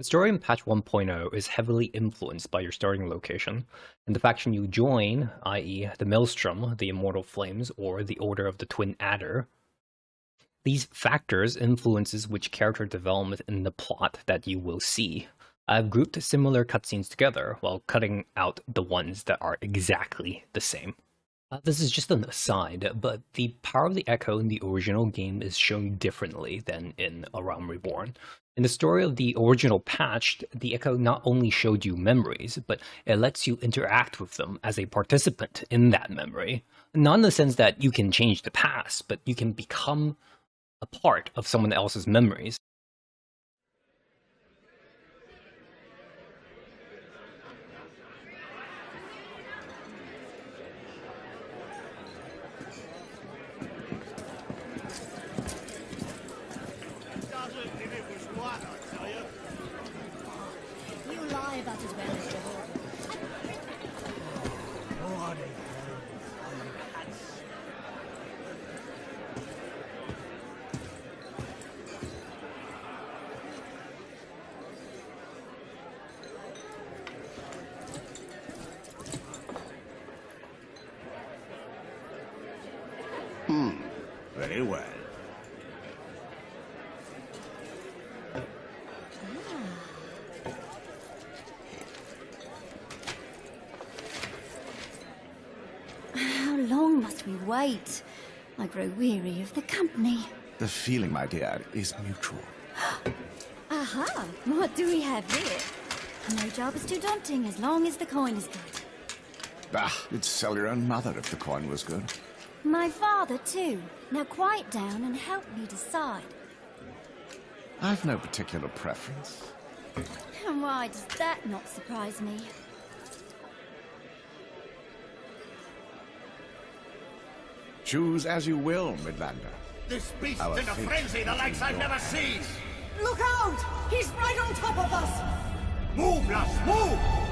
The story in patch 1.0 is heavily influenced by your starting location, and the faction you join, i.e. the Maelstrom, the Immortal Flames, or the Order of the Twin Adder. These factors influences which character development in the plot that you will see. I've grouped similar cutscenes together while cutting out the ones that are exactly the same. This is just an aside, but the power of the Echo in the original game is shown differently than in A Realm Reborn. In the story of the original patch, the Echo not only showed you memories, but it lets you interact with them as a participant in that memory. Not in the sense that you can change the past, but you can become a part of someone else's memories. Very well. How long must we wait? I grow weary of the company. The feeling, my dear, is mutual. Aha! What do we have here? No job is too daunting as long as the coin is good. Bah, you'd sell your own mother if the coin was good. My father, too. Now quiet down and help me decide. I've no particular preference. And why does that not surprise me? Choose as you will, Midlander. This beast's Our in a fate frenzy the likes I've never seen! Look out! He's right on top of us! Move, lass, move!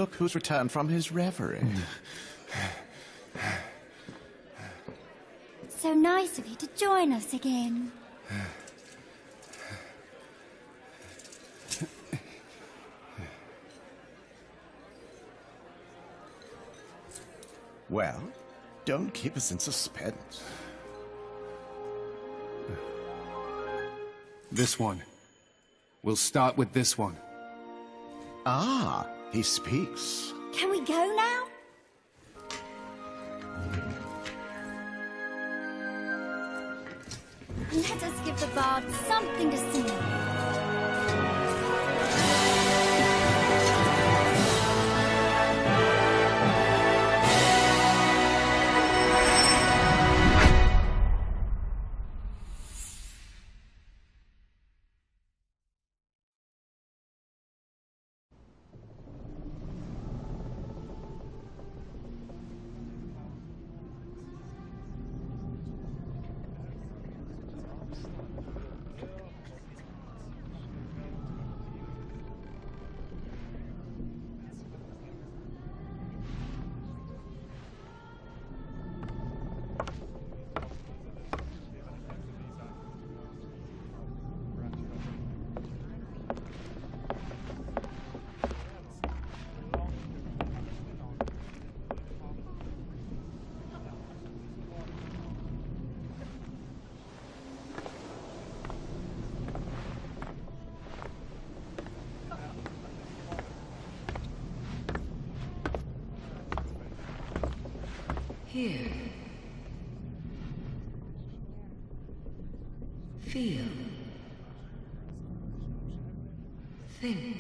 look who's returned from his reverie. So nice of you to join us again. Well, don't keep us in suspense. This one. We'll start with this one. Ah, he speaks. Can we go now? Let us give the bard something to sing. Hear. Feel. Think.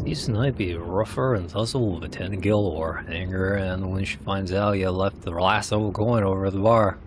These might be rougher and tussle with Tangil or anger, and when she finds out you left the lasso going over the bar.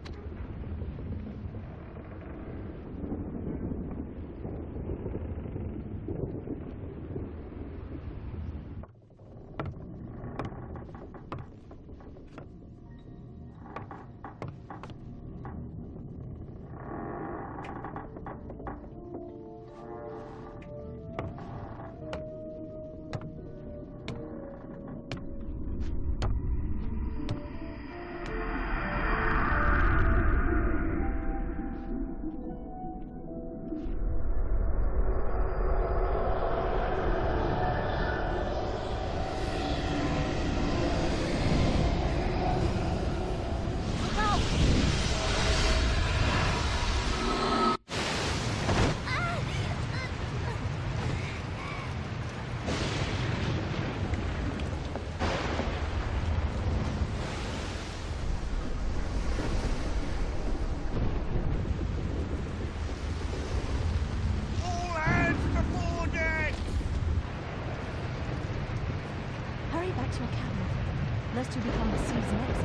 All hands to boarding! Hurry back to your cabin, lest you become the sea's next.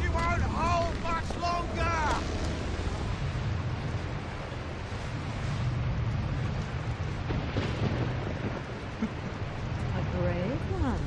You won't hold much longer! A brave one.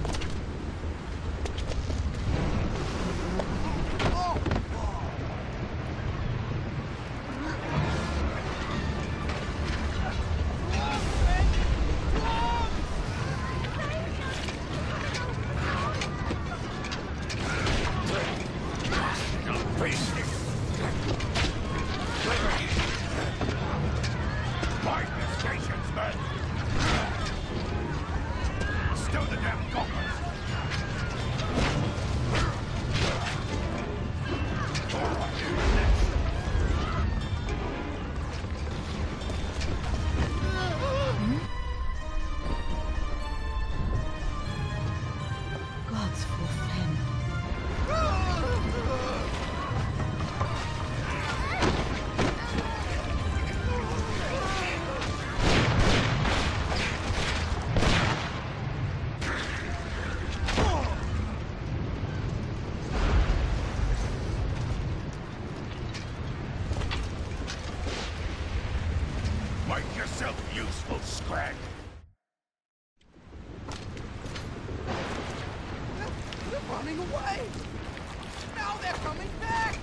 Make yourself useful, Scrag. They're running away! Now they're coming back!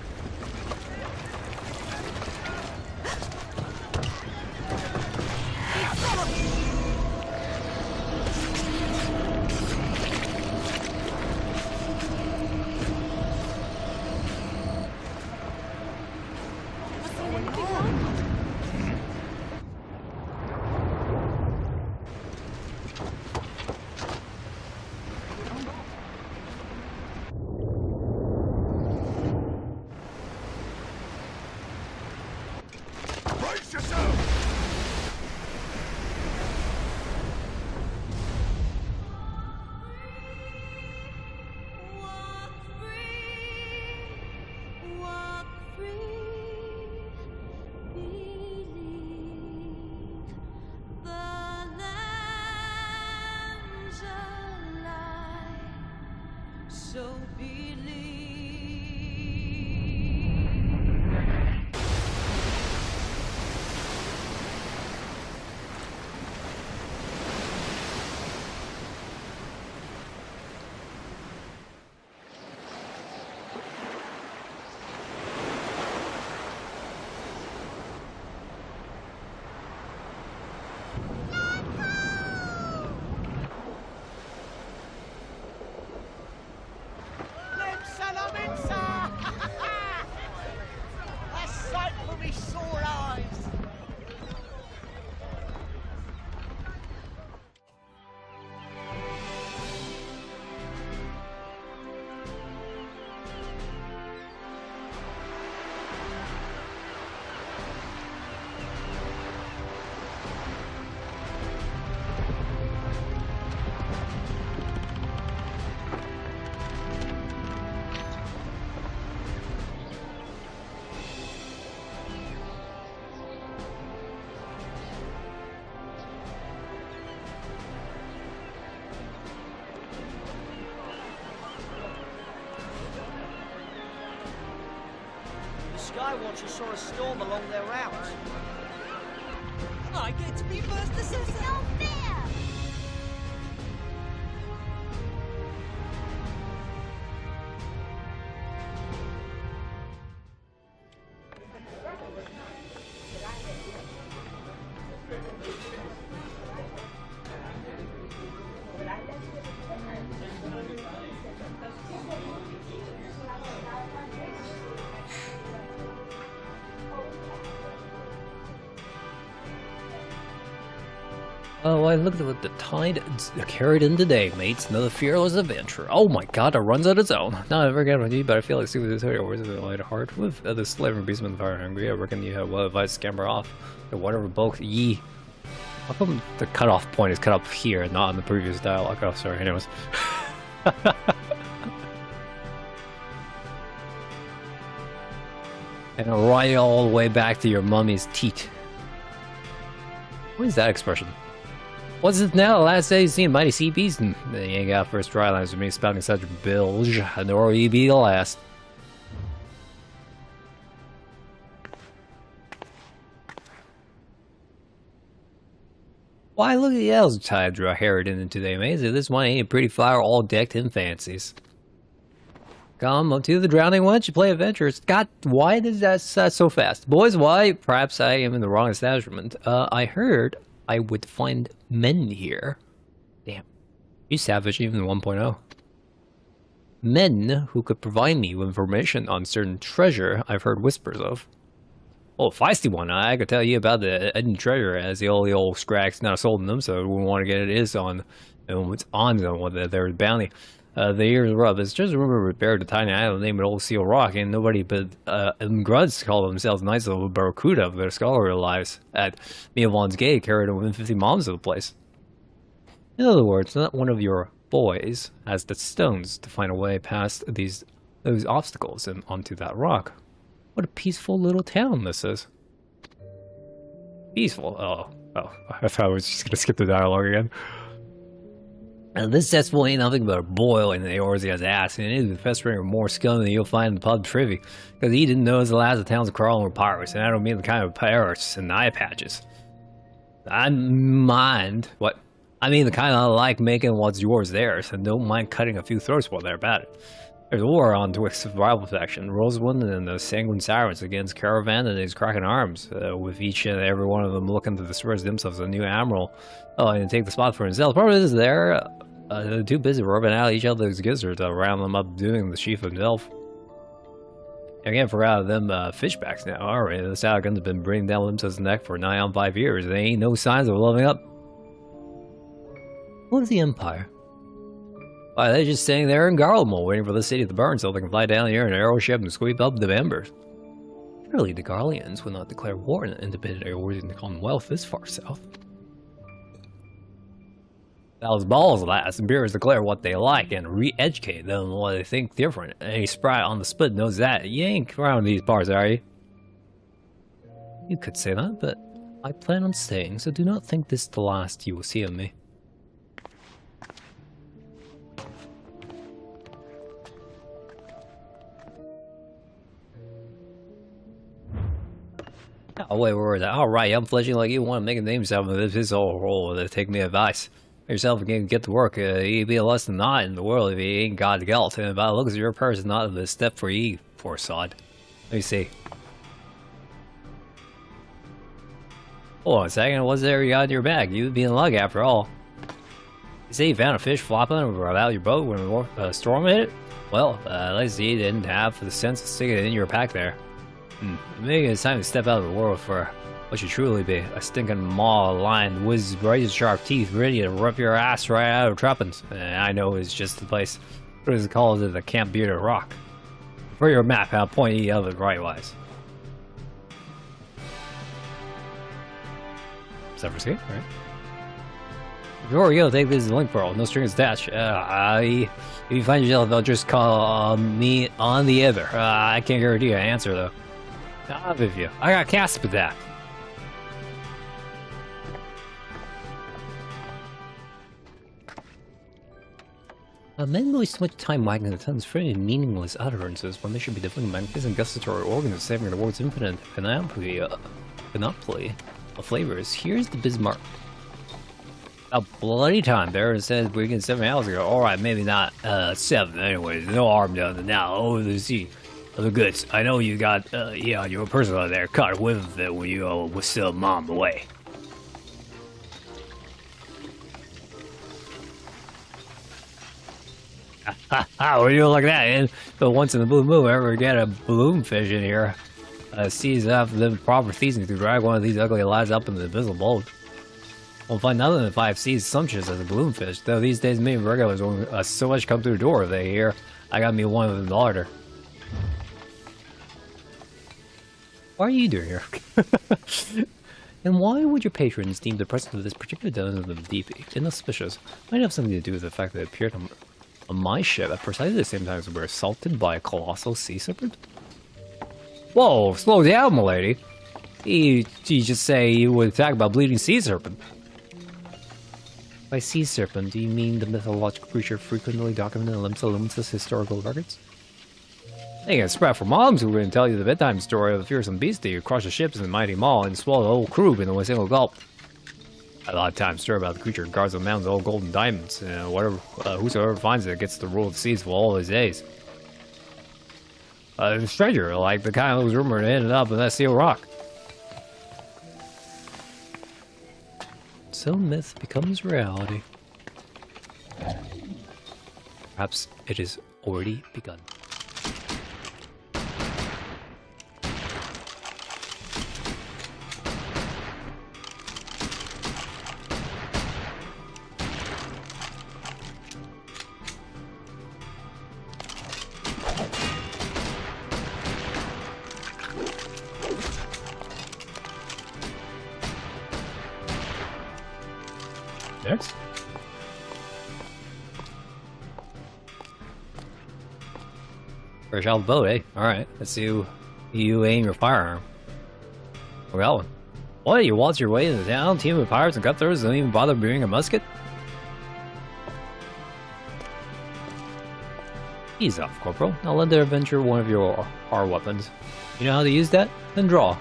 Brace yourself! Walk free, believe the lamb's alive, so believe. A sight for me sore eyes! The Sky Watcher saw a storm along their route. I get to be first assessor. No fair! Oh, I looked at what the tide carried in today, mates. Another fearless adventure. Oh my god, it runs on its own. Not ever get on you, but I feel like super tutorial words of the light heart. With the slave and beastman fire hungry, I reckon you have well advised scamper off. The whatever bulk ye. How come the cutoff point is cut up here, not in the previous dialogue? Oh, sorry, anyways. And ride all the way back to your mummy's teat. What is that expression? What's it now? Last day you seen mighty sea beast, and you ain't got first dry lines with me spouting such bilge, nor you be the last. Why, look at the elves tide drew Harridan today, mate. This one ain't a pretty flower all decked in fancies. Come up to the drowning once you play adventures. God, why does that so fast? Boys, why? Perhaps I am in the wrong establishment. I heard I would find men here. Damn. You savage even 1.0. Men who could provide me with information on certain treasure I've heard whispers of. Oh, feisty one. I could tell you about the hidden treasure as the old scrags now sold them, so we want to get it is on what's on them with their bounty. The years rub. It's just a rumor buried a tiny island named Old Seal Rock, and nobody but grunts call themselves Knights of the Barracuda of their scholarly lives at Meavon's Gate, carried within 50 miles of the place. In other words, not one of your boys has the stones to find a way past those obstacles and onto that rock. What a peaceful little town this is. Peaceful? Oh, I thought I was just gonna skip the dialogue again. And this cesspool ain't nothing but a boil in the Eorzea's ass, and it is festering with more scum than you'll find in the pub trivia. Because he didn't know the last of the towns crawling with pirates, and I don't mean the kind of pirates and eye patches. I mind what? I mean, the kind of like making what's yours theirs, and don't mind cutting a few throats while they're about it. There's war on twixt rival faction, Rosewood and the Sanguine Sirens against Caravan and his cracking arms, with each and every one of them looking to disperse themselves a new admiral, and take the spot for himself. Problem is, they're too busy rubbing out each other's gizzards to round them up doing the chief himself. Again, forgot of them fishbacks now. Alright, the Saladin's been bringing down Limsa's neck for nigh on 5 years. There ain't no signs of loving up. What is the Empire? Why, they're just sitting there in Garlemald waiting for the city to burn so they can fly down here in an aeroship and sweep up the embers. Surely the Garleans will not declare war on an independent Eorzean Commonwealth this far south. Those balls, lads, and beers declare what they like and re-educate them on what they think different. Any sprite on the split knows that. You ain't around these parts, are you? You could say that, but I plan on staying, so do not think this is the last you will see of me. Oh, wait, where was that? Alright, I'm fledging like you want to make a name yourself of this whole role to take me advice. Yourself again, get to work. You'd be less than not in the world if you ain't got guilt. And by the looks of your person, not the step for ye, poor sod. Let me see. Hold on a second, what's there you got in your bag? You'd be in luck after all. You say you found a fish flopping about your boat when a storm hit it? Well, at least you didn't have the sense of sticking it in your pack there. Maybe it's time to step out of the world for what should truly be a stinking maw-lined whiz razor-sharp teeth ready to rip your ass right out of trappings. I know it's just the place. What is it called? The Camp Bearded Rock. For your map, I'll point you of it right-wise. Sever escape, right? Before we go, take this as a link pearl. No strings attached. If you find yourself, they'll just call me on the other. I can't guarantee an answer, though. I'll give you. I got cast with that. Men waste so much time wagging their tongues for any meaningless utterances when they should be devoting magnificent gustatory organs saving the world's infinite panoply of flavors. Here's the Bismarck. A bloody time there, and said we can 7 hours ago. Alright, maybe not 7 anyways. No harm done now. Over the sea. The goods. I know you got, yeah, your person out there caught with it when you was still a mom away. What are you doing like that? And but once in the blue moon, ever get a balloonfish in here, sees after the proper seasoning to drag one of these ugly lads up into the visible boat. We'll find nothing than 5 seas sumptuous as a balloonfish, though these days me and regulars won't so much come through the door if they hear I got me one of the larder. What are you doing here? And why would your patrons deem the presence of this particular dozen of deeply inauspicious? Might have something to do with the fact that it appeared on my ship at precisely the same time as we were assaulted by a colossal sea serpent? Whoa, slow down, milady. You just say you would attack by bleeding sea serpent. By sea serpent, do you mean the mythological creature frequently documented in Limsa's historical records? They get spread for moms who would tell you the bedtime story of the fearsome beastie who crushed the ships in the mighty maw and swallowed the whole crew in a single gulp. A lot of times story about the creature guards the mountains all gold and diamonds, and whosoever finds it gets to rule the seas for all his days. A treasure, like the kind that was rumored to end up in that steel rock. So myth becomes reality. Perhaps it has already begun. Next. Fresh out the boat, eh? Alright, let's see you aim your firearm. We got one. What, you waltz your way into town, team of pirates and cutthroats don't even bother bringing a musket? Ease off, Corporal. I'll let there venture one of your R weapons. You know how to use that? Then draw.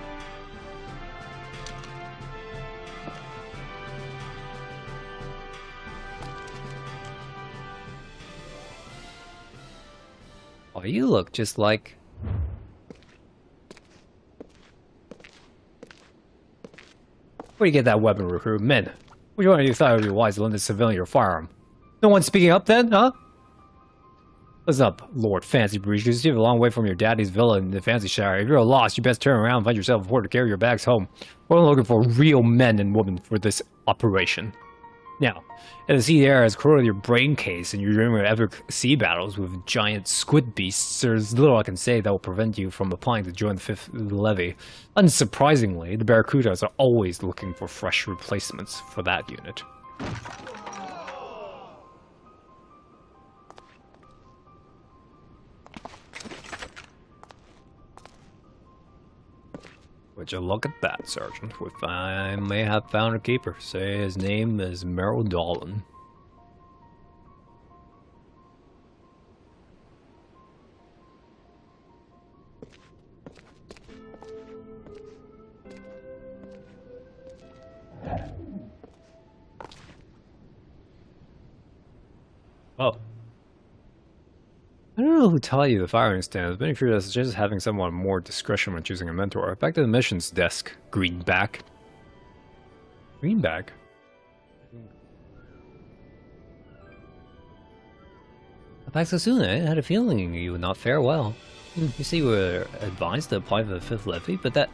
Oh, you look just like... Where do you get that weapon, recruit? Men, which one of you thought it would be wise to lend a civilian your firearm? No one speaking up then, huh? Listen up, Lord Fancy Breeches. You have a long way from your daddy's villa in the Fancy Shire. If you're lost, you best turn around and find yourself a port to carry your bags home. We're looking for real men and women for this operation. Now, if the sea air has corroded your brain case and you're dreaming of epic sea battles with giant squid beasts, there's little I can say that will prevent you from applying to join the 5th Levy. Unsurprisingly, the Barracudas are always looking for fresh replacements for that unit. Would you look at that, Sergeant? I may have found a keeper. Say his name is Merrill Dolan. Oh. I don't know who taught you the firing stance. Many fear that suggests having someone more discretion when choosing a mentor. Back to the missions desk, Greenback. Greenback? Back so soon, eh? I had a feeling you would not fare well. You see, you were advised to apply for the 5th Levy, but that...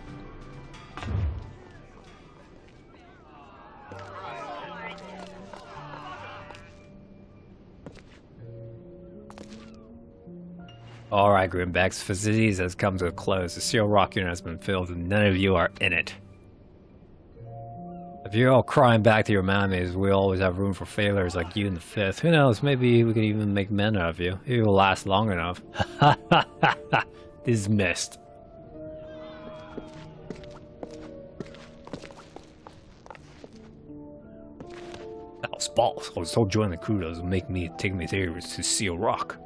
Alright, Greenback's facilities has come to a close. The Seal Rock unit has been filled and none of you are in it. If you're all crying back to your mammies, we always have room for failures like you in the 5th. Who knows, maybe we can even make men out of you. If you will last long enough. Ha ha ha ha! Dismissed. That was balls. I was told joining the crew doesn't make me take me there to Seal Rock.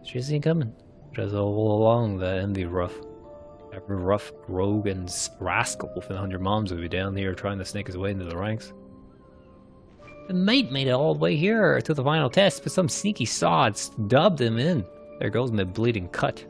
She isn't coming. Just all along the envy rough. Every rough rogue and rascal with 100 moms will be down here trying to snake his way into the ranks. The mate made it all the way here to the final test, but some sneaky sods dubbed him in. There goes my bleeding cut.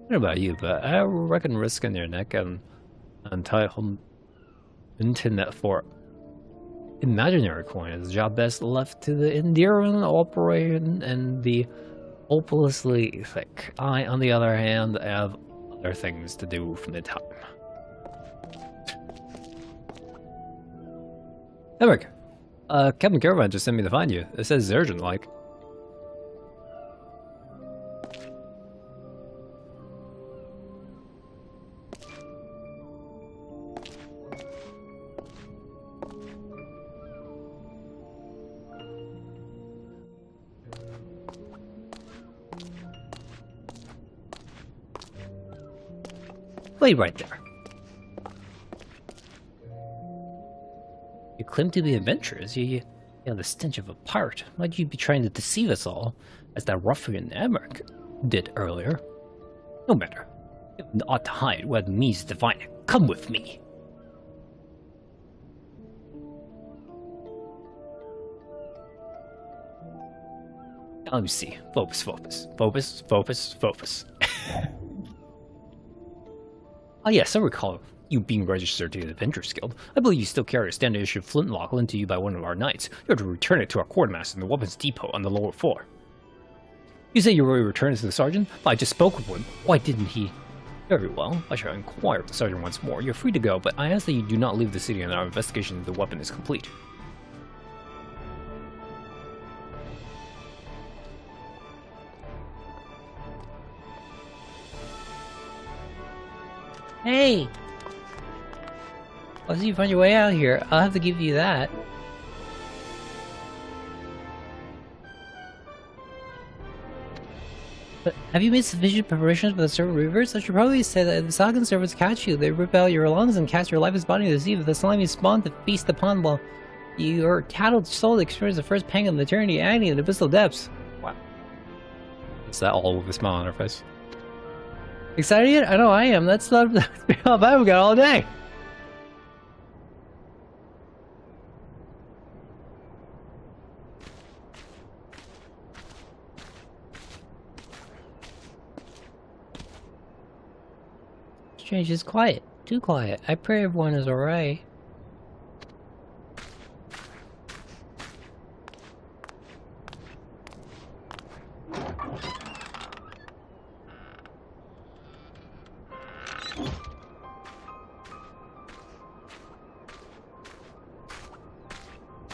I don't know about you, but I reckon risking your neck and entitled internet for imaginary coin is a job best left to the endearing operation and the hopelessly thick. I, on the other hand, have other things to do from the time. Eric, Captain Caravan just sent me to find you. It says it's urgent, like. Wait right there. You claim to be adventurous. You have the stench of a pirate. Might you be trying to deceive us all, as that ruffian Emmerich did earlier? No matter. You ought to hide what it means to find it. Come with me. Let me see. Focus, focus. Focus, focus, focus. Ah yes, I recall you being registered to the Adventurers Guild. I believe you still carry a standard issue flintlock lent to you by one of our knights. You have to return it to our quartermaster in the weapons depot on the lower floor. You say you already returned it to the sergeant? But I just spoke with him. Why didn't he? Very well. I shall inquire of the sergeant once more. You're free to go, but I ask that you do not leave the city until our investigation of the weapon is complete. Hey! Once you find your way out here, I'll have to give you that. But have you made sufficient preparations for the server reavers? I should probably say that if the Sagan servers catch you, they rip out your lungs and cast your lifeless body to the sea with the slimy spawn to feast upon while your tattled soul experiences the first pang of eternity agony in the abyssal depths. Wow. Is that all with a smile on her face? Excited yet? I know I am. That's not all bad we got all day. Strange, it's quiet. Too quiet. I pray everyone is alright.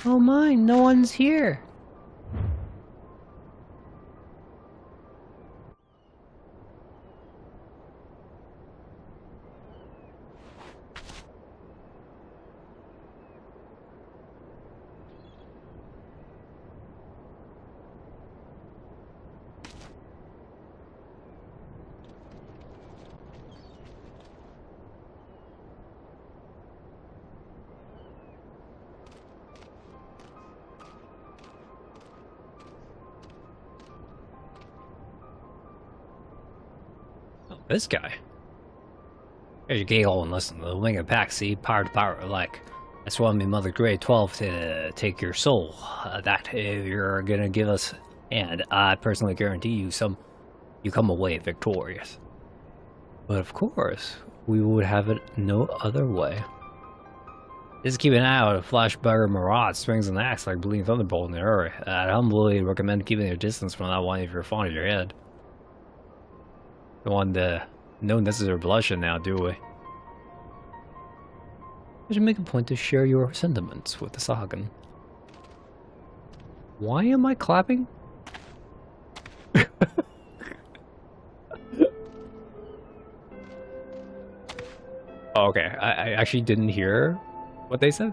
Oh my, no one's here. This guy. Here's your giggle and listen. The wing of pack, see? Power to power, like. That's why me Mother Grade 12 to take your soul. That you're gonna give us, and I personally guarantee you you come away victorious. But of course, we would have it no other way. Just keep an eye out of Flashbugger Marauds, Springs and Axe like Bleeding Thunderbolt in the area. I'd humbly recommend keeping your distance from that one if you're fond of your head. Don't want no necessary blushing now, do we? I should make a point to share your sentiments with the Sagan. Why am I clapping? Okay, I actually didn't hear what they said.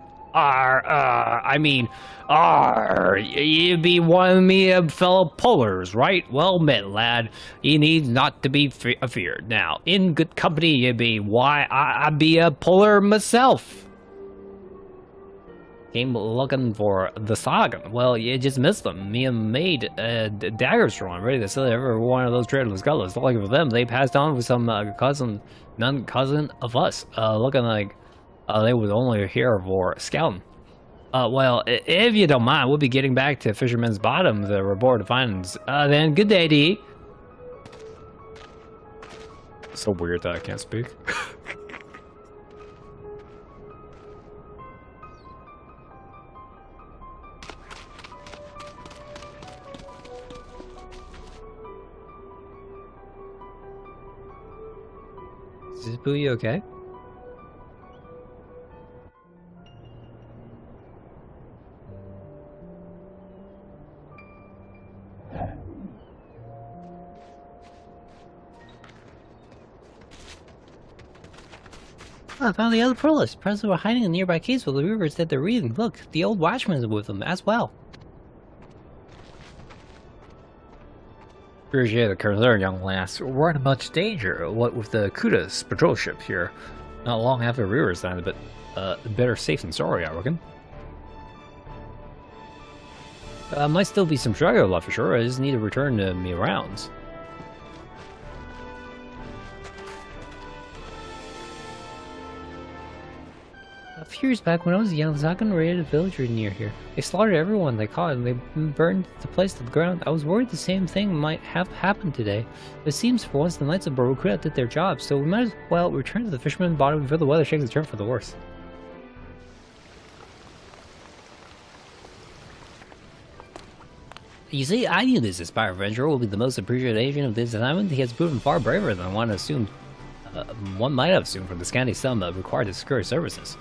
You be one of me fellow polars, right? Well met, lad. You need not to be feared. Now, in good company you be. Why, I be a polar myself. Came looking for the Sagan. Well, you just missed them. Me and maid, daggers drawn, ready to sell every one of those traderless gutlets. Lucky for them, they passed on with some non-cousin of us. Looking like they was only here for scouting. Well, if you don't mind, we'll be getting back to Fisherman's Bottom, the report of findings. Then, good day to you. So weird that I can't speak. Is this Boo, you okay? I found the other Perlis. Perhaps were hiding in nearby caves while the reavers did their reading. Look, the old watchman is with them as well. Appreciate the concern, young lass. We're in much danger. What with the Kuda's patrol ship here. Not long after reavers landed, but better safe than sorry, I reckon. Might still be some struggle left for sure. I just need to return to me rounds. A few years back, when I was young, the Sagan raided a villager near here. They slaughtered everyone they caught, and they burned the place to the ground. I was worried the same thing might have happened today. It seems for once the Knights of Barukuda did their job, so we might as well return to the Fisherman's Bottom before the weather takes a turn for the worse. You see, I knew this Aspire Adventurer will be the most appreciated agent of this assignment. He has proven far braver than one might have assumed from the scanty sum required to secure his services.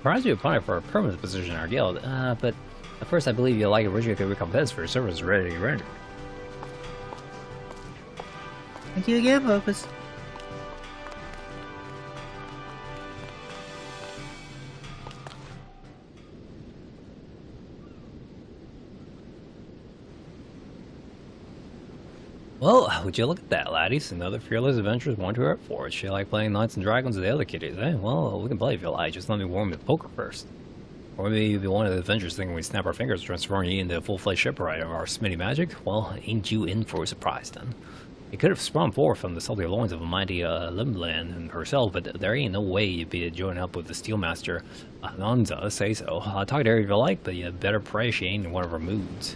Perhaps you apply for a permanent position in our guild, but at first I believe you'll like a richer recompense for your service ready to be rendered. Thank you again, Opus. Well, would you look at that, laddies? Another fearless adventurers want to our forge. You like playing Knights and Dragons with the other kiddies, eh? Well, we can play if you like. Just let me warm the poker first. Or maybe you'll be one of the adventures thinking we snap our fingers, transforming you into a full-fledged shipwright of our Smitty magic? Well, ain't you in for a surprise, then? You could have sprung forth from the salty loins of a mighty Limland herself, but there ain't no way you'd be joining up with the Steelmaster Ananza, say so. Talk to her if you like, but you better pray she ain't in one of her moods.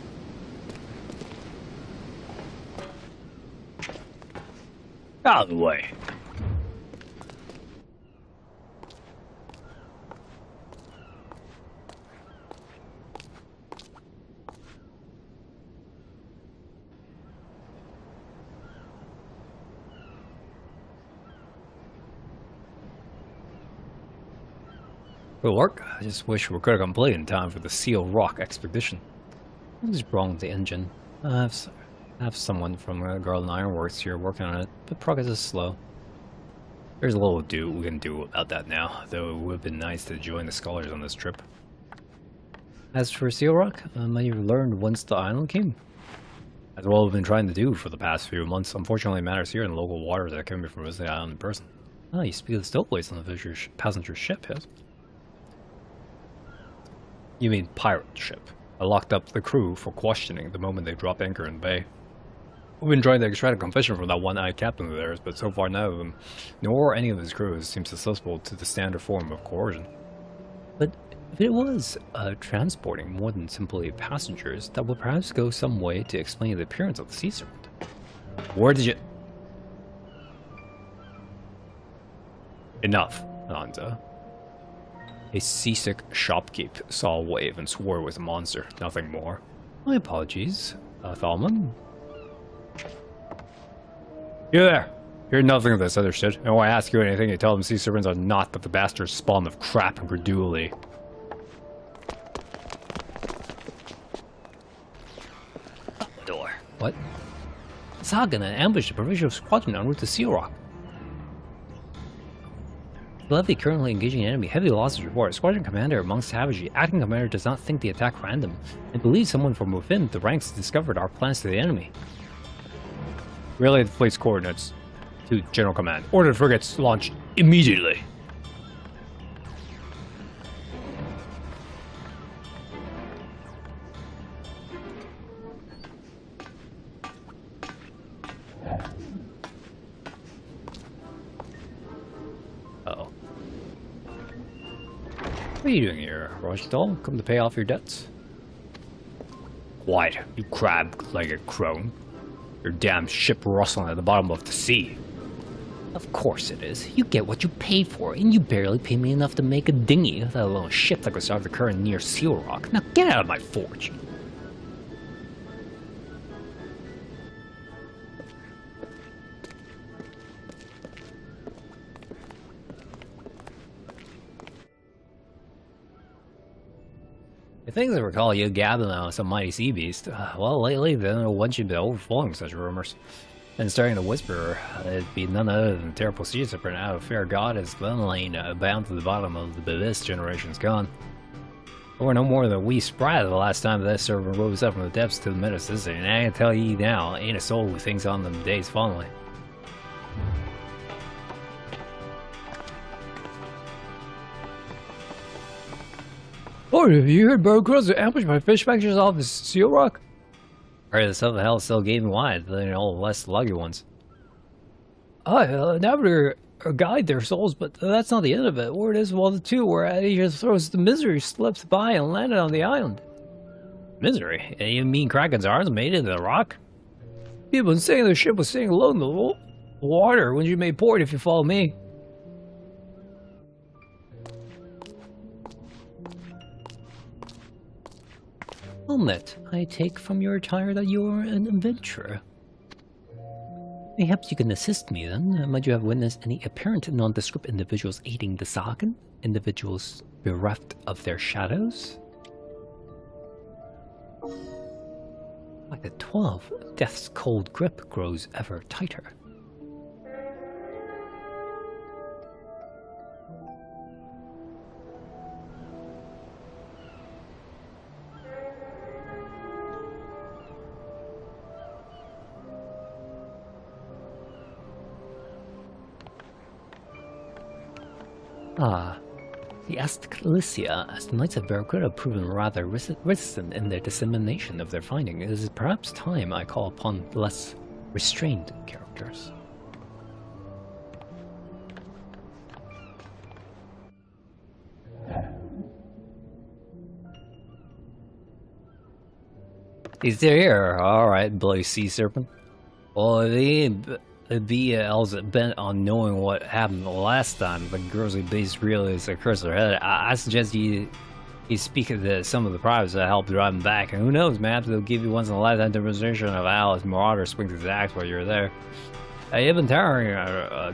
Out of the way. Good work. I just wish we could have completed in time for the Seal Rock expedition. What is wrong with the engine? I have someone from Garland Ironworks here working on it, but progress is slow. There's a little we can do about that now, though it would have been nice to join the scholars on this trip. As for Seal Rock, many have learned whence the island came. As well, we've been trying to do for the past few months. Unfortunately, it matters here in the local waters that can be from visiting the island in person. Ah, you speak of the stowaways on the passenger ship, yes? You mean pirate ship. I locked up the crew for questioning the moment they dropped anchor in the bay. We've been trying to extract a confession from that one-eyed captain of theirs, but so far none of them, nor any of his crew, seems susceptible to the standard form of coercion. But if it was transporting more than simply passengers, that would perhaps go some way to explain the appearance of the sea serpent. Where did you... Enough, Anza. A seasick shopkeep saw a wave and swore it was a monster, nothing more. My apologies, Thalman. You there! Hear nothing of this other shit, and when I ask you anything, you tell them sea serpents are not but the bastard spawn of crap and credulity. Door. What? Sagan ambushed a provincial squadron en route to Seal Rock. The levy currently engaging an enemy. Heavy losses reported. Squadron commander amongst savagery. Acting commander does not think the attack random, and believes someone from within the ranks discovered our plans to the enemy. Relay the fleet's coordinates to General Command. Order the frigates launched immediately. Uh-oh. What are you doing here, Rochdale? Come to pay off your debts? Quiet, you crab-legged crone. Your damn ship rustling at the bottom of the sea. Of course it is. You get what you pay for, and you barely pay me enough to make a dinghy, let alone a ship that could start the current near Seal Rock. Now get out of my forge. Things I recall you gabbing on some mighty sea beast. Well, lately, then once you've been overflowing such rumors. And starting to whisper, it'd be none other than terrible sea serpent out of fair goddess Glenlane, bound to the bottom of the abyss generations gone. Or no more than a wee sprat the last time that serpent rose up from the depths to the menaces, and I can tell ye now, ain't a soul who thinks on them days fondly. Oh, have you heard bird crows are ambushed by fish factors off the Seal Rock? I heard the stuff of hell is still gaping wide, than all the less lucky ones. Navigator guide their souls, but that's not the end of it. Word is, while the two were at each other's throats, the Misery slipped by and landed on the island. Misery? You mean Kraken's arms made it into the rock? People been saying the ship was staying low in the water when you made port, if you follow me. Helmet, I take from your attire that you are an adventurer. Perhaps you can assist me then. Might you have witnessed any apparent nondescript individuals aiding the Sagan? Individuals bereft of their shadows? Like a 12, death's cold grip grows ever tighter. Ah, the Astaclysia, as the Knights of Barracuda have proven rather reticent in their dissemination of their finding, it is perhaps time I call upon less restrained characters. He's here. Alright, bloody sea serpent. Well, if the elves bent on knowing what happened the last time the grizzly beast realized the curse their head, I suggest you speak to some of the privates that helped drive them back. And who knows, perhaps they'll give you once in a lifetime demonstration of how his marauder swings his axe while you're there. You've been tearing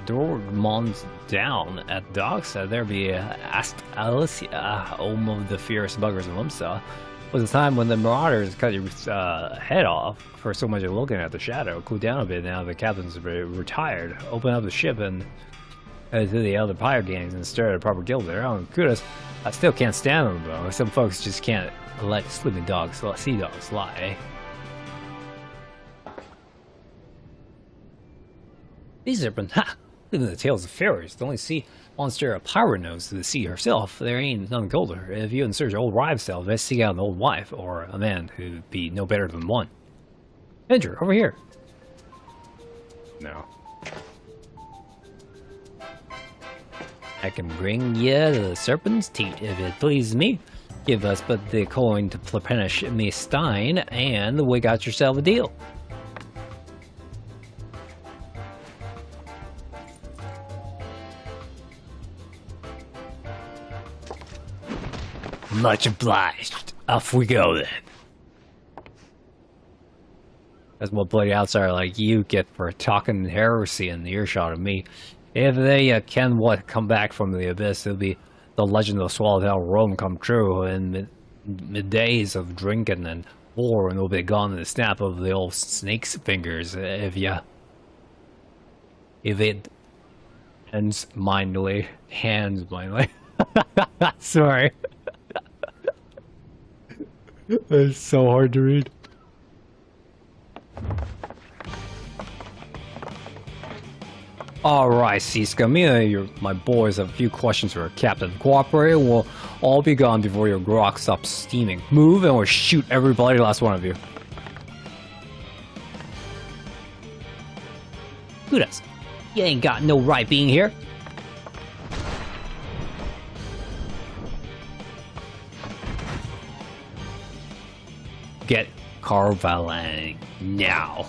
Dormons down at docks. There be Astaclysia, home of the fierce buggers of Limsa. Was a time when the marauders cut your head off for so much of looking at the shadow. Cool down a bit now the captain's retired. Open up the ship and to the other pirate gangs and start a proper guild there. Oh, kudos. I still can't stand them though. Some folks just can't let sleeping dogs, sea dogs lie. These are ha! Living the tales of fairies. The only sea monster a pirate knows to the sea herself. There ain't none colder. If you in search of old wives' tales, best seek out an old wife, or a man who'd be no better than one. Enter, over here. No. I can bring ye the serpent's teat if it pleases me. Give us but the coin to replenish me stein, and we got yourself a deal. Much obliged. Off we go then. That's what bloody outsider like you get for talking heresy in the earshot of me. If they can come back from the abyss, it'll be the legend of Swallowtail Rome come true, and mid-days of drinking and war, and it'll be gone in the snap of the old snake's fingers. If it hands mindly. Sorry. It's so hard to read. Alright, Siska, me and my boys have a few questions for Captain. Cooperate and we'll all be gone before your grog stops steaming. Move and we'll shoot every bloody last one of you. Who does? You ain't got no right being here. Get Carvalang now.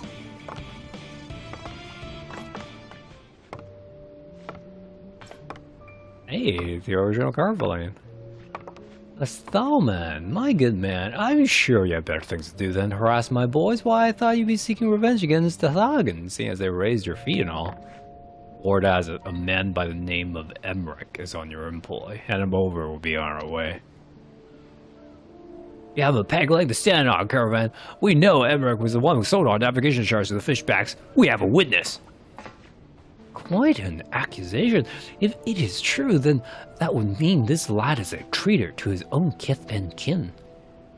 Hey, the original Carvalang. A Stallman, my good man. I'm sure you have better things to do than harass my boys. Why, I thought you'd be seeking revenge against the Thagan, seeing as they raised your feet and all. Or as a man by the name of Emmerich is on your employ. Hand him over, we'll be on our way. You have a peg leg to stand on, Caravan. We know Emmerich was the one who sold our navigation charts to the fishbacks. We have a witness. Quite an accusation. If it is true, then that would mean this lad is a traitor to his own kith and kin.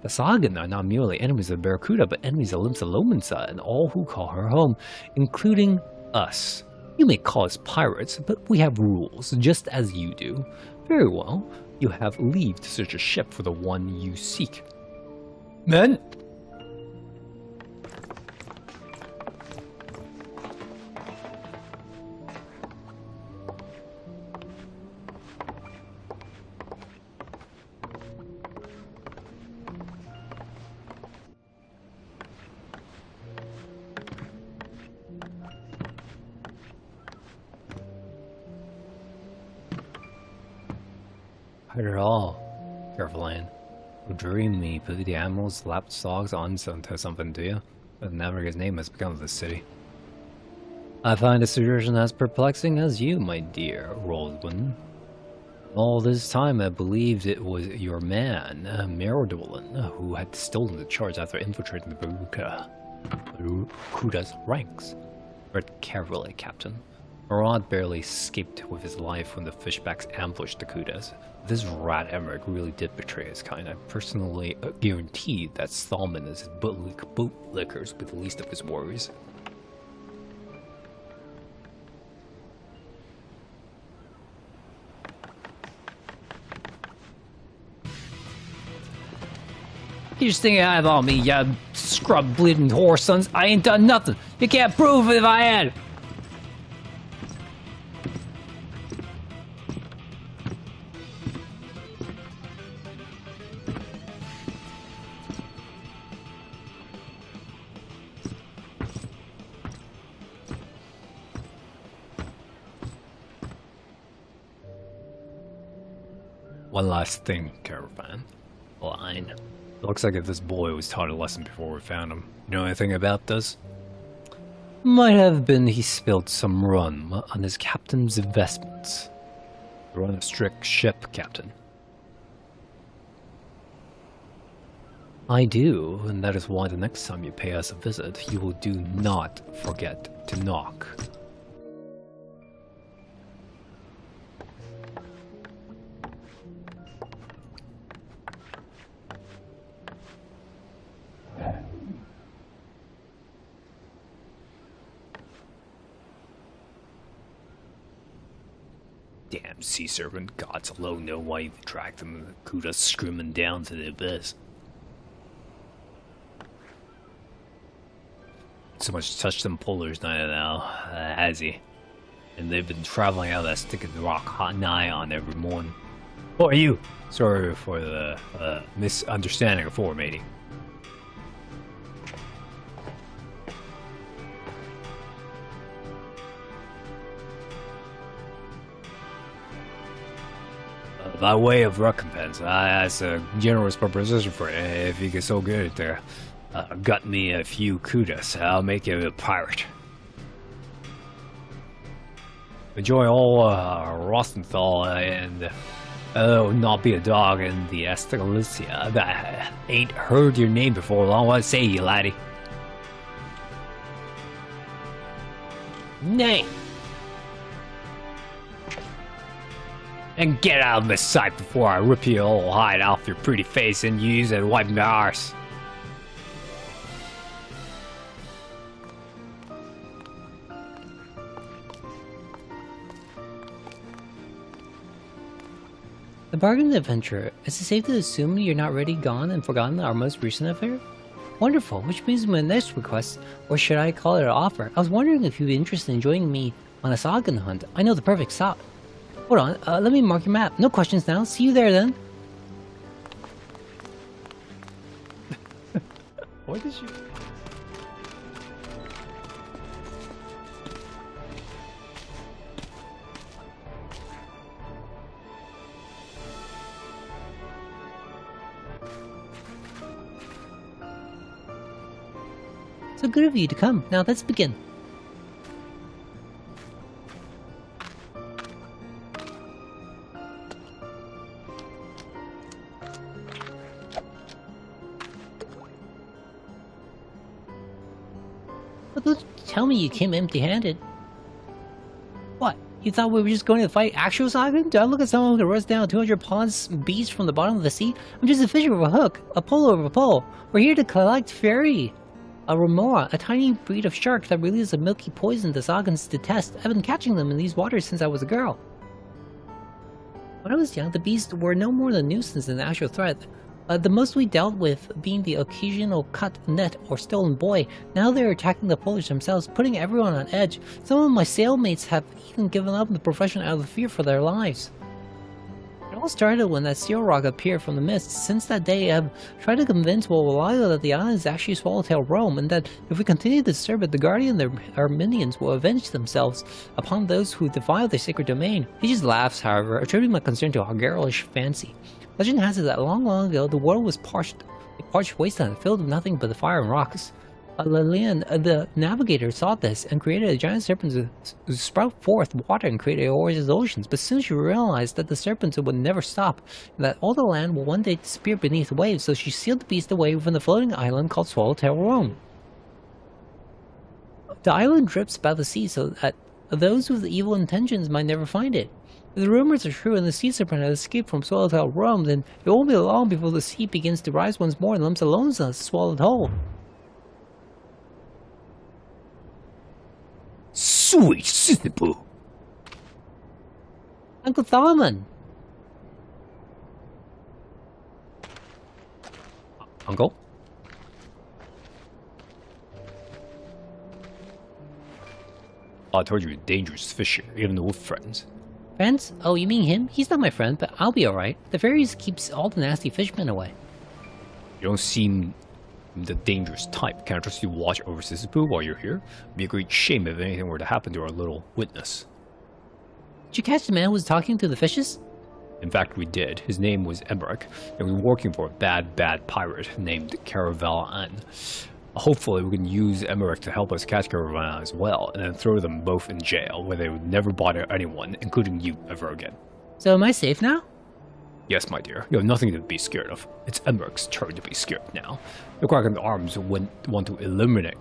The Sagan are not merely enemies of Barracuda, but enemies of Limsa Lominsa and all who call her home, including us. You may call us pirates, but we have rules, just as you do. Very well. You have leave to search a ship for the one you seek. Men! Heard it all. Careful, Anne. Dream me, put the animals, lapdogs on to something, do you? But never his name has become of this city. I find a situation as perplexing as you, my dear Roldwin. All this time I believed it was your man, Merodolin, who had stolen the charge after infiltrating the Barracuda's ranks. Tread carefully, Captain. Marad barely escaped with his life when the fishbacks ambushed the Kudas. This rat Emmerich really did betray his kind. I personally guarantee that Stallman is his bootlickers with the least of his worries. You just think I have on me, you scrub bleeding whore sons. I ain't done nothing. You can't prove it if I had. One last thing, Caravan. Line. Looks like if this boy was taught a lesson before we found him. You know anything about this? Might have been he spilled some rum on his captain's investments. You run a strict ship, Captain. I do, and that is why the next time you pay us a visit, you will do not forget to knock. Damn sea serpent, gods alone know why you've dragged them and the Kudas screaming down to the abyss. So much touch them pullers now, has he? And they've been traveling out that stick of the rock hot nigh on every morning. Who are you? Sorry for the misunderstanding before, matey. By way of recompense, I ask a generous proposition for it. If you get so good at there, gut me a few kudos, I'll make you a pirate. Enjoy all Rostenthal and not be a dog in the Estelicia. I ain't heard your name before. I want to say you, laddie. Name. And get out of my sight before I rip your old hide off your pretty face and use it to wipe my arse. The bargain adventurer, is it safe to assume you're not already gone and forgotten our most recent affair? Wonderful, which means my next request, or should I call it an offer? I was wondering if you'd be interested in joining me on a Sagan hunt. I know the perfect spot. Hold on, let me mark your map. No questions now. See you there then. What did you... So good of you to come. Now let's begin. Tell me you came empty-handed. What? You thought we were just going to fight actual Sagan? Do I look at someone who can rust down 200 ponds beast from the bottom of the sea? I'm just a fisher with a hook, a pole over a pole. We're here to collect fairy. A remora, a tiny breed of shark that releases a milky poison the Sagans detest. I've been catching them in these waters since I was a girl. When I was young, the beasts were no more than a nuisance than an actual threat. The most we dealt with being the occasional cut, net, or stolen boy. Now they're attacking the Polish themselves, putting everyone on edge. Some of my sailmates have even given up the profession out of fear for their lives. It all started when that steel rock appeared from the mist. Since that day, I've tried to convince Wawalaga that the island is actually Swallowtail Rome, and that if we continue to disturb it, the Guardian and our minions will avenge themselves upon those who defile their sacred domain. He just laughs, however, attributing my concern to a girlish fancy. Legend has it that long ago, the world was a parched wasteland filled with nothing but the fire and rocks. Lilian, the navigator, saw this and created a giant serpent to sprout forth water and create oasis oceans, but soon she realized that the serpents would never stop, and that all the land will one day disappear beneath waves, so she sealed the beast away within a floating island called Swallowtail Rome. The island drips by the sea so that those with evil intentions might never find it. If the rumors are true and the sea serpent has escaped from Swallowtail Rome, then it won't be long before the sea begins to rise once more and lumps alone in a swallowed whole. Sweet Sissipoo! Uncle Thalman! Uncle? I told you, dangerous fish here, even with friends. Friends? Oh, you mean him? He's not my friend, but I'll be alright. The fairies keeps all the nasty fishmen away. You don't seem the dangerous type. Can't trust you to watch over Sisyphus while you're here. It'd be a great shame if anything were to happen to our little witness. Did you catch the man who was talking to the fishes? In fact, we did. His name was Emmerich, and we were working for a bad pirate named Caravellan. Hopefully, we can use Emmerich to help us catch Caravellan as well, and then throw them both in jail, where they would never bother anyone, including you, ever again. So am I safe now? Yes, my dear. You have nothing to be scared of. It's Emmerich's turn to be scared now. The Kraken's arms want to eliminate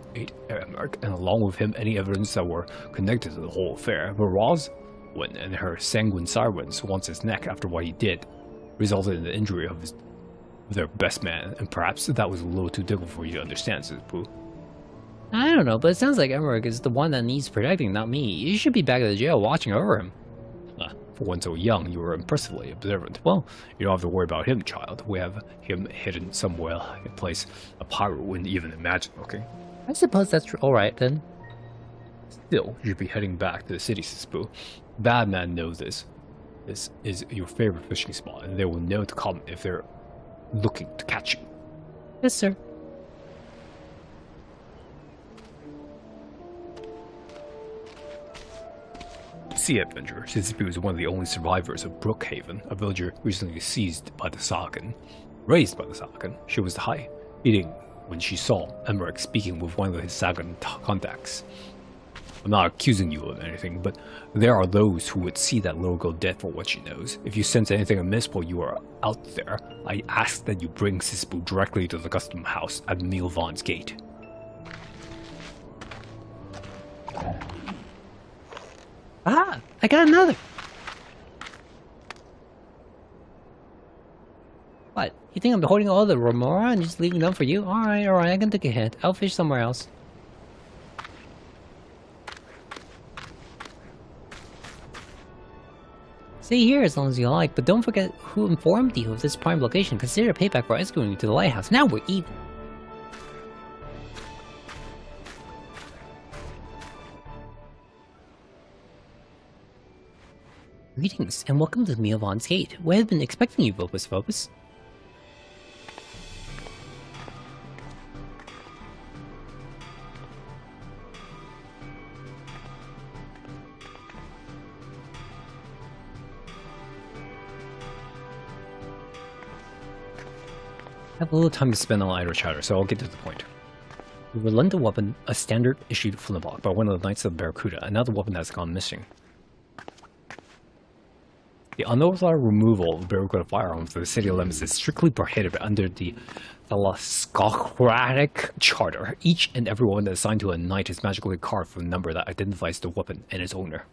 Emmerich, and along with him, any evidence that were connected to the whole affair. But Roz, and her sanguine sirens wants his neck after what he did, resulted in the injury of their best man, and perhaps that was a little too difficult for you to understand, Sisyphus. I don't know, but it sounds like Emmerich is the one that needs protecting, not me. You should be back at the jail watching over him. For one so young, you were impressively observant. Well, you don't have to worry about him, child. We have him hidden somewhere in a place a pirate wouldn't even imagine, okay? I suppose that's true. Alright, then. Still, you should be heading back to the city, Sisyphus. Bad man knows this. This is your favorite fishing spot, and they will know to come if they're looking to catch you. Yes, sir. Sea adventurer, Sisyphus is one of the only survivors of Brookhaven, a villager recently seized by the Sagan. Raised by the Sagan, she was hiding when she saw Emmerich speaking with one of his Sagan contacts. I'm not accusing you of anything, but there are those who would see that little girl dead for what she knows. If you sense anything amiss while you are out there, I ask that you bring Sisyphus directly to the custom house at Milvan's gate. Ah! I got another! What? You think I'm holding all the remora and just leaving them for you? Alright, I can take a hit. I'll fish somewhere else. Stay here as long as you like, but don't forget who informed you of this prime location. Consider a payback for escorting you to the lighthouse. Now we're even. Greetings, and welcome to Milvan's Gate. We have been expecting you, Vopus. I have a little time to spend on idle chatter, so I'll get to the point. We were lent a weapon, a standard issued flintlock by one of the Knights of Barracuda, another weapon that's gone missing. The unauthorized removal of Barracuda firearms from the city limits is strictly prohibited under the Thalassocratic Charter. Each and every one that's assigned to a knight is magically carved with a number that identifies the weapon and its owner,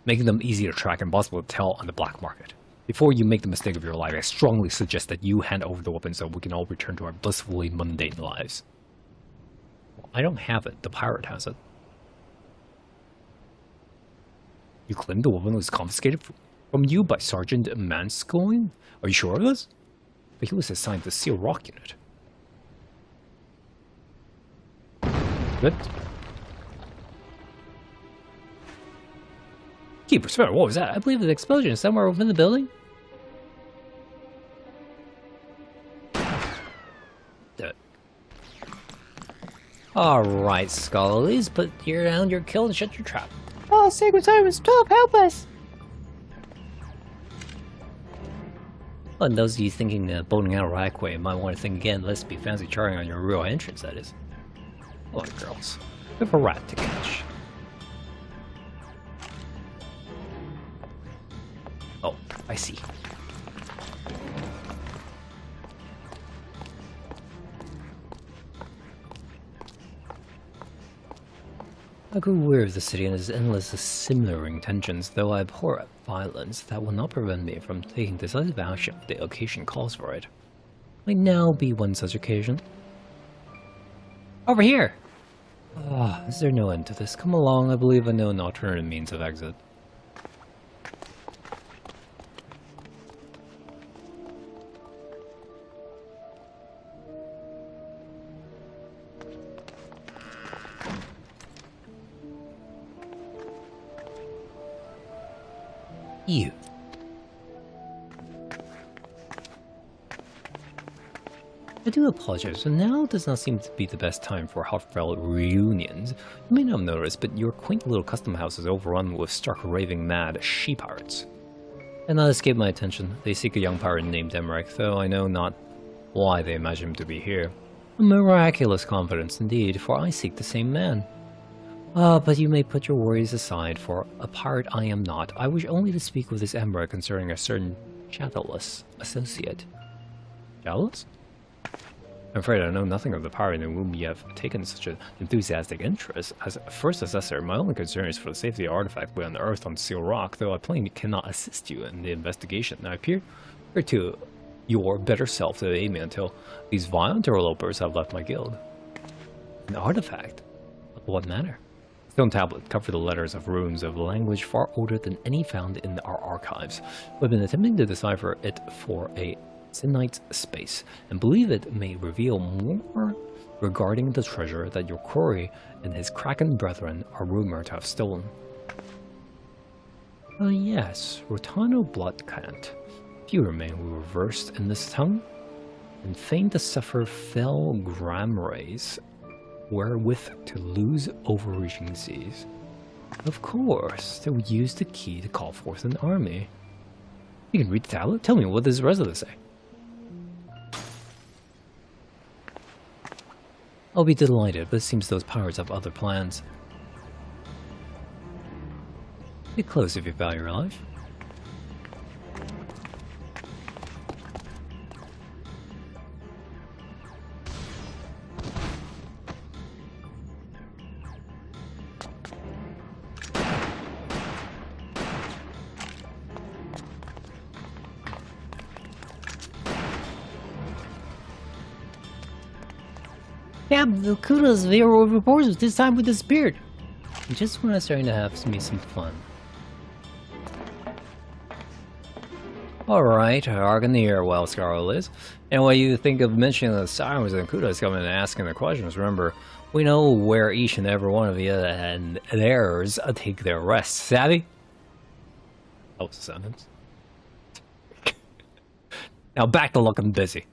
making them easy to track and possible to tell on the black market. Before you make the mistake of your life, I strongly suggest that you hand over the weapon so we can all return to our blissfully mundane lives. Well, I don't have it. The pirate has it. You claim the weapon was confiscated from you by Sergeant Manscoin? Are you sure of this? But he was assigned the Seal Rock unit. Good. Keeper Sparrow, what was that? I believe an explosion is somewhere within the building. Alright, Scholarlies, put down your kill and shut your trap. Oh, Sacred Sirens, 12, help us! Well, and those of you thinking boating out Rackway might want to think again. Let's be fancy charting on your real entrance, that is. Hello, girls. We have a rat to catch. Oh, I see. I grew weary of the city and its endless simmering tensions, though I abhor violence. That will not prevent me from taking decisive action if the occasion calls for it. Might now be one such occasion. Over here! Is there no end to this? Come along, I believe I know an alternative means of exit. You. I do apologize, but now does not seem to be the best time for heartfelt reunions. You may not have noticed, but your quaint little custom house is overrun with stark raving mad she-pirates. And not escape my attention. They seek a young pirate named Emmerich, though I know not why they imagine him to be here. A miraculous confidence indeed, for I seek the same man. But you may put your worries aside, for a pirate I am not. I wish only to speak with this Emperor concerning a certain shadowless associate. Shadowless? I'm afraid I know nothing of the pirate in whom you have taken such an enthusiastic interest. As first assessor, my only concern is for the safety of the artifact we unearthed on Seal Rock, though I plainly cannot assist you in the investigation. I appear to your better self to aid me until these vile interlopers have left my guild. An artifact? Of what manner? Stone tablet covered the letters of runes of language far older than any found in our archives. We've been attempting to decipher it for a Sinite space, and believe it may reveal more regarding the treasure that your quarry and his Kraken brethren are rumored to have stolen. Yes, Rotano Bloodcant. Few remain who were versed in this tongue, and fain to suffer fell gramrays wherewith to lose overreaching seas. Of course, they would use the key to call forth an army. You can read the tablet? Tell me, what does the rest of this say? I'll be delighted, but it seems those pirates have other plans. Get close if you value your life. Yeah, the kudos, they were reports, this time we disappeared. Just when I was starting to have me some fun. Alright, Argoneer, well, Scarlet is. And what you think of mentioning the sirens and kudos coming and asking the questions, remember, we know where each and every one of you and theirs take their rest. Savvy? That was a sentence. Now back to looking busy.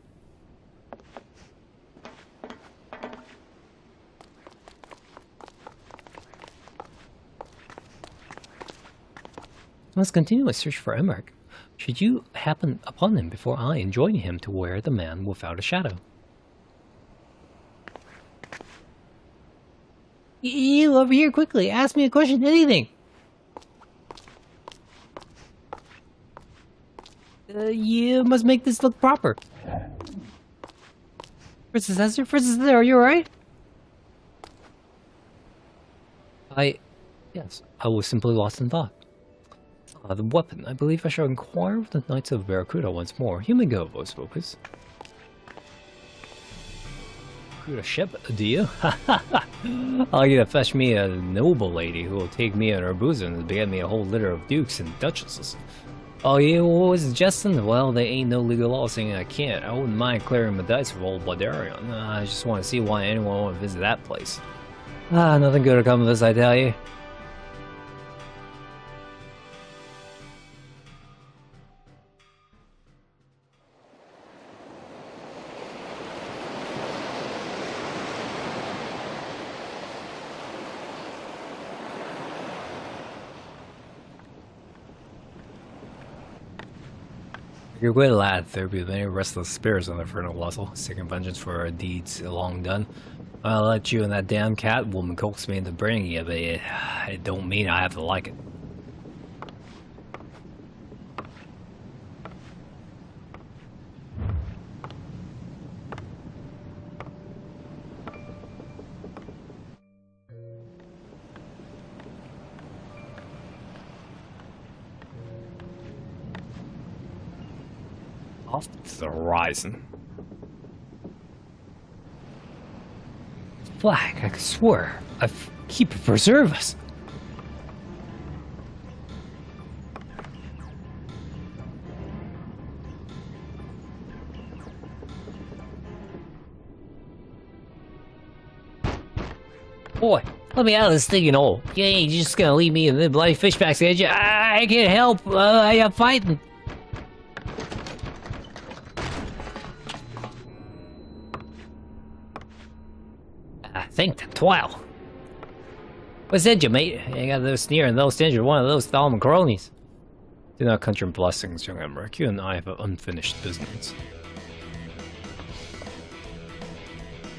Let's continue a search for Emmerich. Should you happen upon him before I enjoin him to wear the man without a shadow. You over here quickly, ask me a question, anything! You must make this look proper. Princess Esther, are you alright? Yes, I was simply lost in thought. The weapon. I believe I shall inquire with the Knights of Barracuda once more. You may go, Voice Focus. Barracuda ship, do you? I'll get to fetch me a noble lady who will take me in her bosom and beget me a whole litter of dukes and duchesses. Oh, you was jesting? Well, they ain't no legal law saying I can't. I wouldn't mind clearing my dice with old Bladarion. I just want to see why anyone would visit that place. Nothing good will come of this, I tell you. You're good, lad. There be many restless spirits on the Infernal Vessel, seeking vengeance for our deeds long done. I'll let you and that damn cat woman coax me into bringing it, but it don't mean I have to like it. Off to the horizon. Flag, I could swear. I keep it preserve us. Boy, Let me out of this stinking hole. You ain't just gonna leave me in the bloody fish packs, ain't you? I can't help. I am fighting. I think the twile. What said you, mate? You got those sneer and those stingy, one of those Thalman cronies. Do not count your blessings, young Emmerich. You and I have unfinished business.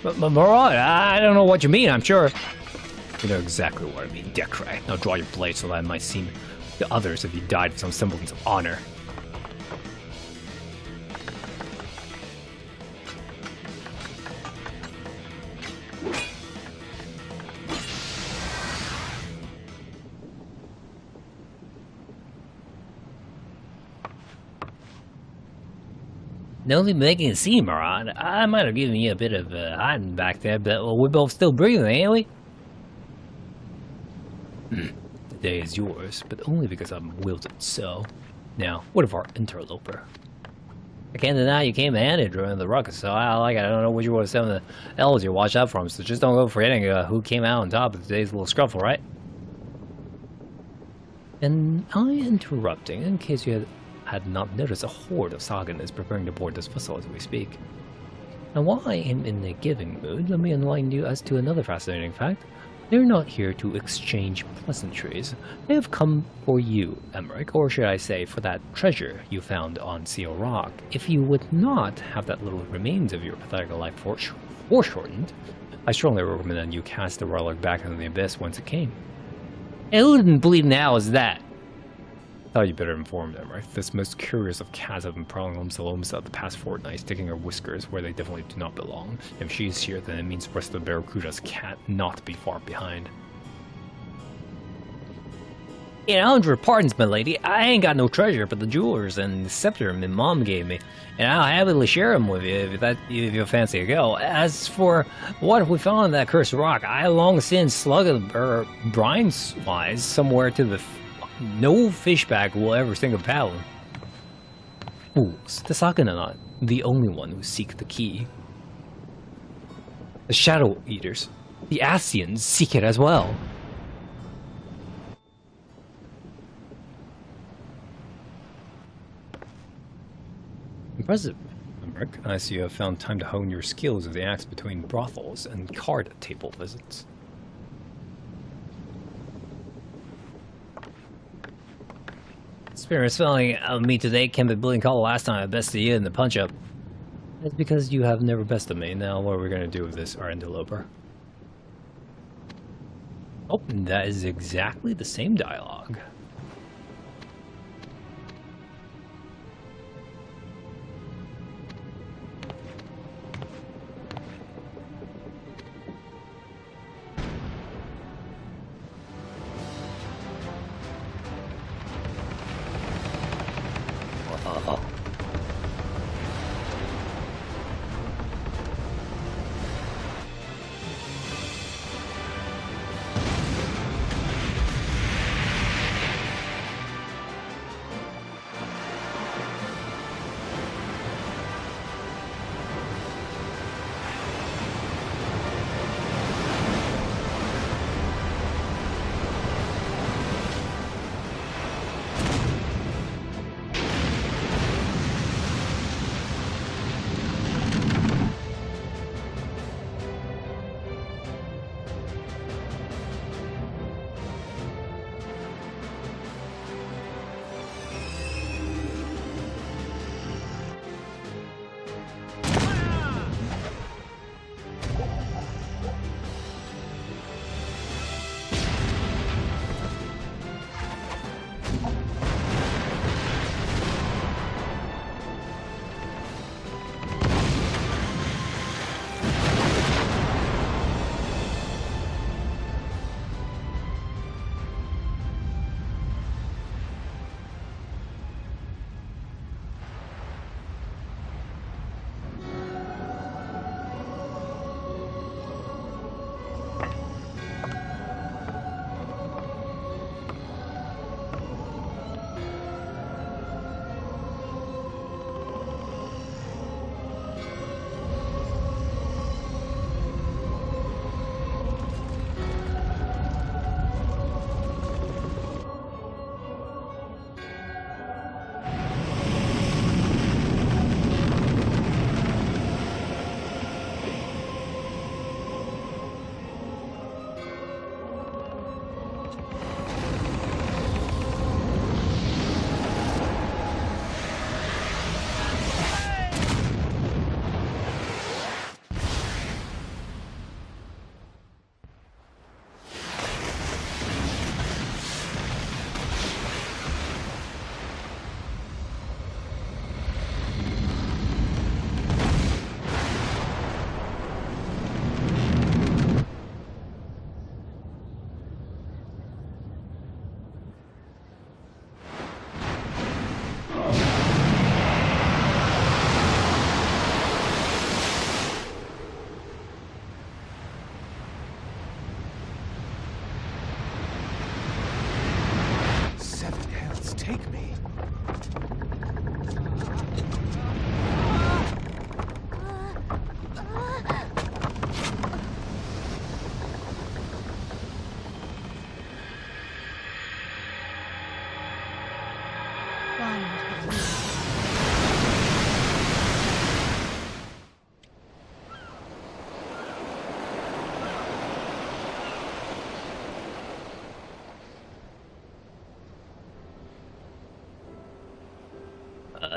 But Marauder, I don't know what you mean, I'm sure. You know exactly what I mean, Decray. Now draw your blade so that it might seem to others if you died with some semblance of honor. Don't be making a scene, Marat. I might have given you a bit of hiding back there, but we're both still breathing, ain't we? The day is yours, but only because I'm willed it so. Now, what of our interloper? I can't deny you came handy during the ruckus, so I don't know what you want to say on the elves you watch out from, so just don't go forgetting who came out on top of today's little scruffle, right? And I interrupting, in case you had not noticed, a horde of Sagan is preparing to board this vessel as we speak. Now, while I am in the giving mood, let me enlighten you as to another fascinating fact. They're not here to exchange pleasantries. They have come for you, Emmerich, or should I say, for that treasure you found on Seal Rock. If you would not have that little remains of your pathetic life foreshortened, I strongly recommend that you cast the relic back into the abyss whence it came. And who in bleeding now is that? I thought you better inform them, right? This most curious of cats have been prowling themselves out the past fortnight, sticking her whiskers where they definitely do not belong. If she is here, then it means the rest of the Barracudas can't not be far behind. In 100 pardons, my lady, I ain't got no treasure but the jewelers and the scepter my mom gave me, and I'll happily share them with you if you fancy a go. As for what we found on that cursed rock, I long since slugged her brine-wise somewhere to the no fishback will ever think of paddling. Fools, the Sagan are not the only one who seek the key. The Shadow Eaters, the Asians, seek it as well. Impressive, Emmerich. I see you have found time to hone your skills of the axe between brothels and card table visits. Spirit smelling of me today can be bleeding call the last time I bested you in the punch-up. That's because you have never bested me. Now what are we going to do with this, our interloper? Oh, and that is exactly the same dialogue.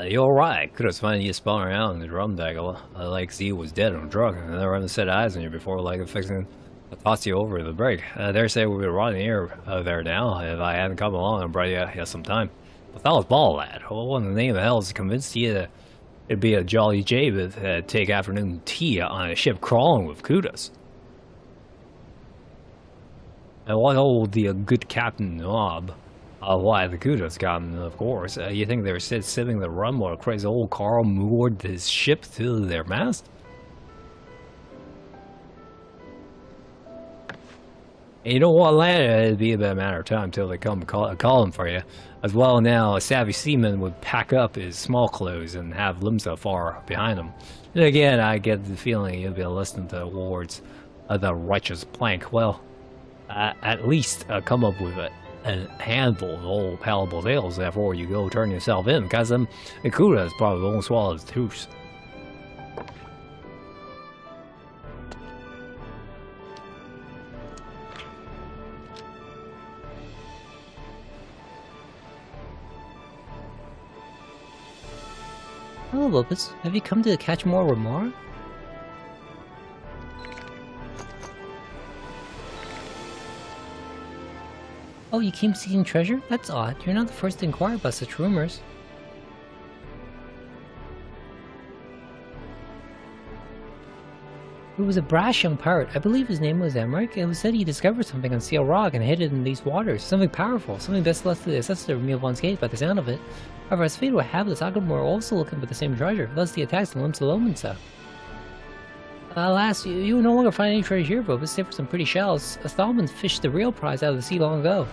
You're right. Could have found you spawning around in the drum deck like Z was dead or drunk. I never even set eyes on you before, like fixing to toss you over the break. I dare say we'd be running here there now if I hadn't come along and brought you some time. But that was ball, lad. What in the name of hell is convinced you that it'd be a jolly jay to take afternoon tea on a ship crawling with kudos? And what old the good Captain Knob? Why, the kudos gotten, of course. You think they were sipping the rum while crazy old Carl moored his ship to their mast? And you know what, lad? It'd be about a matter of time till they come calling for you. As well now, a savvy seaman would pack up his small clothes and have Limsa far behind him. And again, I get the feeling you'll be listening towards the righteous plank. Well, at least come up with a handful of old palatable tales before you go turn yourself in, because the kudos probably won't swallow his tooth. Hello, Lopez. Have you come to catch more Ramar? Oh, you came seeking treasure? That's odd. You're not the first to inquire about such rumors. It was a brash young pirate. I believe his name was Emmerich. It was said he discovered something on Seal Rock and hid it in these waters. Something powerful. Something best left to the assessor of Milvan's Gate by the sound of it. However, as fate would have it, the Sagam were also looking for the same treasure. Thus the attacks on Limsa Lomensa. Alas, you no longer find any treasure here, but save for some pretty shells. Thalman fished the real prize out of the sea long ago.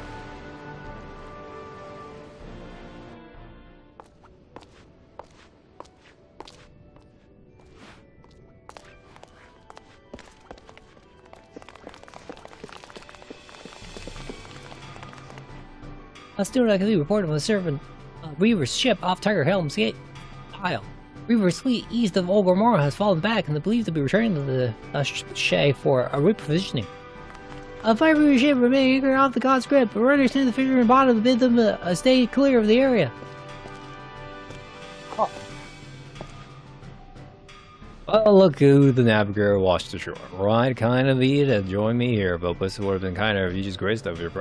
A steward I could reported from a servant Reaver's ship off Tiger Helm's Gate Isle. Reaver's fleet east of Olgormora has fallen back and is believed to be returning to the Shay for a reprovisioning. A fire Reaver's ship remain anchored off the God's grip, but runners near the figure and bottom bid them stay clear of the area. Oh. Well, look who the navigator washed ashore. Right, kind of you to join me here, but this would have been kind of you just graced of your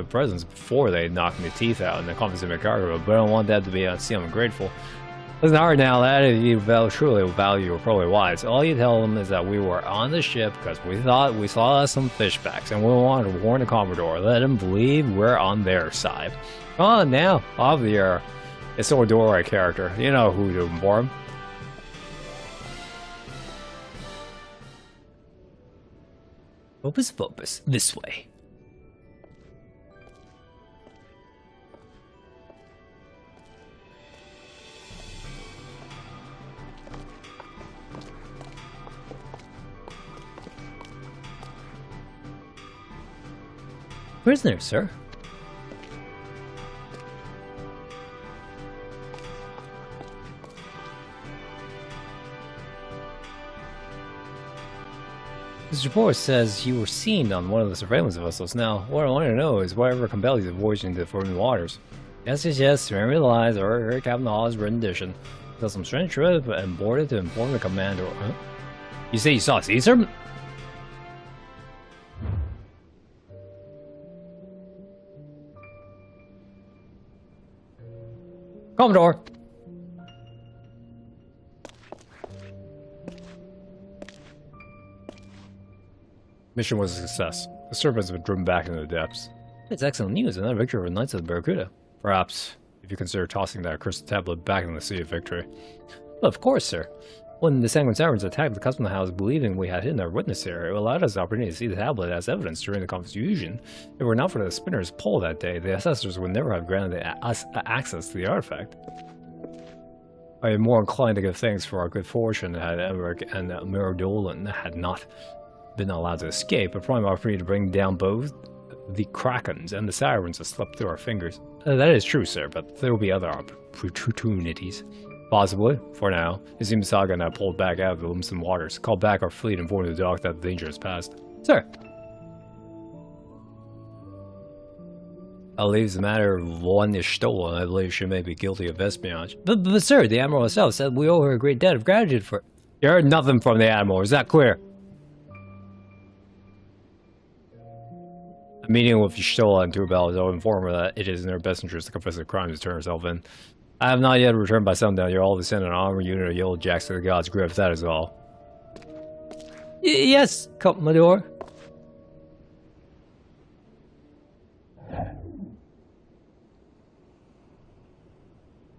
presence before they knocked me teeth out in the conference in Cargo, but I don't want that to be see I'm ungrateful. Listen hard now, lad, if you truly value your probably wise. All you tell them is that we were on the ship because we thought we saw some fishbacks and we wanted to warn the Commodore. Let them believe we're on their side. Come on now, off the air. It's Ordora character. You know who to inform. Focus, this way. Prisoner, sir. This report says you were seen on one of the surveillance vessels. Now, what I want to know is whatever compelled you to voyage into the forbidden waters. Yes. Remember the lies, or Captain Hall's rendition. Till some strange trip and boarded to inform the commander. Huh? You say you saw a sea serpent? Commodore! Mission was a success. The serpents have been driven back into the depths. It's excellent news, another victory for the Knights of the Barracuda. Perhaps, if you consider tossing that accursed tablet back in the Sea of Victory. Well, of course, sir. When the Sanguine Sirens attacked the custom house believing we had hidden our witness here, it allowed us the opportunity to see the tablet as evidence during the confusion. If it were not for the spinner's pull that day, the assessors would never have granted us access to the artifact. I am more inclined to give thanks for our good fortune that Emmerich and Miradolan had not been allowed to escape, a prime opportunity to bring down both the Krakens and the Sirens that slipped through our fingers. That is true, sir, but there will be other opportunities. Possibly, for now. It seems Saga now pulled back out of the Limson waters. Call back our fleet and inform the dock that the danger is past. Sir! At least the matter of one is stolen, I believe she may be guilty of espionage. But sir, the Admiral herself said we owe her a great debt of gratitude for... You heard nothing from the Admiral, is that clear? A meeting with Stola and Tubal will inform her that it is in her best interest to confess the crime to turn herself in. I have not yet returned by sundown. You're all to send an armored unit of yellow jacks to the God's grip, that is all. Yes, Commodore.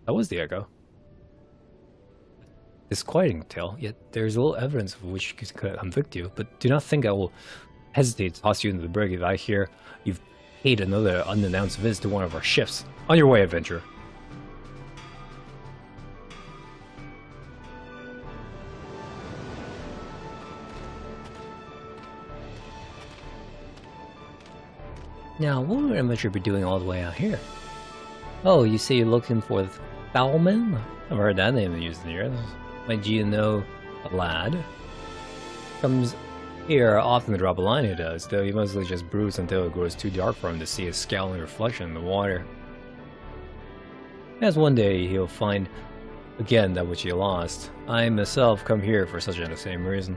That was the echo. Disquieting tale, yet there is little evidence of which could convict you, but do not think I will hesitate to toss you into the brig if I hear you've paid another unannounced visit to one of our ships. On your way, adventurer. Now, what would adventurer be doing all the way out here? Oh, you say you're looking for the Foulman? I've heard that name used in here. Might you know a lad? Comes here often to drop a line, he does, though he mostly just brews until it grows too dark for him to see his scowling reflection in the water. As one day he'll find again that which he lost. I myself come here for such the same reason.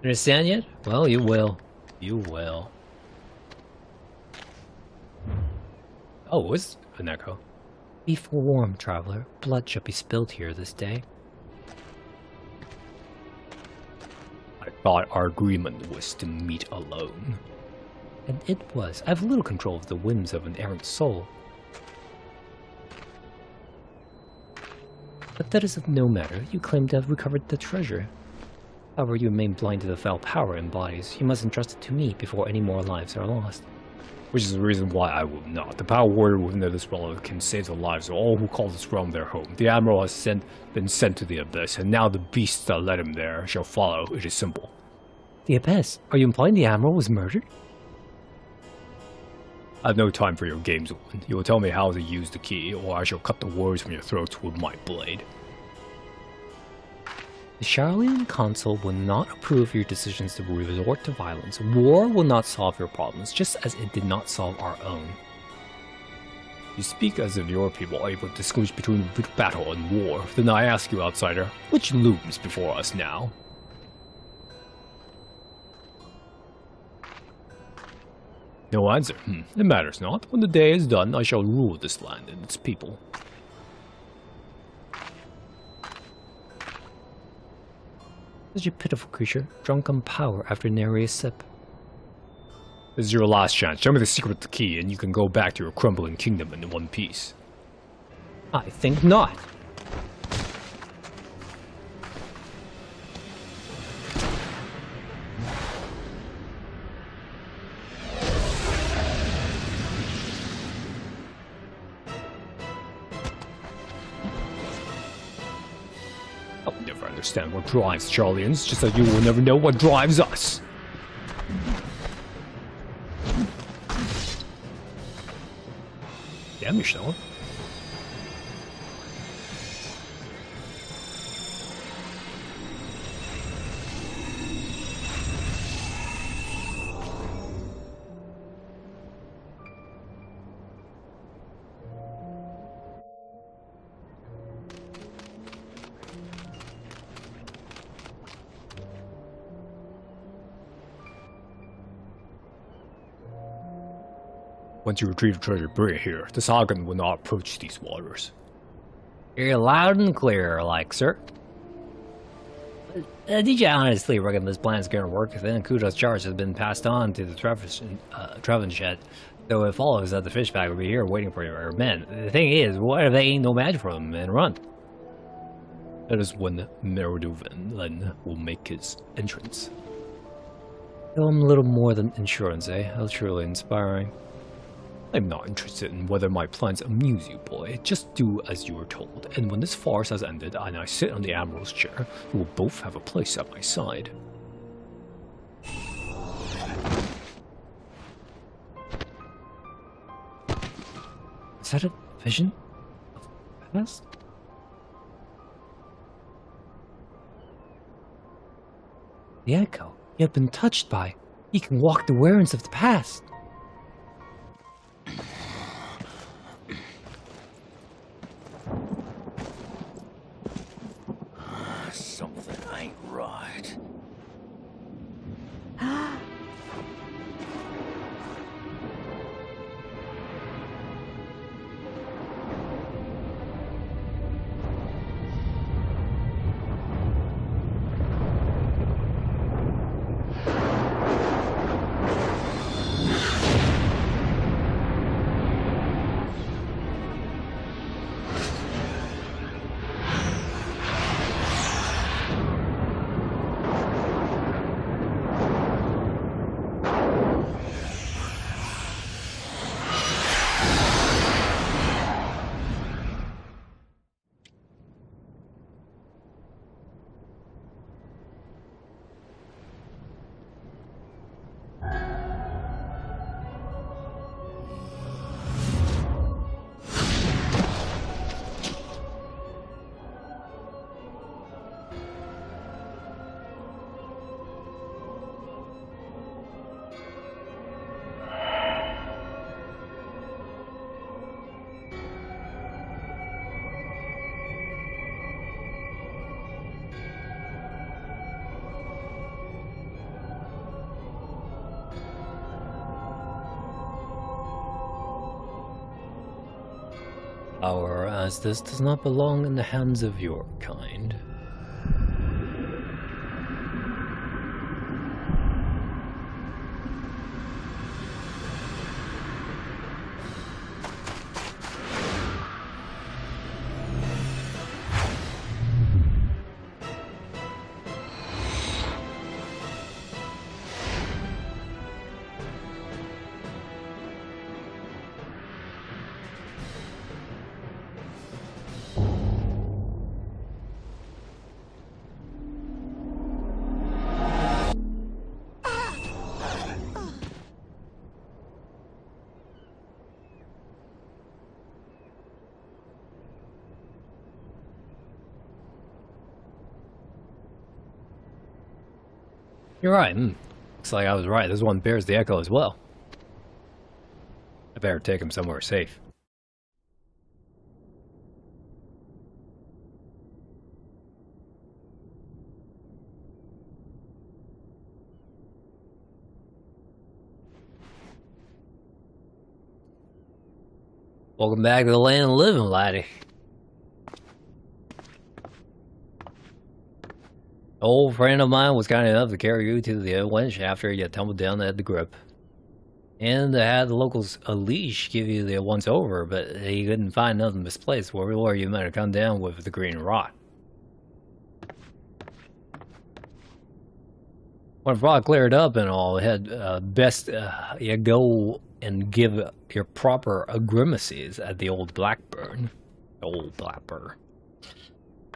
Understand yet? Well, you will. You will. Oh, what's an echo? Be forewarned, traveler. Blood shall be spilled here this day. I thought our agreement was to meet alone. And it was. I have little control of the whims of an errant soul. But that is of no matter. You claim to have recovered the treasure. However, you remain blind to the foul power it embodies. You must entrust it to me before any more lives are lost. Which is the reason why I will not. The power warrior within this realm can save the lives of all who call this realm their home. The Admiral has been sent to the Abyss, and now the beasts that led him there shall follow. It is simple. The Abyss? Are you implying the Admiral was murdered? I have no time for your games, woman. You will tell me how to use the key, or I shall cut the words from your throats with my blade. The Charlian Council will not approve your decisions to resort to violence. War will not solve your problems, just as it did not solve our own. You speak as if your people are able to distinguish between battle and war. Then I ask you, outsider, which looms before us now? No answer. It matters not. When the day is done, I shall rule this land and its people. Such a pitiful creature, drunk on power after nary a sip. This is your last chance. Show me the secret of the key, and you can go back to your crumbling kingdom in one piece. I think not. I'll never understand what drives Charlians, just as you will never know what drives us. Damn yourself. Once you retrieve the treasure, bring it here. The Sagan will not approach these waters. You're loud and clear, like, sir. Did you honestly reckon this plan's gonna work? Then Kudo's charge has been passed on to the Trevenchette, so it follows that the fishbag will be here waiting for your men. The thing is, what if they ain't no match for them and run? That is when Meroduvan will make his entrance. Tell him a little more than insurance, eh? How truly inspiring. I'm not interested in whether my plans amuse you, boy. Just do as you are told, and when this farce has ended and I sit on the Admiral's chair, we will both have a place at my side. Is that a vision of the past? The echo you have been touched by. You can walk the awareness of the past. Something ain't right. Power as this does not belong in the hands of your kind. You're right. Looks like I was right. This one bears the echo as well. I better take him somewhere safe. Welcome back to the land of the living, laddie. An old friend of mine was kind enough to carry you to the winch after you tumbled down at the grip. And had the locals a leash give you the once over, but he couldn't find nothing misplaced where you might have come down with the green rot. When it's all cleared up and all, best you go and give your proper grimaces at the old Blackburn. Old Blackburn.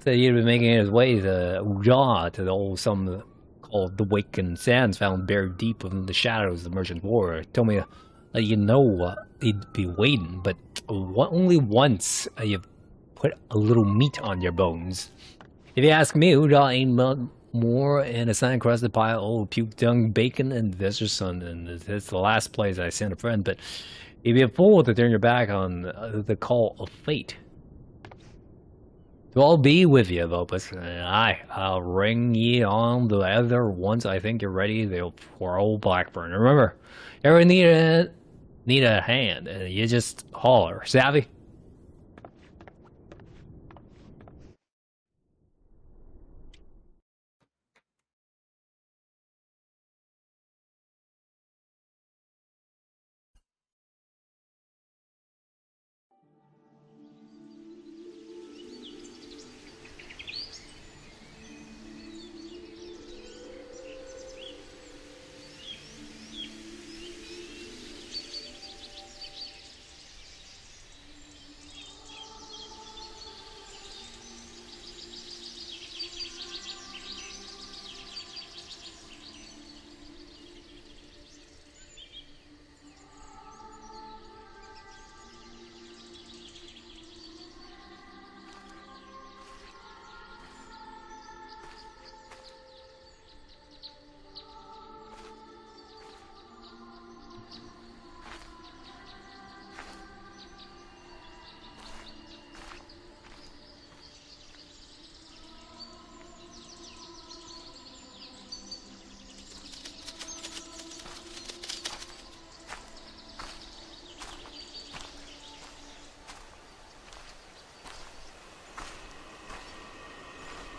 So he'd been making his way to Ujah to the old some called the Wakened Sands found buried deep within the shadows of the Merchant War. Told me he'd be waiting, but only once you put a little meat on your bones. If you ask me, Ujah ain't more in a sand-crusted pile of old puke dung bacon and the desert sun, and it's the last place I sent a friend, but you'd be a fool to turn your back on the call of fate. So I'll be with you, Vopus. Aye, I'll ring ye on the other once I think you're ready for old Blackburn. Remember, ever need a hand, you just holler. Savvy?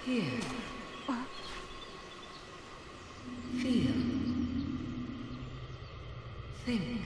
Hear. Feel. Think.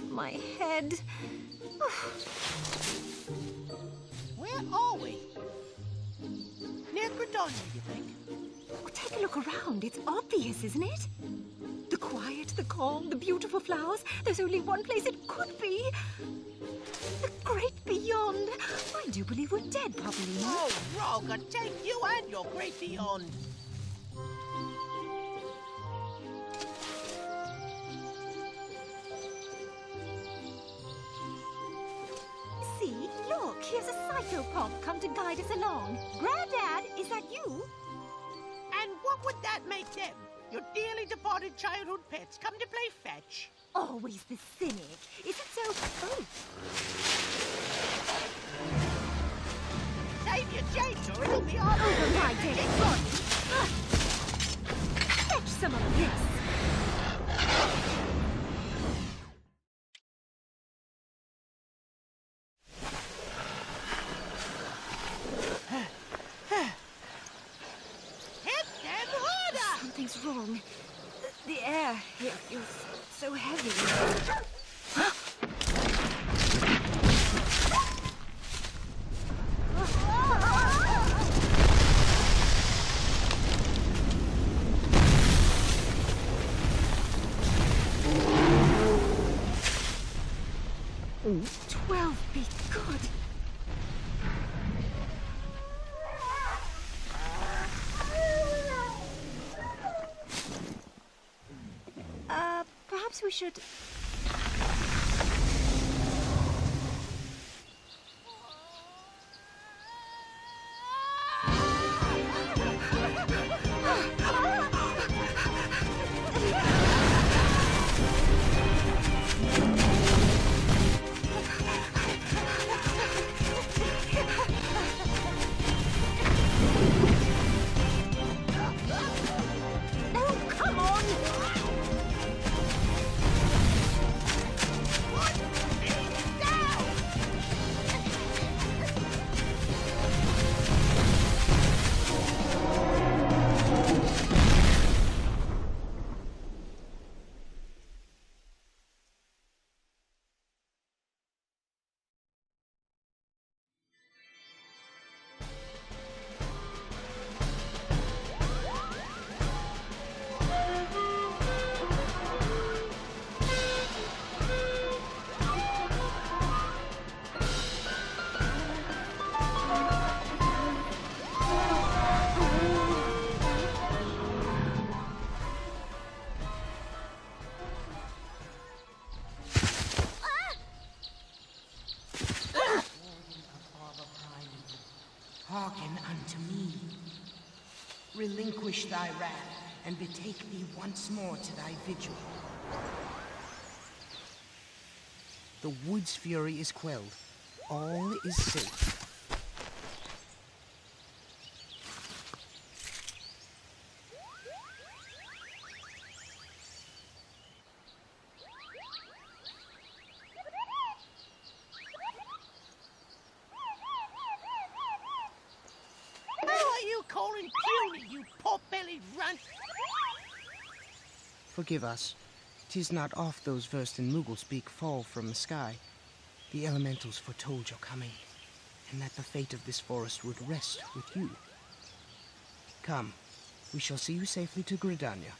My head. Where are we? Near Credonia, you think? Oh, take a look around. It's obvious, isn't it? The quiet, the calm, the beautiful flowers. There's only one place it could be. The great beyond. I do believe we're dead, Papaline. Oh, Rogue, I'd take you and your great beyond. See? Look, here's a psychopomp come to guide us along. Granddad, is that you? And what would that make them? Your dearly departed childhood pets come to play fetch. Always the cynic. Is it so? Oh. Save your change or it'll be all Over my dead body. Fetch some of this. Hit them harder! Something's wrong. The air here feels so heavy. Ooh, 12 be good. Perhaps we should... Oh, come on! Hearken unto me. Relinquish thy wrath, and betake thee once more to thy vigil. The wood's fury is quelled. All is safe. Who are you calling puny, you pot-bellied runt? Forgive us. 'Tis not oft those versed in Moogle speak fall from the sky. The elementals foretold your coming, and that the fate of this forest would rest with you. Come, we shall see you safely to Gridania.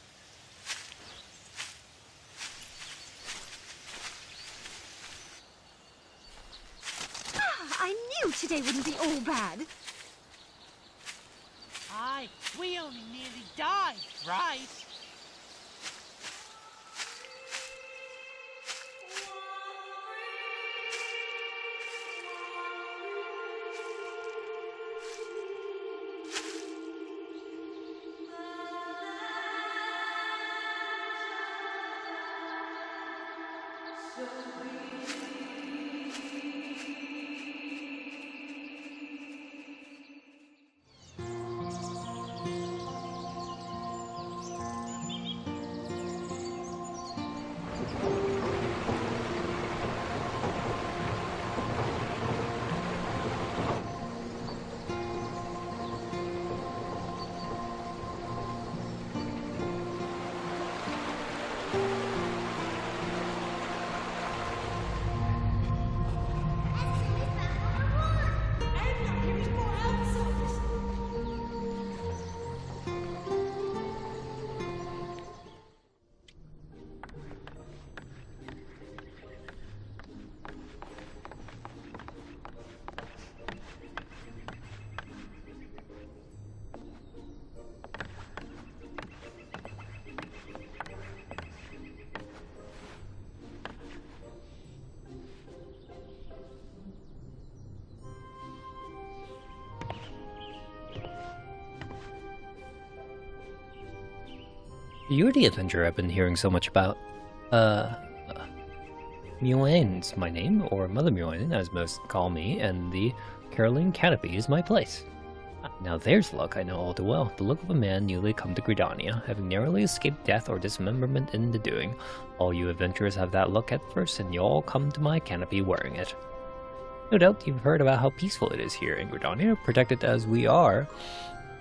I knew today wouldn't be all bad. Aye, we only nearly died, thrice. You're the adventurer I've been hearing so much about. Muane's my name, or Mother Muane, as most call me, and the Caroline Canopy is my place. Now there's luck I know all too well. The look of a man newly come to Gridania, having narrowly escaped death or dismemberment in the doing. All you adventurers have that look at first, and you all come to my canopy wearing it. No doubt you've heard about how peaceful it is here in Gridania, protected as we are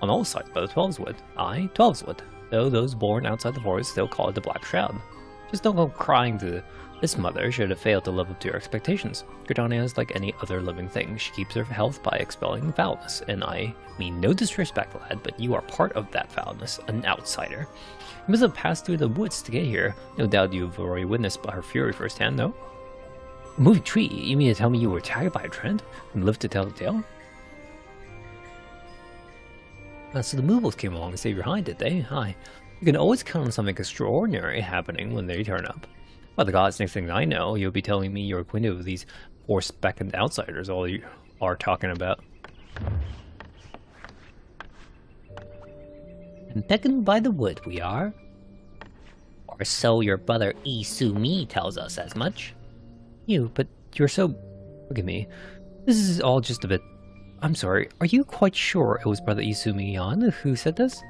on all sides by the Twelveswood. Aye, Twelveswood. Though those born outside the forest still call it the Black Shroud. Just don't go crying to this mother should have failed to live up to your expectations. Gridania is like any other living thing. She keeps her health by expelling foulness, and I mean no disrespect, lad, but you are part of that foulness, an outsider. You must have passed through the woods to get here. No doubt you've already witnessed her fury firsthand, though. A moving tree? You mean to tell me you were attacked by a trend and lived to tell the tale? So the Moogles came along and saved your hide, did they? Aye. You can always count on something extraordinary happening when they turn up. By the gods, next thing I know, you'll be telling me you're acquainted with these force-beckoned outsiders all you are talking about. And beckoned by the wood we are. Or so your brother Isumi tells us as much. But you're so... Forgive me. This is all just a bit... I'm sorry, are you quite sure it was Brother Isumi-yan who said this?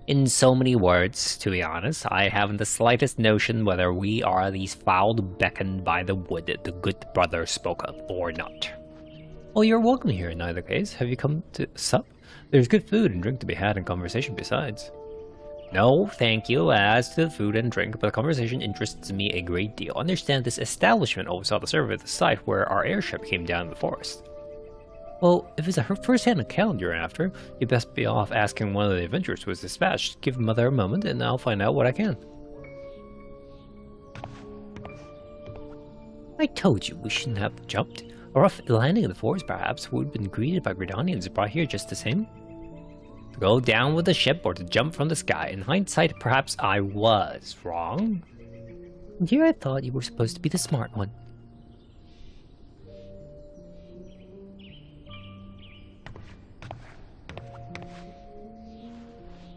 In so many words, to be honest, I haven't the slightest notion whether we are these fouled beckoned by the wood the good brother spoke of, or not. Well, you're welcome here in either case. Have you come to sup? There's good food and drink to be had and conversation besides. No, thank you, as to the food and drink, but the conversation interests me a great deal. Understand this establishment oversaw the survey of the site where our airship came down in the forest. Well, if it's a first-hand account you're after, you'd best be off asking one of the adventurers who was dispatched. Give Mother a moment, and I'll find out what I can. I told you we shouldn't have jumped. A rough landing in the forest, perhaps, would have been greeted by Gridanians brought here just the same. To go down with the ship or to jump from the sky. In hindsight, perhaps I was wrong. And here I thought you were supposed to be the smart one.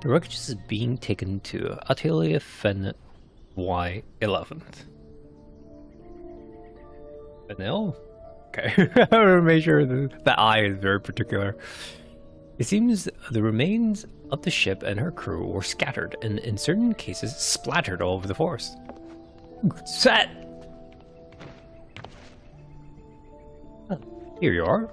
The wreckage is being taken to Atelier Fen Y11th. Vanille? Okay. I want to make sure the eye is very particular. It seems the remains of the ship and her crew were scattered and in certain cases splattered all over the forest. Set! Oh, here you are.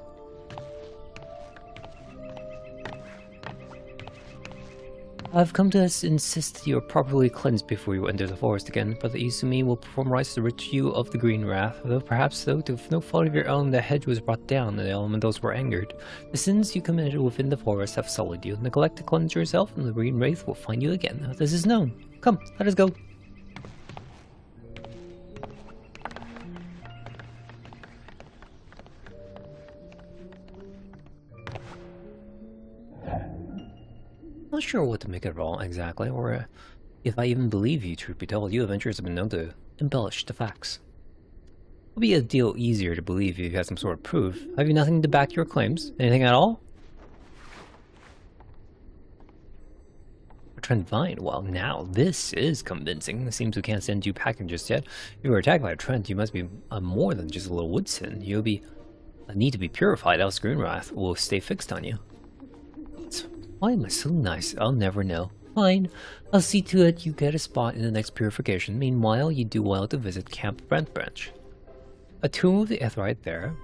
I've come to insist that you are properly cleansed before you enter the forest again, but that you to me will perform rites to rid you of the green wrath, though perhaps though to no fault of your own the hedge was brought down and the elementals were angered. The sins you committed within the forest have sullied you. Neglect to cleanse yourself and the green wraith will find you again. This is known. Come, let us go. Not sure what to make of it all exactly, or if I even believe you, truth be told. You adventurers have been known to embellish the facts. It would be a deal easier to believe if you had some sort of proof. Have you nothing to back your claims? Anything at all? Trent Vine, well now, this is convincing. It seems we can't send you packing just yet. If you were attacked by a Trent, you must be more than just a little wood sin. You'll be need to be purified, else Greenwrath will stay fixed on you. Why am I so nice? I'll never know. Fine. I'll see to it you get a spot in the next purification. Meanwhile, you do well to visit Camp Branch. A tomb of the Aetheryte there.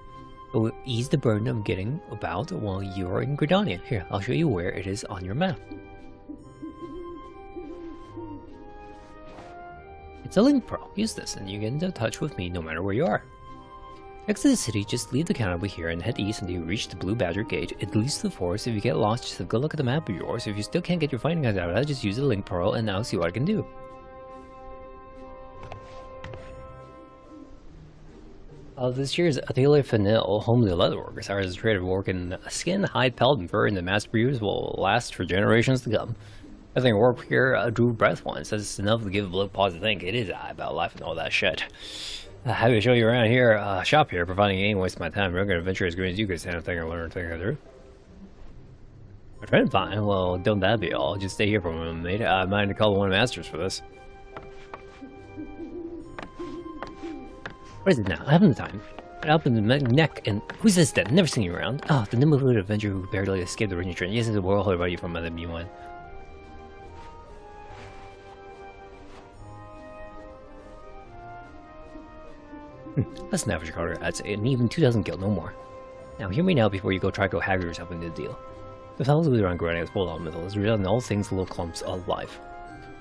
It will ease the burden of getting about while you're in Gridania. Here, I'll show you where it is on your map. It's a link pearl. Use this and you get into touch with me no matter where you are. Exit the city, just leave the canopy here and head east until you reach the Blue Badger Gate. It leads to the forest. If you get lost, just have a good look at the map of yours. If you still can't get your findings out of it, just use the link pearl and I'll see what I can do. This year's Atelier Fanil, home to the leatherworkers, ours is a trade of work in skin, hide, pelt, and fur, and the mass brews will last for generations to come. I think work here drew breath once. That's enough to give a blow pause to think. It is about life and all that shit. Happy to show you around here, shop here, providing you ain't wasting my time. Regular adventure as great as you could stand thing or learn thing through. My friend fine, well, don't that be all. Just stay here for a moment, mate. I mind to call one of the masters for this. What is it now? I haven't the time. Up in the neck and who's this then? Never seen you around. Oh, the nimble-footed adventurer who barely escaped the ringing train. Yes, it's a world about you from Mother B1. That's an average Carter, I'd say, and even 2,000 gil, no more. Now, hear me now before you go try to go haggle yourself into the deal. The fellows who are on Granite full elemental is resulting in all things little clumps alive.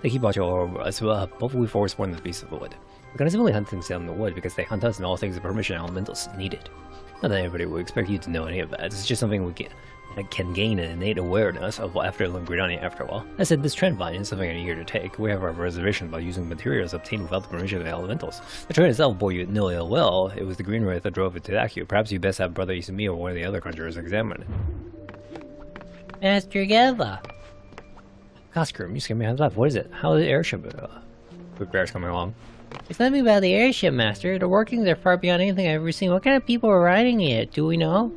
They keep watching all over us, both we force one of the beasts of the wood. We're gonna simply hunt things down in the wood because they hunt us and all things the permission elementals needed. Not that anybody would expect you to know any of that. It's just something we can gain an innate awareness of after Gridania after a while. I said this trend vine is something I'm eager to take. We have our reservation about using materials obtained without the permission of the elementals. The trend itself bore you no ill will. It was the green wraith that drove it to attack you. Perhaps you best have Brother Isumi or one of the other conjurers examine it. Master Geva! Coscrum, you scared me out of life. What is it? How is the airship repairs coming along? It's nothing about the airship, Master. The workings are far beyond anything I've ever seen. What kind of people are riding it? Do we know?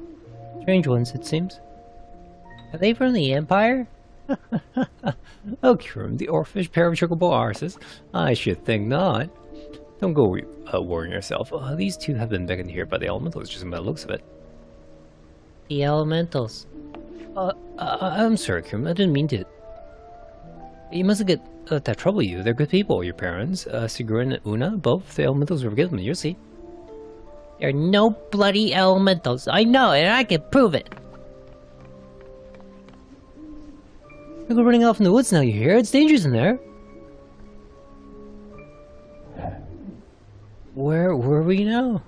Strange ones, it seems. Are they from the Empire? Oh, Krum, the orphish pair of chocobo arses? I should think not. Don't go worrying yourself. These two have been beckoned here by the elementals, just by the looks of it. The elementals? I'm sorry, Krum, I didn't mean to. You mustn't let that trouble you. They're good people, your parents. Sigurd and Una, both the elementals were given them, you'll see. There are no bloody elementals. I know it, and I can prove it. Don't go running off in the woods now, you hear? It's dangerous in there. Where were we now?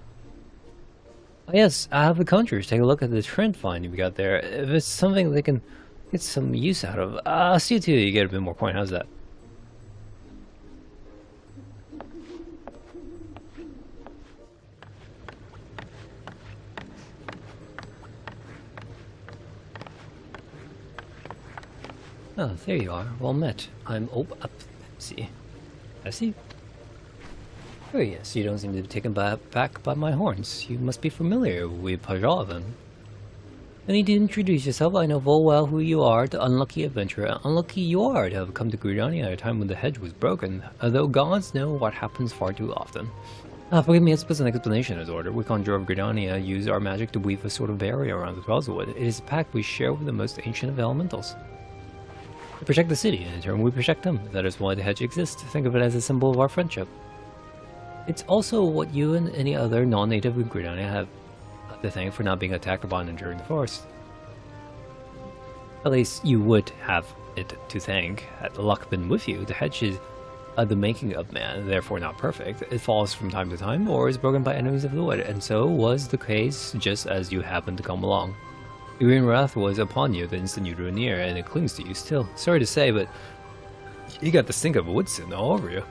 Oh yes, I have the conjurers. Take a look at the trend find we got there. If it's something they can get some use out of, I'll see to you get a bit more coin. How's that? Oh, there you are. Well met. I'm Pepsi. Pepsi? Oh yes, you don't seem to be taken back by my horns. You must be familiar with Pajal then. I need to introduce yourself. I know full well who you are, the unlucky adventurer. Unlucky you are to have come to Gridania at a time when the hedge was broken, although gods know what happens far too often. Forgive me, it's an explanation is ordered. We conjure of Gridania use our magic to weave a sort of barrier around the Tweleswood. It is a pact we share with the most ancient of elementals. We protect the city, and in turn we protect them. That is why the hedge exists. Think of it as a symbol of our friendship. It's also what you and any other non-native in Gridania have to thank for not being attacked upon and during the forest. At least you would have it to thank. Had the luck been with you, the hedge is the making of man, therefore not perfect. It falls from time to time, or is broken by enemies of the wood, and so was the case just as you happened to come along. The green wrath was upon you the instant you drew near, and it clings to you still. Sorry to say, but you got the stink of woodson all over you.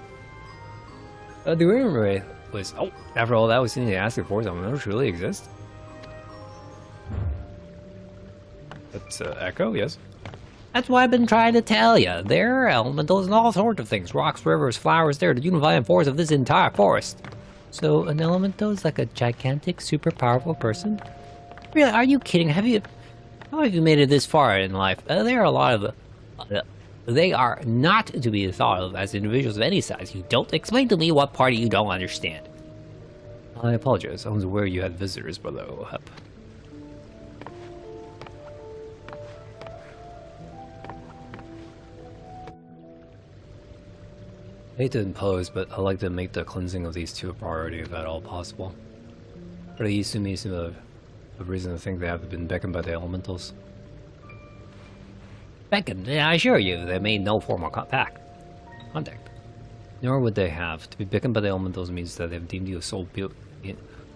The green wrath was, oh, after all that was seen to ask it for something, does really exist? That's Echo, yes. That's what I've been trying to tell you. There are elementals and all sorts of things. Rocks, rivers, flowers, there to unify and force of this entire forest. So an elemental is like a gigantic, super powerful person? Really, are you kidding? How have you made it this far in life? There are a lot of... they are not to be thought of as individuals of any size. You don't explain to me what part you don't understand. I apologize. I was aware you had visitors, Brother Ohep. I hate to impose, but I like to make the cleansing of these two a priority if at all possible. But they used to me seem a reason to think they have been beckoned by the elementals. Beckoned? I assure you, they made no formal contact. Nor would they have. To be beckoned by the elementals means that they have deemed you a soul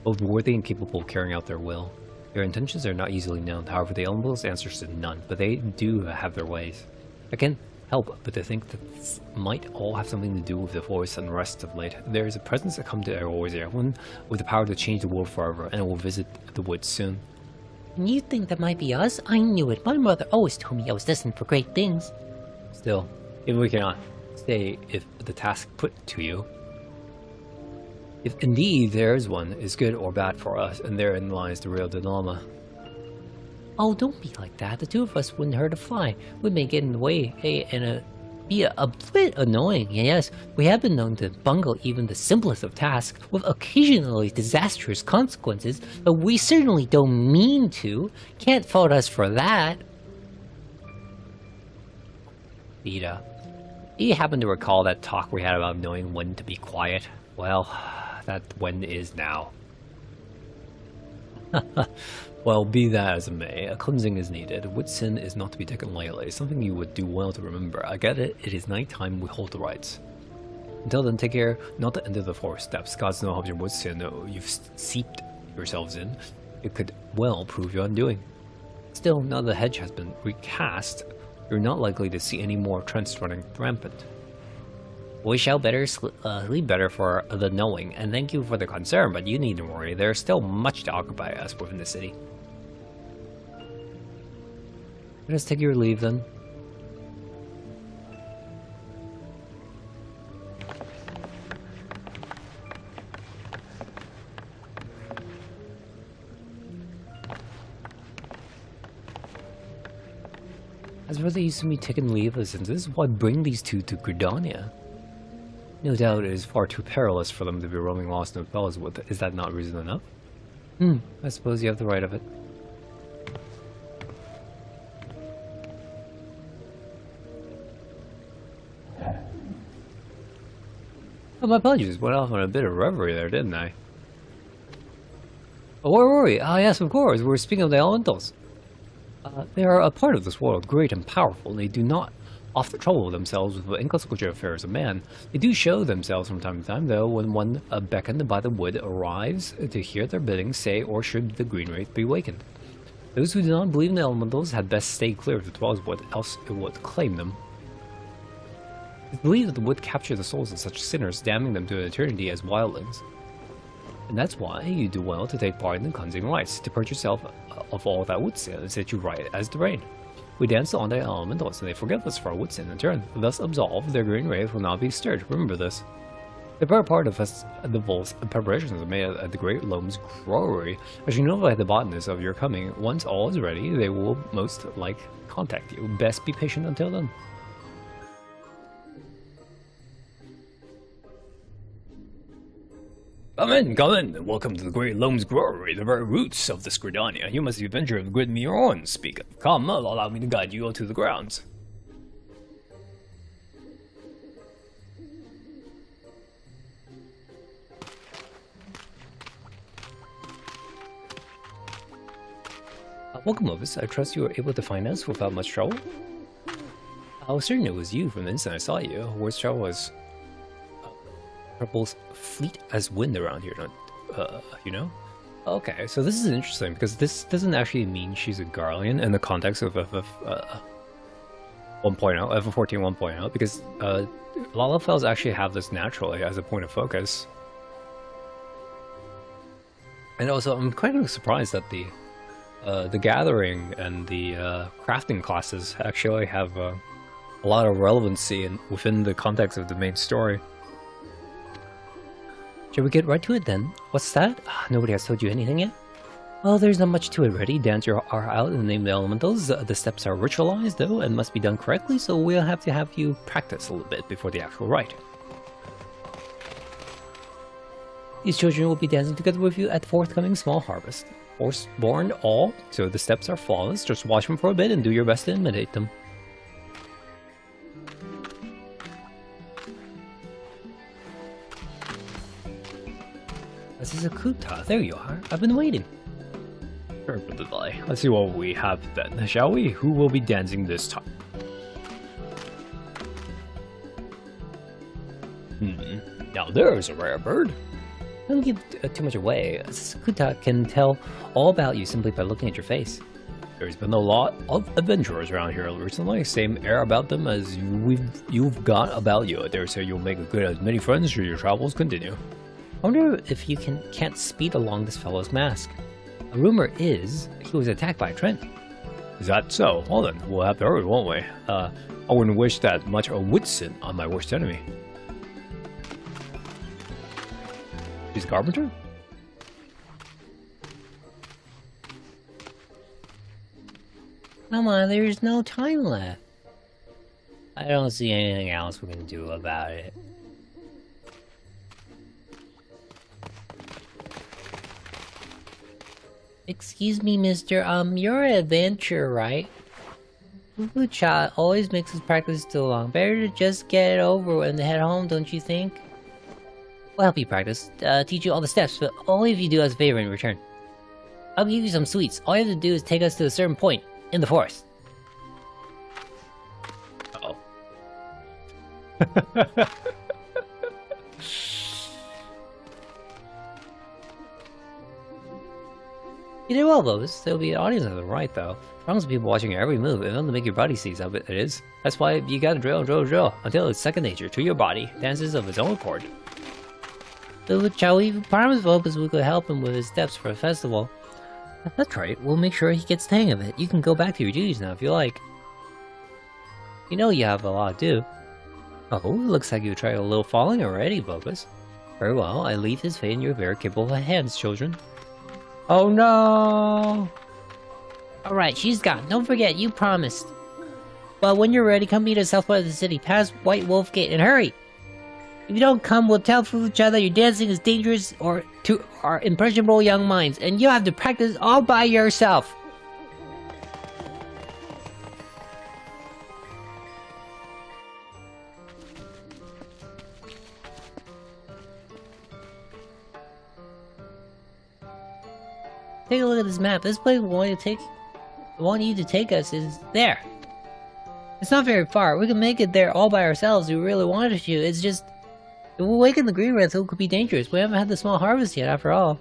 both worthy and capable of carrying out their will. Their intentions are not easily known, however the elementals answers to none, but they do have their ways. I can't help but to think that this might all have something to do with the forest unrest of late. There is a presence that come to Eorzea, one with the power to change the world forever, and it will visit the woods soon. You think that might be us? I knew it. My mother always told me I was destined for great things. Still, if we cannot say if the task put to you, if indeed there is one, is good or bad for us, and therein lies the real dilemma. Oh, don't be like that. The two of us wouldn't hurt a fly. We may get in the way, and be a bit annoying. Yes, we have been known to bungle even the simplest of tasks, with occasionally disastrous consequences, but we certainly don't mean to. Can't fault us for that. Ida, do you happen to recall that talk we had about knowing when to be quiet? Well, that when is now. Well, be that as it may, a cleansing is needed. Woodson is not to be taken lightly, something you would do well to remember. I get it, it is night time, we hold the rites. Until then, take care not to enter the forest steps. Gods know how your Woodson you've seeped yourselves in. It could well prove your undoing. Still, now the hedge has been recast, you're not likely to see any more trends running rampant. We shall better sleep better for the knowing, and thank you for the concern, but you needn't worry, there's still much to occupy us within the city. Let us take your leave then. As for the use of me taking leave, since this is why I bring these two to Gridania. No doubt it is far too perilous for them to be roaming lost in the Tweleswood. Is that not reason enough? I suppose you have the right of it. Oh, my apologies. Went off on a bit of reverie there, didn't I? Oh, where were we? Ah, yes, of course. We were speaking of the elementals. They are a part of this world, great and powerful, and they do not often trouble themselves with the inconsequential affairs of man. They do show themselves from time to time, though, when one beckoned by the wood arrives to hear their bidding, say, or should the green wraith be wakened. Those who do not believe in the elementals had best stay clear of the Tweleswood, else it would claim them. It's believed that the wood capture the souls of such sinners, damning them to eternity as wildlings. And that's why you do well to take part in the cleansing rites, to purge yourself of all that wood sin and set you right as the rain. We dance on the elementals, and they forgive us for our wood sin in turn. Thus absolved, their green wraith will not be stirred. Remember this. The better part of us, the Vol's preparations are made at the Great Loam's Growlery. As you notify the botanist of your coming, once all is ready, they will most like contact you. Best be patient until then. Come in, come in. Welcome to the Great Loam's Brewery, the very roots of the Scridania. You must be the adventurer of the Great Meteor speak of. Come, allow me to guide you to the grounds. Welcome, Opus. I trust you were able to find us without much trouble. I was certain it was you from the instant I saw you. Worst trouble was Trouble's fleet as wind around here, you know? Okay, so this is interesting because this doesn't actually mean she's a Guardian in the context of FF 1.0, FF14 1.0, because Lalafels actually have this naturally as a point of focus. And also, I'm kind of surprised that the Gathering and the crafting classes actually have a lot of relevancy within the context of the main story. Shall we get right to it then? What's that? Nobody has told you anything yet? Well, there's not much to it, ready. Dance are out and name the elementals. The steps are ritualized, though, and must be done correctly, so we'll have to have you practice a little bit before the actual rite. These children will be dancing together with you at the forthcoming small harvest. Born all, so the steps are flawless. Just watch them for a bit and do your best to imitate them. This is a Kuta. There you are. I've been waiting. Sure, for the delay. Let's see what we have then, shall we? Who will be dancing this time? Now there's a rare bird. Don't give too much away. Kuta can tell all about you simply by looking at your face. There's been a lot of adventurers around here recently. Same air about them as you've got about you. I dare say you'll make as many friends as your travels continue. I wonder if you can't speed along this fellow's mask. A rumor is he was attacked by a trend. Is that so? Well then, we'll have to hurry, won't we? I wouldn't wish that much a Whitson on my worst enemy. He's a carpenter? Come on, there's no time left. I don't see anything else we can do about it. Excuse me, mister, you're an adventurer, right? Fufu-cha always makes his practice too long. Better to just get it over and head home, don't you think? We'll help you practice, teach you all the steps, but only if you do us a favor in return. I'll give you some sweets. All you have to do is take us to a certain point in the forest. Uh-oh. You did well, Lotus. There'll be an audience on the right, though. Throngs of people watching your every move, and to make your body see how it is. That's why you gotta drill, until it's second nature to your body, dances of its own accord. So, shall we promise Opus we could help him with his steps for a festival? That's right, we'll make sure he gets the hang of it. You can go back to your duties now if you like. You know you have a lot to do. Oh, looks like you tried a little falling already, Opus. Very well, I leave his fate in your very capable hands, children. Oh no! Alright, she's gone. Don't forget, you promised. Well, when you're ready, come meet us south of the city, past White Wolf Gate, and hurry! If you don't come, we'll tell Fufu-cha that your dancing is dangerous to our impressionable young minds, and you'll have to practice all by yourself. Take a look at this map. This place we want you to take us is there. It's not very far. We can make it there all by ourselves if we really wanted to. It's just, if we awaken the green rats, it could be dangerous. We haven't had the small harvest yet, after all.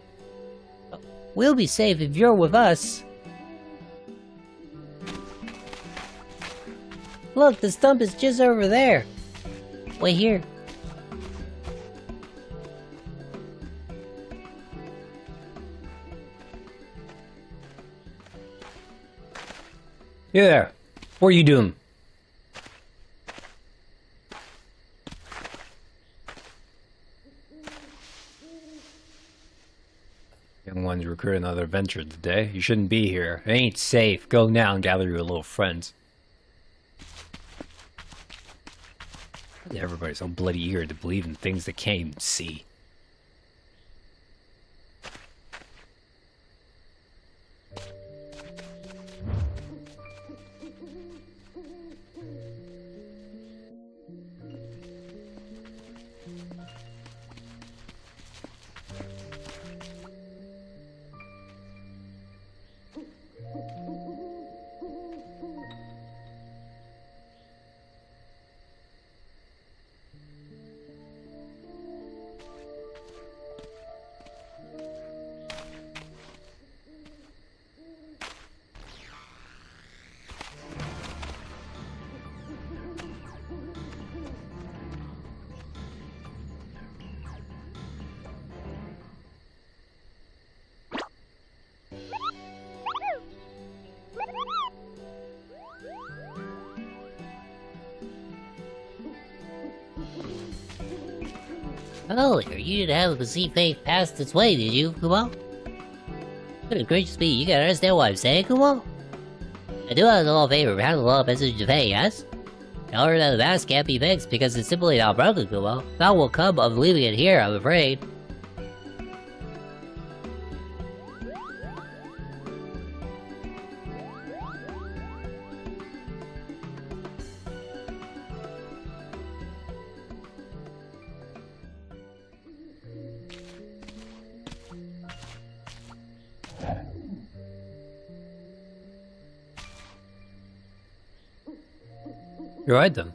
We'll be safe if you're with us. Look, the stump is just over there. Wait here. You there. What are you doing? Young ones recruit another adventure today. You shouldn't be here. It ain't safe. Go now and gather your little friends. Everybody's so bloody eager to believe in things they can't even see. Earlier, you didn't have a sea faith past its way, did you, Kumo? Goodness gracious me, you gotta understand what I'm saying, Kumo? I do have a little favor, perhaps a little message to pay, yes? Tell her that the mask can't be fixed because it's simply not broken, Kumo. That will come of leaving it here, I'm afraid. You're right then.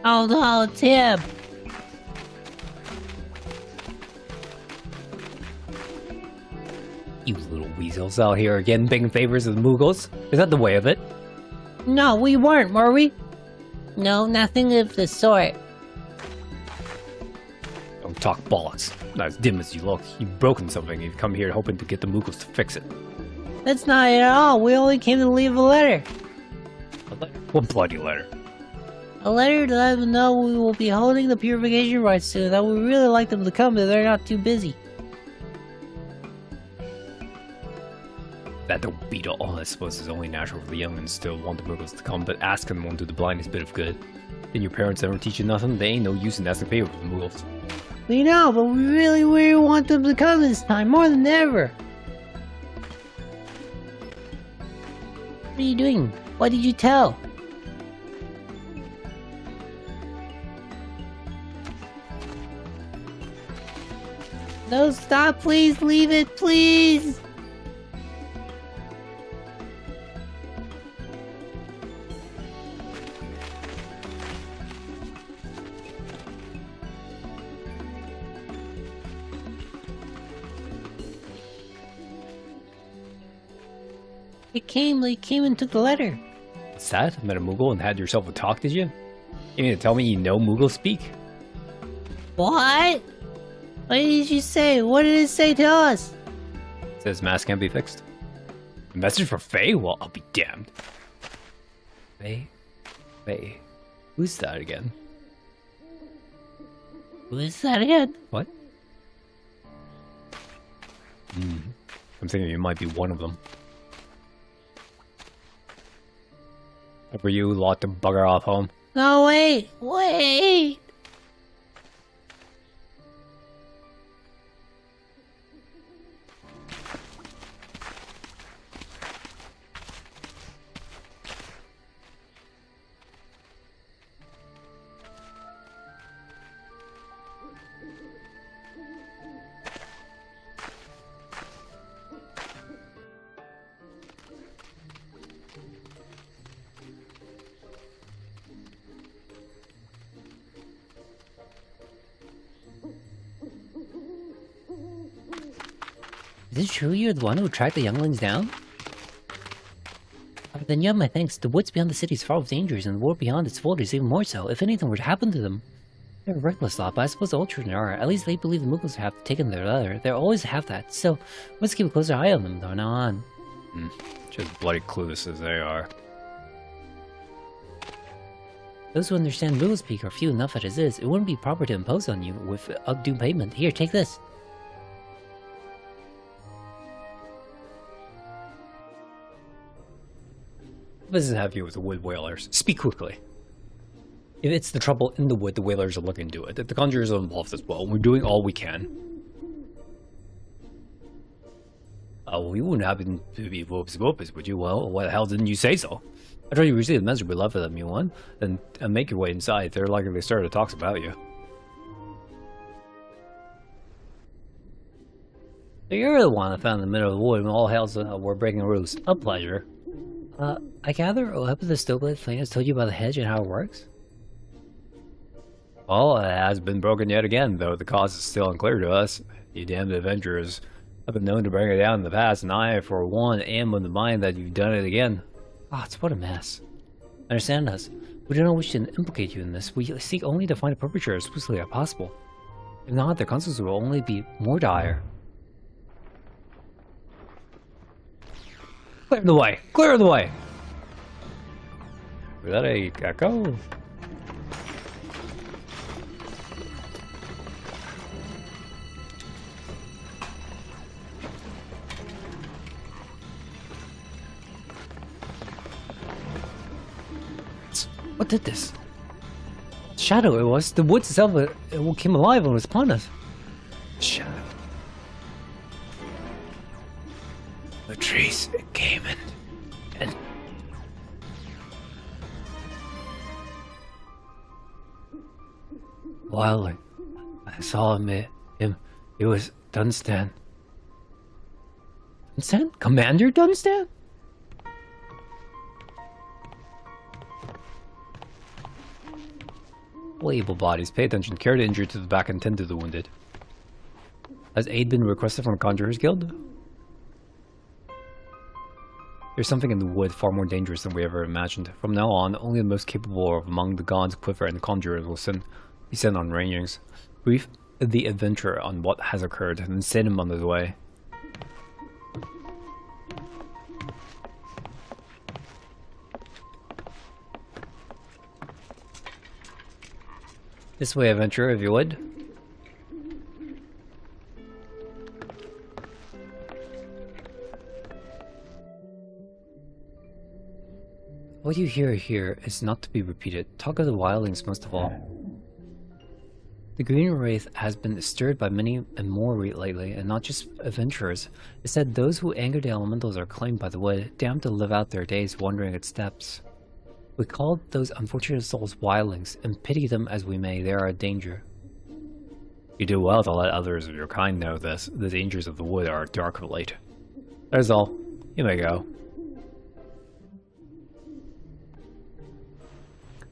Oh no, Tim! You little weasels out here again begging favors of the Muggles? Is that the way of it? No, we weren't, were we? No, nothing of the sort. Don't talk bollocks. Not as dim as you look. You've broken something and you've come here hoping to get the Muggles to fix it. That's not it at all. We only came to leave a letter. A letter? What bloody letter? A letter to let them know we will be holding the purification rites soon, that we really like them to come if they're not too busy. That don't beat all. I suppose it's only natural for the young'uns to want the Muggles to come, but asking won't do the blindest bit of good. Then your parents never teach you nothing, they ain't no use in asking favor for the Muggles. We know, but we really want them to come this time, more than ever. What are you doing? What did you tell? No, stop, please, leave it, please! They came and took the letter. What's that? Met a Moogle and had yourself a talk, did you? You mean to tell me you know Moogle speak? What? What did you say? What did it say to us? It says mask can't be fixed. A message for Faye? Well, I'll be damned. Faye? Faye? Who's that again? Who is that again? What? I'm thinking you might be one of them. For you lot to bugger off home. No, wait! Wait! Is it true you're the one who tracked the younglings down? Then you have my thanks. The woods beyond the city is full of dangers, and the world beyond its borders even more so. If anything were to happen to them... They're a reckless lot, but I suppose the old children are. At least they believe the Muggles have taken their letter. They always have that, so let's keep a closer eye on them from now on. Just bloody clueless as they are. Those who understand Muggle speak are few enough as it is. It wouldn't be proper to impose on you with undue payment. Here, take this. What does it have to do with the wood whalers? Speak quickly. If it's the trouble in the wood, the whalers will look into it. The conjurers are involved as well. We're doing all we can. We wouldn't happen to be whoops, would you? Well, why the hell didn't you say so? I told you receive the message we left for them, you want? Then make your way inside. They're likely to start talks about you. So you're the one that found in the middle of the wood when all hells were breaking loose. A pleasure. I gather Oepa the Stillblade Flame has told you about the hedge and how it works? Well, it has been broken yet again, though the cause is still unclear to us. You damned adventurers have been known to bring it down in the past, and I, for one, am of the mind that you've done it again. Ah, it's what a mess. Understand us. We do not wish to implicate you in this. We seek only to find a perpetrator as swiftly as possible. If not, their consequences will only be more dire. Clear the way! Clear the way! Was that a gecko? What did this? Shadow it was. The woods itself it came alive and was upon us. Shadow. The trees it came and wildly I saw him. It was Dunstan. Dunstan? Commander Dunstan? Able bodies. Pay attention. Carry the injured to the back and tend to the wounded. Has aid been requested from the Conjurers Guild? There's something in the wood far more dangerous than we ever imagined. From now on, only the most capable of among the gods, Quiver, and Conjurers will be sent on rangings. Brief the adventurer on what has occurred, and then send him on his way. This way, adventurer, if you would. What you hear here is not to be repeated. Talk of the wildlings most of all. The Green Wraith has been stirred by many and more lately, and not just adventurers. It said those who anger the elementals are claimed by the wood, damned to live out their days wandering its steps. We call those unfortunate souls wildlings, and pity them as we may, they are a danger. You do well to let others of your kind know this. The dangers of the wood are dark of late. That is all. You may go.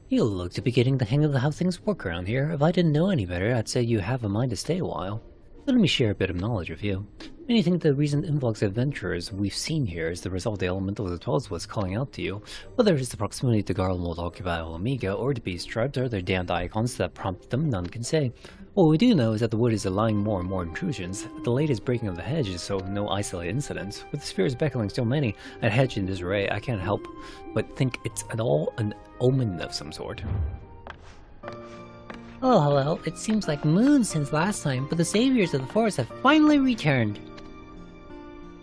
You look to be getting the hang of how things work around here. If I didn't know any better, I'd say you have a mind to stay a while. Let me share a bit of knowledge with you. Many think the recent influx of adventurers we've seen here is the result of the elementals as well as what's calling out to you. Whether it's the proximity to Garlemald occupied Omega or the beast tribes or their damned icons that prompt them, none can say. What we do know is that the wood is allowing more and more intrusions. The latest breaking of the hedge is so no isolated incidents. With the spheres beckoning so many, a hedge in disarray, I can't help but think it's at all an omen of some sort. Oh, hello. It seems like moons since last time, but the saviors of the forest have finally returned.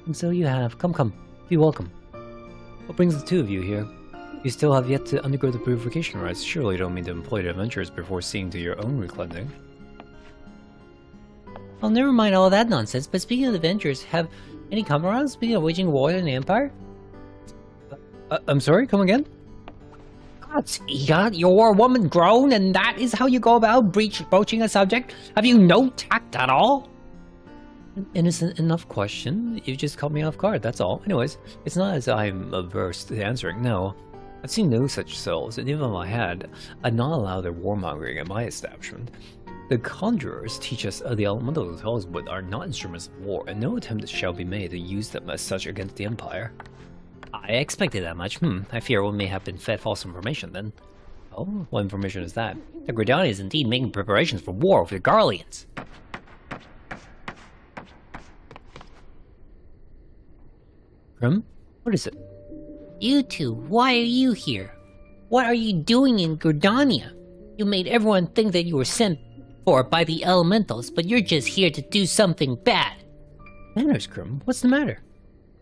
And so you have. Come. Be welcome. What brings the two of you here? You still have yet to undergo the purification rites. Surely you don't mean to employ the adventurers before seeing to your own recleansing. Well, never mind all that nonsense, but speaking of adventurers, have any come around? Speaking of waging war in the Empire? I'm sorry? Come again? Yeah, you're a woman grown, and that is how you go about broaching a subject? Have you no tact at all? An innocent enough question. You just caught me off guard, that's all. Anyways, it's not as I'm averse to answering, no. I've seen no such souls, and even if I had, I'd not allow their warmongering at my establishment. The Conjurers teach us the elementals as well as wood are not instruments of war, and no attempt shall be made to use them as such against the Empire. I expected that much. I fear one may have been fed false information then. Oh, what information is that? The Gridani is indeed making preparations for war with the Garleans. Grim? What is it? You two, why are you here? What are you doing in Gridania? You made everyone think that you were sent for by the elementals, but you're just here to do something bad. Manners, Grim. What's the matter?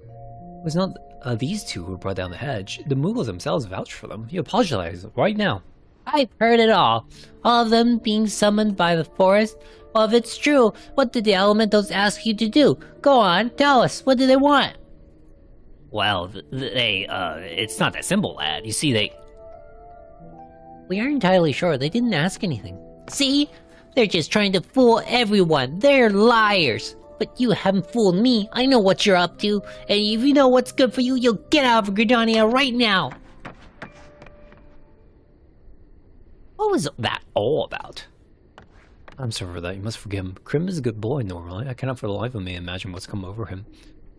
It was not these two who brought down the hedge. The Mughals themselves vouched for them. You apologize right now. I've heard it all. All of them being summoned by the forest. Well, if it's true, what did the elementals ask you to do? Go on, tell us. What do they want? Well, it's not that simple, lad. You see, We aren't entirely sure. They didn't ask anything. See? They're just trying to fool everyone. They're liars. But you haven't fooled me. I know what you're up to. And if you know what's good for you, you'll get out of Gridania right now. What was that all about? I'm sorry for that. You must forgive him. Krim is a good boy normally. I cannot for the life of me imagine what's come over him.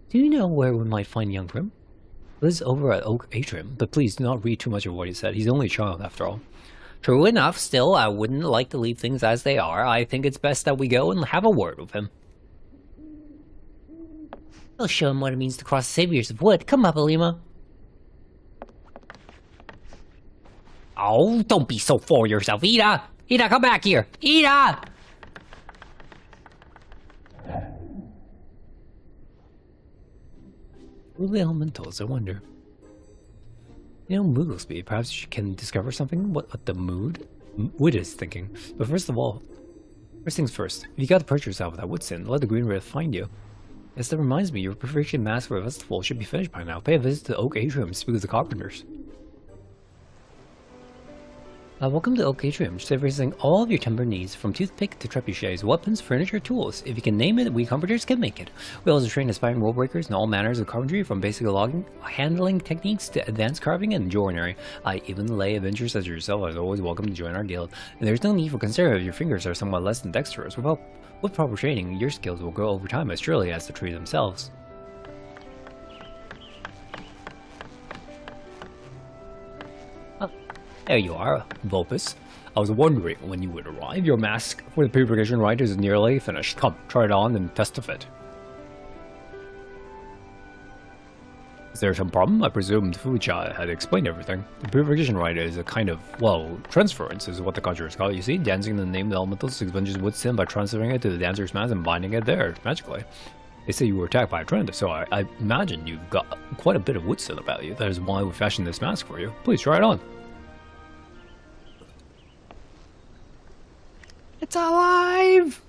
Do you know where we might find young Krim? Liz over at Oak Atrium, but please do not read too much of what he said. He's only a child after all. True enough, still, I wouldn't like to leave things as they are. I think it's best that we go and have a word with him. I'll show him what it means to cross the saviors of wood. Come, Papalima. Oh, don't be so full of yourself, Ida! Ida, come back here! Ida! Well, the elementals, I wonder. You know, Moogle speed. Perhaps you can discover something? What the wood is thinking. But first of all, first things first. If you got to purchase yourself with that wood sin, let the Green Wraith find you. Yes, that reminds me, your preparation mask for a festival should be finished by now. Pay a visit to the Oak Atrium and speak with the carpenters. Welcome to Oak Atrium, servicing all of your timber needs, from toothpick to trebuchets, weapons, furniture, tools. If you can name it, we carpenters can make it. We also train aspiring wall breakers in all manners of carpentry, from basic logging, handling techniques to advanced carving and joinery. Even lay adventurers such as yourself are always welcome to join our guild. And there's no need for concern if your fingers are somewhat less than dexterous. With proper training, your skills will grow over time as surely as the trees themselves. There you are, Vulpus. I was wondering when you would arrive. Your mask for the purification rite is nearly finished. Come, try it on and test the fit. Is there some problem? I presumed Fucha had explained everything. The purification rite is a kind of, well, transference is what the conjurers call it. You see, dancing in the name of the elementals expunges wood sin by transferring it to the dancer's mask and binding it there, magically. They say you were attacked by a trend, so I imagine you've got quite a bit of wood sin about you. That is why we fashioned this mask for you. Please try it on. It's alive!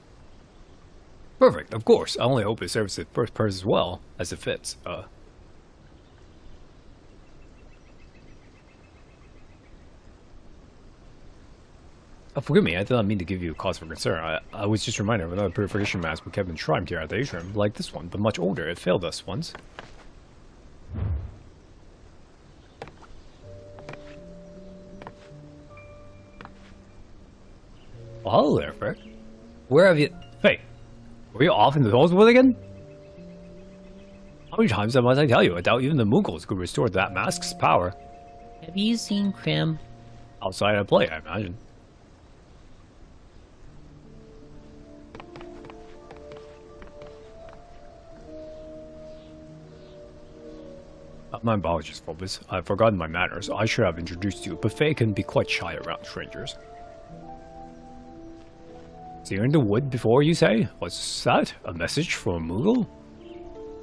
Perfect, of course. I only hope it serves the first purpose as well as it fits. Forgive me, I did not mean to give you a cause for concern. I was just reminded of another purification mask we kept enshrined here at the atrium, like this one, but much older. It failed us once. Well, hello there, Frick. Where have you... Hey, were you off in the Rosewood again? How many times must I tell you? I doubt even the Moogles could restore that mask's power. Have you seen Krim? Outside at play, I imagine. My apologies, Phobos. I've forgotten my manners. I should have introduced you, but Faye can be quite shy around strangers. So you're in the wood before, you say? What's that? A message from a Moogle?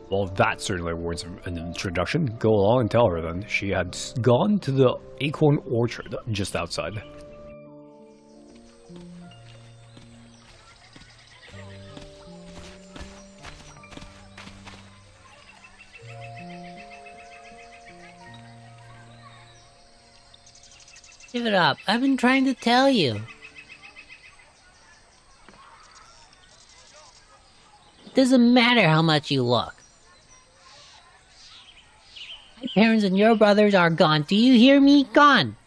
Well, that certainly warrants an introduction. Go along and tell her then. She had gone to the acorn orchard just outside. Give it up. I've been trying to tell you. It doesn't matter how much you look. My parents and your brothers are gone. Do you hear me? Gone.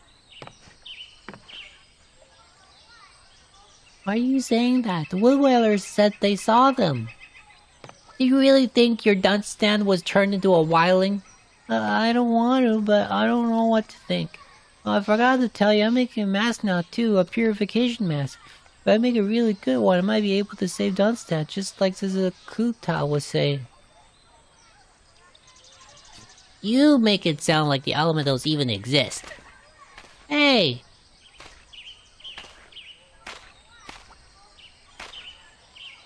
Why are you saying that? The wood whalers said they saw them. Do you really think your dunce stand was turned into a wildling? I don't want to, but I don't know what to think. Oh, I forgot to tell you, I'm making a mask now too, a purification mask. If I make a really good one, I might be able to save Dunstad, just like Kuta was saying. You make it sound like the elementals even exist. Hey!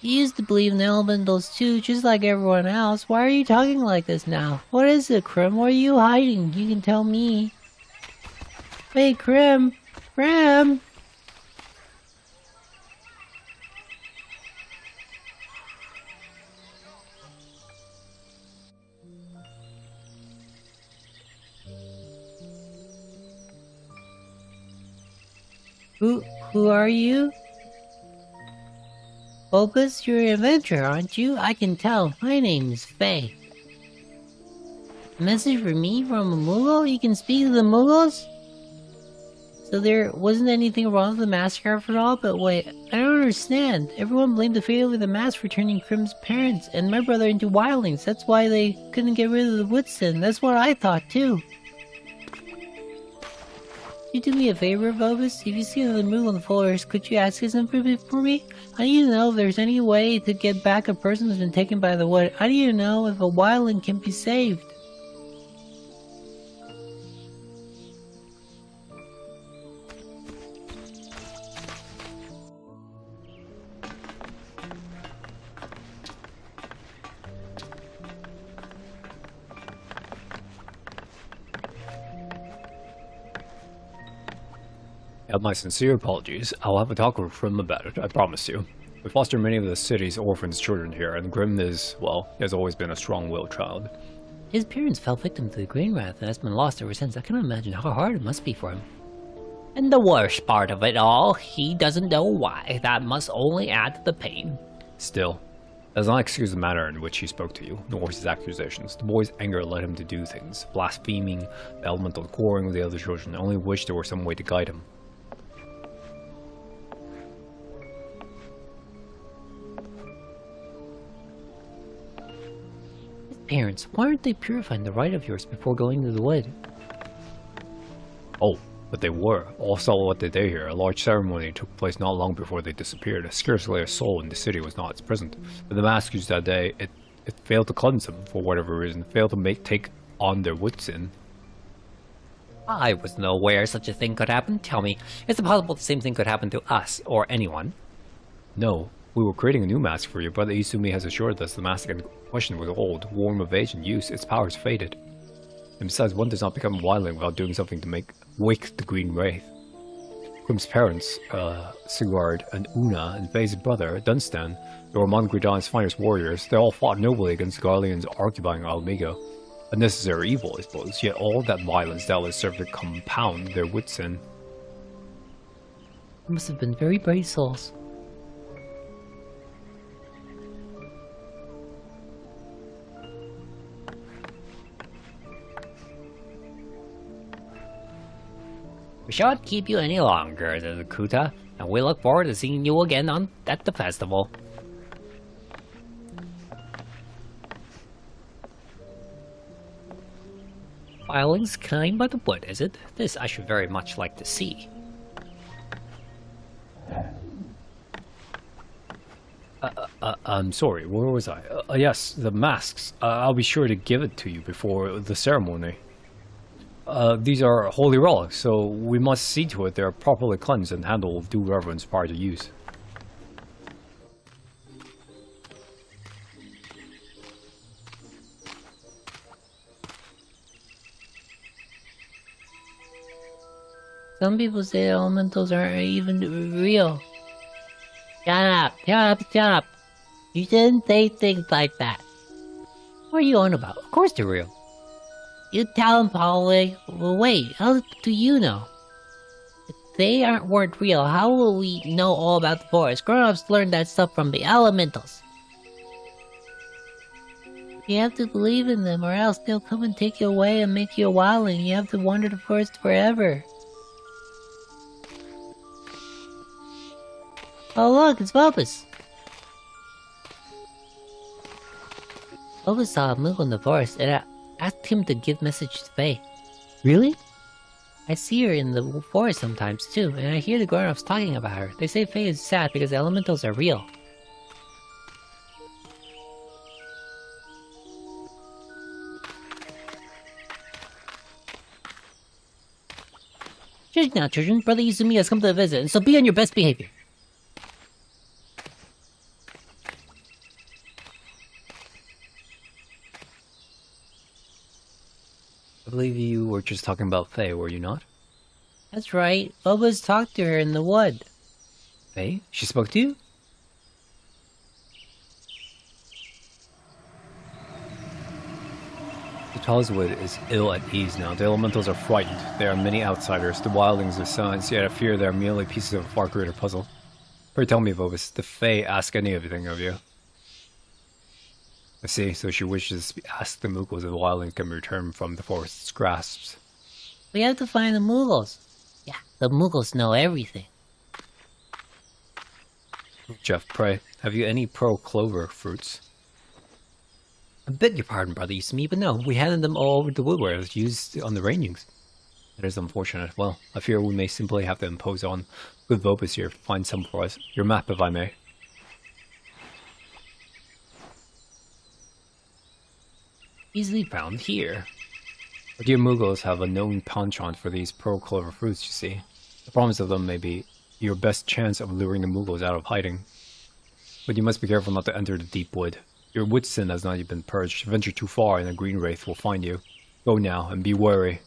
You used to believe in the elementals too, just like everyone else. Why are you talking like this now? What is it, Krim? What are you hiding? You can tell me. Hey, Krim! Krim! Who are you? Focus, you're an adventurer, aren't you? I can tell. My name's Faye. A message for me from a Moogle? You can speak to the Moogles? So there wasn't anything wrong with the mask after all, but wait, I don't understand. Everyone blamed the fate over the mask for turning Krim's parents and my brother into wildlings. That's why they couldn't get rid of the wood sin. That's what I thought too. you do me a favor, Vobus? If you see another move on the forest, could you ask his information for me? I need to know if there's any way to get back a person who's been taken by the wood. I need to know if a wildling can be saved. My sincere apologies. I'll have a talk with Grim about it, I promise you. We foster many of the city's orphans' children here, and Grim is, well, he has always been a strong-willed child. His parents fell victim to the Green Wrath and has been lost ever since. I cannot imagine how hard it must be for him. And the worst part of it all, he doesn't know why. That must only add to the pain. Still, that does not excuse the manner in which he spoke to you, nor his accusations. The boy's anger led him to do things, blaspheming, the elemental quarreling with the other children. I only wish there were some way to guide him. Parents, why aren't they purifying the right of yours before going to the wood? Oh, but they were. Also, what did they hear? A large ceremony took place not long before they disappeared. Scarcely a soul in the city was not present. But the mask used that day, it failed to cleanse them, for whatever reason. Failed to take on their wood sin. I wasn't aware such a thing could happen. Tell me, is it possible the same thing could happen to us, or anyone? No. We were creating a new mask for you. Brother Izumi has assured us the mask in question was old, worn of age and use. Its powers faded. And besides, one does not become a wildling without doing something to wake the Green Wraith. Grim's parents, Sigurd and Una, and Faye's brother, Dunstan, they were among Gridon's finest warriors. They all fought nobly against the Garleans occupying Almega. A necessary evil, I suppose, yet all that violence doubtless served to compound their wood sin. They must have been very brave souls. We shan't keep you any longer, Kuta, and we look forward to seeing you again at the festival. Wildlings climb by the wood, is it? This I should very much like to see. I'm sorry, where was I? Yes, the masks. I'll be sure to give it to you before the ceremony. These are holy relics, so we must see to it they are properly cleansed and handled with due reverence prior to use. Some people say elementals aren't even real. Shut up. You shouldn't say things like that. What are you on about? Of course they're real. You tell them, Polly. Well, wait, how do you know? If they weren't real, how will we know all about the forest? Grown-ups learned that stuff from the elementals. You have to believe in them, or else they'll come and take you away and make you a wildling. You have to wander the forest forever. Oh look, it's Bulbus! Bulbus saw a Moog in the forest, and I asked him to give message to Faye. Really? I see her in the forest sometimes too, and I hear the grown-ups talking about her. They say Faye is sad because the elementals are real. Just now, children, Brother Izumi has come to visit, and so be on your best behavior. I believe you were just talking about Faye, were you not? That's right. Bubba's talked to her in the wood. Faye? She spoke to you? The Tallswood is ill at ease now. The elementals are frightened. There are many outsiders. The wildlings are silence, yet I fear they are merely pieces of a far greater puzzle. Pray tell me, Vobus, did Faye ask anything of you? I see, so she wishes to ask the Moogles if the wildling can return from the forest's grasps. We have to find the Moogles. Yeah, the Moogles know everything. Jeff, pray, have you any pearl clover fruits? I beg your pardon, Brother Izumi, but no, we handed them all over to wood where it was used on the rangings. That is unfortunate. Well, I fear we may simply have to impose on good Vopus here to find some for us. Your map, if I may. Easily found here. Our dear Muggles have a known penchant for these pearl clover fruits, you see. The promise of them may be your best chance of luring the Muggles out of hiding. But you must be careful not to enter the deep wood. Your wood sin has not yet been purged. Venture too far and a green wraith will find you. Go now and be wary.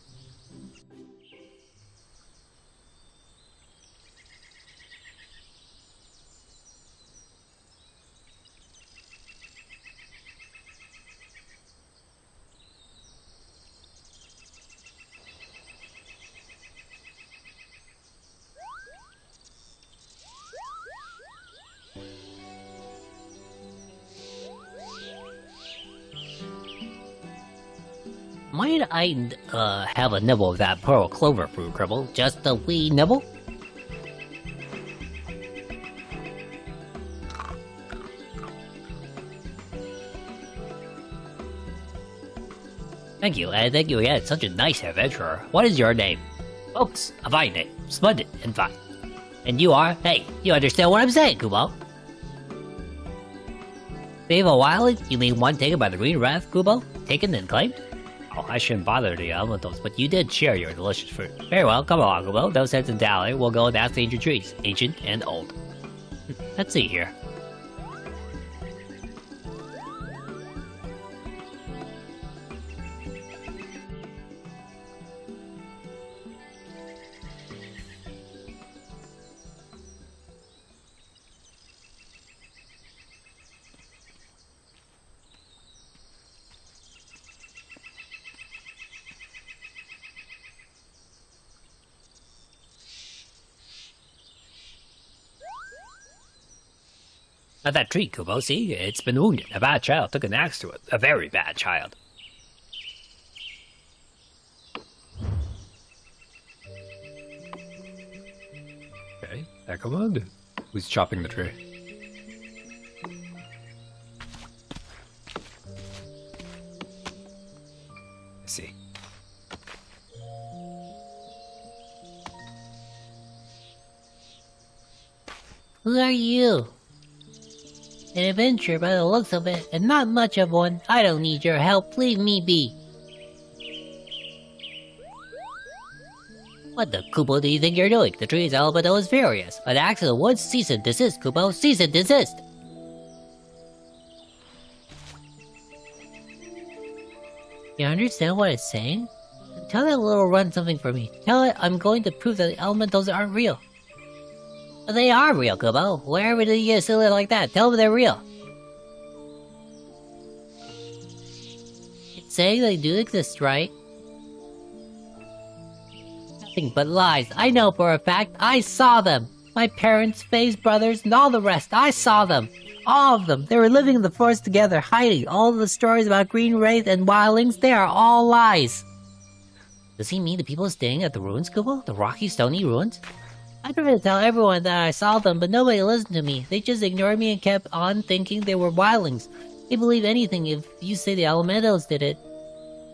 Might I, have a nibble of that pearl clover fruit, Cribble? Just a wee nibble? Thank you, and thank you again. Such a nice adventurer. What is your name? Folks, a fine name. Splendid and fine. And you are? Hey, you understand what I'm saying, Kubo? Save a wildling? You mean one taken by the Green Wrath, Kubo? Taken and claimed? Oh, I shouldn't bother the elementals, but you did share your delicious fruit. Very well, come along, Kubo. No sense in dallying. We'll go and ask the ancient trees. Ancient and old. Let's see here. Not that tree, Kubo, see? It's been wounded. A bad child took an axe to it. A very bad child. Okay, Echo mode. Who's chopping the tree? I see. Who are you? An adventurer by the looks of it, and not much of one. I don't need your help. Leave me be. What the Kubo do you think you're doing? The tree's elemental is furious. An axe in the woods? Cease and desist, Kubo. Cease and desist! You understand what it's saying? Tell that little run something for me. Tell it I'm going to prove that the elementals aren't real. But they are real, Kubo. Wherever did you get silly like that? Tell them they're real. It's saying they do exist, right? Nothing but lies. I know for a fact. I saw them. My parents, Faye's brothers, and all the rest. I saw them. All of them. They were living in the forest together, hiding. All the stories about Green Wraith and wildlings, they are all lies. Does he mean the people staying at the ruins, Kubo? The rocky, stony ruins? I tried to tell everyone that I saw them, but nobody listened to me. They just ignored me and kept on thinking they were wildlings. They believe anything if you say the elementals did it.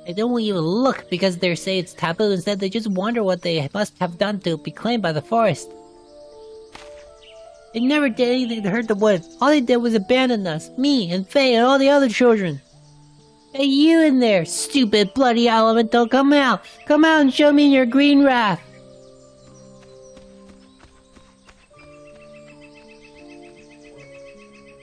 They don't even look because they say it's taboo. Instead, they just wonder what they must have done to be claimed by the forest. They never did anything to hurt the woods. All they did was abandon us, me and Faye and all the other children. Hey, you in there, stupid bloody elemental, come out! Come out and show me your green wrath!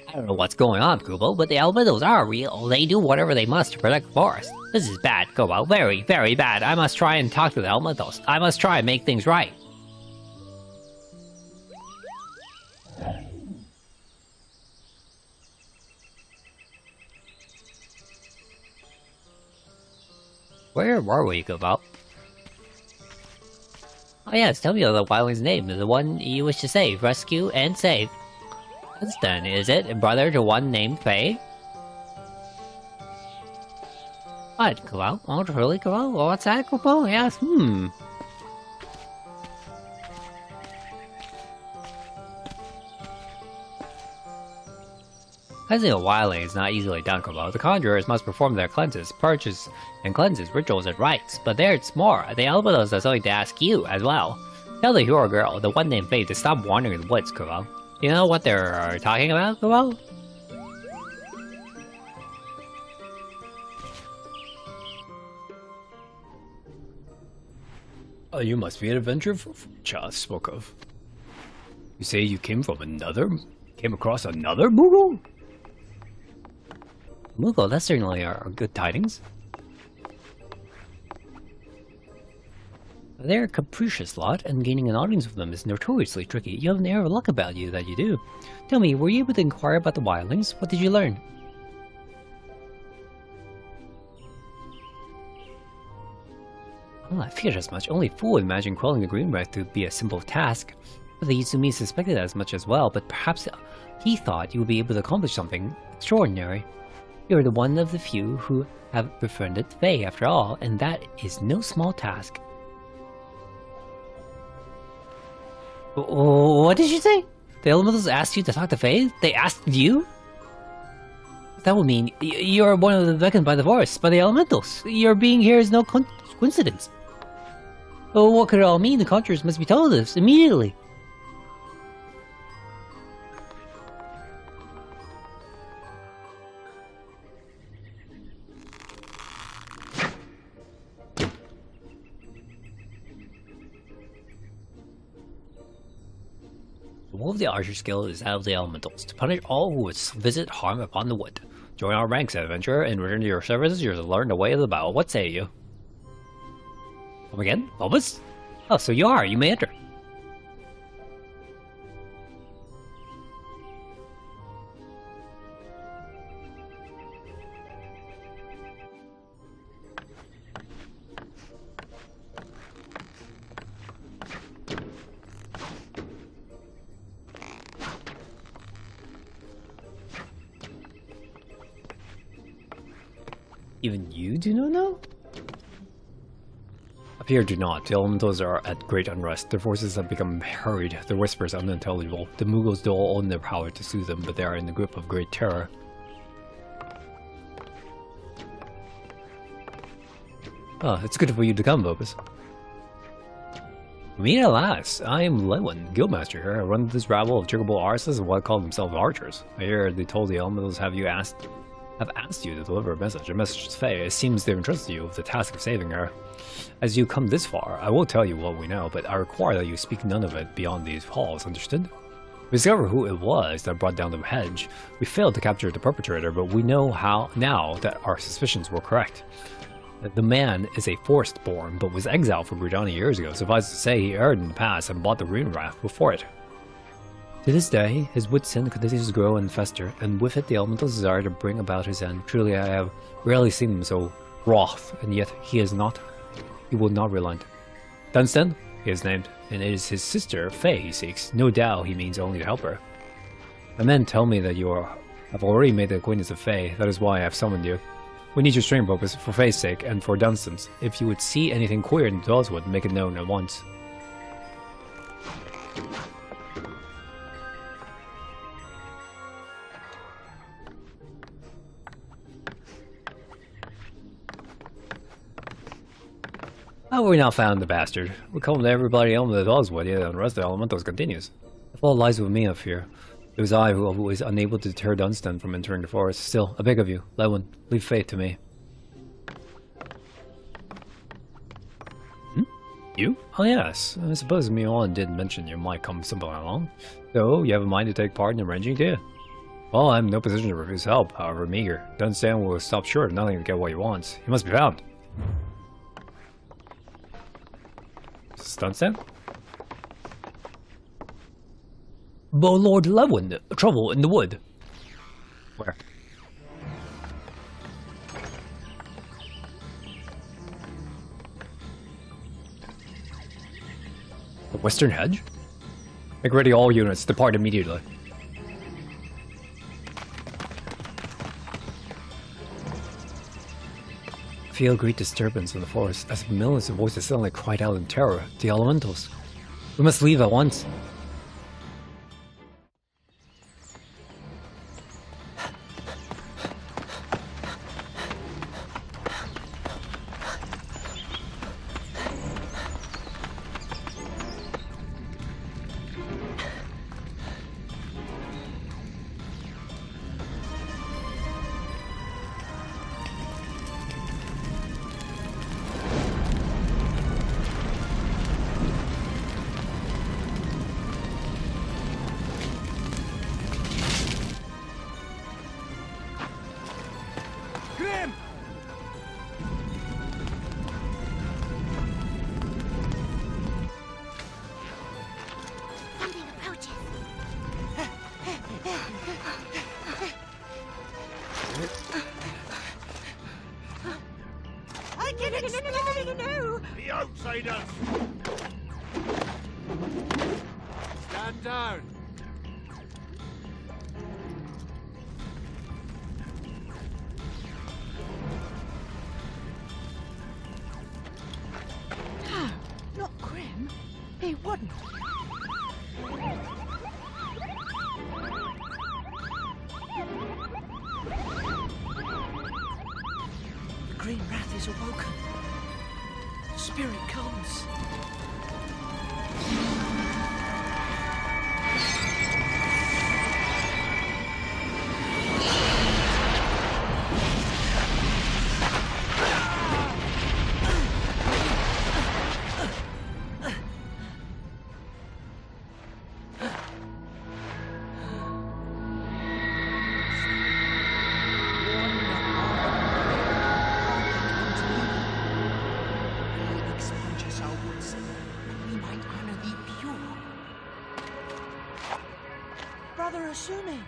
I don't know what's going on, Kubo, but the elementals are real. They do whatever they must to protect the forest. This is bad, Kubo. Very, very bad. I must try and talk to the elementals. I must try and make things right. Where were we, Kubo? Oh yes, tell me the wildling's name, the one you wish to save, rescue, and save. Then, is it a brother to one named Faye? What, Kubo? Oh, truly, Kubo? What's that, Kubo? Yes, Cleansing a wildling is not easily done, Kobo. The conjurers must perform their cleanses, purges, and cleanses, rituals, and rites. But there's more. The elementals are going to ask you as well. Tell the hero girl, the one named Faye, to stop wandering the woods, Kobo. You know what they're talking about, Kobo? Oh, you must be an adventurer Cha spoke of. You say you came across another Moogle? Moogle, that certainly are good tidings. They're a capricious lot, and gaining an audience with them is notoriously tricky. You have an air of luck about you that you do. Tell me, were you able to inquire about the wildlings? What did you learn? Oh, I figured as much. Only a fool would imagine quelling the green wraith to be a simple task. The Izumi suspected as much as well, but perhaps he thought you would be able to accomplish something extraordinary. You're the one of the few who have befriended Faye, after all, and that is no small task. What did you say? The elementals asked you to talk to Faye? They asked you? That would mean you're one of the beckoned by the forest, by the elementals. Your being here is no coincidence. Oh, what could it all mean? The conjurers must be told this immediately. The Wolf of the Archer's Guild is out of the elementals, to punish all who would visit harm upon the wood. Join our ranks, adventurer, and return to your services. You're to learn the way of the battle. What say you? Come again? Bulbous? Oh, so you are. You may enter. Even you do not know? Up here do not. The elementals are at great unrest. Their forces have become hurried, their whispers unintelligible. The Moogles do all own their power to soothe them, but they are in the grip of great terror. Oh, it's good for you to come, Bulbous. Meet at last. I am Lewin, Guildmaster here. I run this rabble of trickable artists and what call themselves archers. I hear they told the elementals have asked you to deliver a message to Faye. It seems they've entrusted you with the task of saving her. As you come this far, I will tell you what we know, but I require that you speak none of it beyond these halls, understood? We discovered who it was that brought down the hedge. We failed to capture the perpetrator, but we know now that our suspicions were correct. The man is a forest-born, but was exiled from Brudani years ago. Suffice to say, he erred in the past and bought the rune wrath before it. To this day, his wood sin continues to grow and fester, and with it the elemental's desire to bring about his end. Truly, I have rarely seen him so wroth, and yet he will not relent. Dunstan, he is named, and it is his sister, Faye, he seeks. No doubt he means only to help her. The men tell me that you have already made the acquaintance of Faye. That is why I have summoned you. We need your strength, Bulbous, for Faye's sake, and for Dunstan's. If you would see anything queer in Daweswood, make it known at once. Oh, we now found the bastard. We called everybody on the Daweswood, yeah, and the rest of the elementals continues. The fault lies with me up here. It was I who was unable to deter Dunstan from entering the forest. Still, I beg of you, Lewin, leave Faith to me. You? Oh yes, I suppose Mion did mention you might come something along. So, you have a mind to take part in arranging, do you? Well, I'm in no position to refuse help, however meager. Dunstan will stop short of nothing to get what he wants. He must be found. Dunstan? But Lord Lewin, trouble in the wood. Where? The western hedge? Make ready all units, depart immediately. I feel great disturbance in the forest, as millions of voices suddenly cried out in terror. The elementals. We must leave at once. him! Something approaches. I can explain! No! The outsiders! Stand down! Not Grim. He wouldn't. The Green Wrath is awoken. The spirit comes. Expunge us outwards, that we might honor thee pure. Brother Asumi!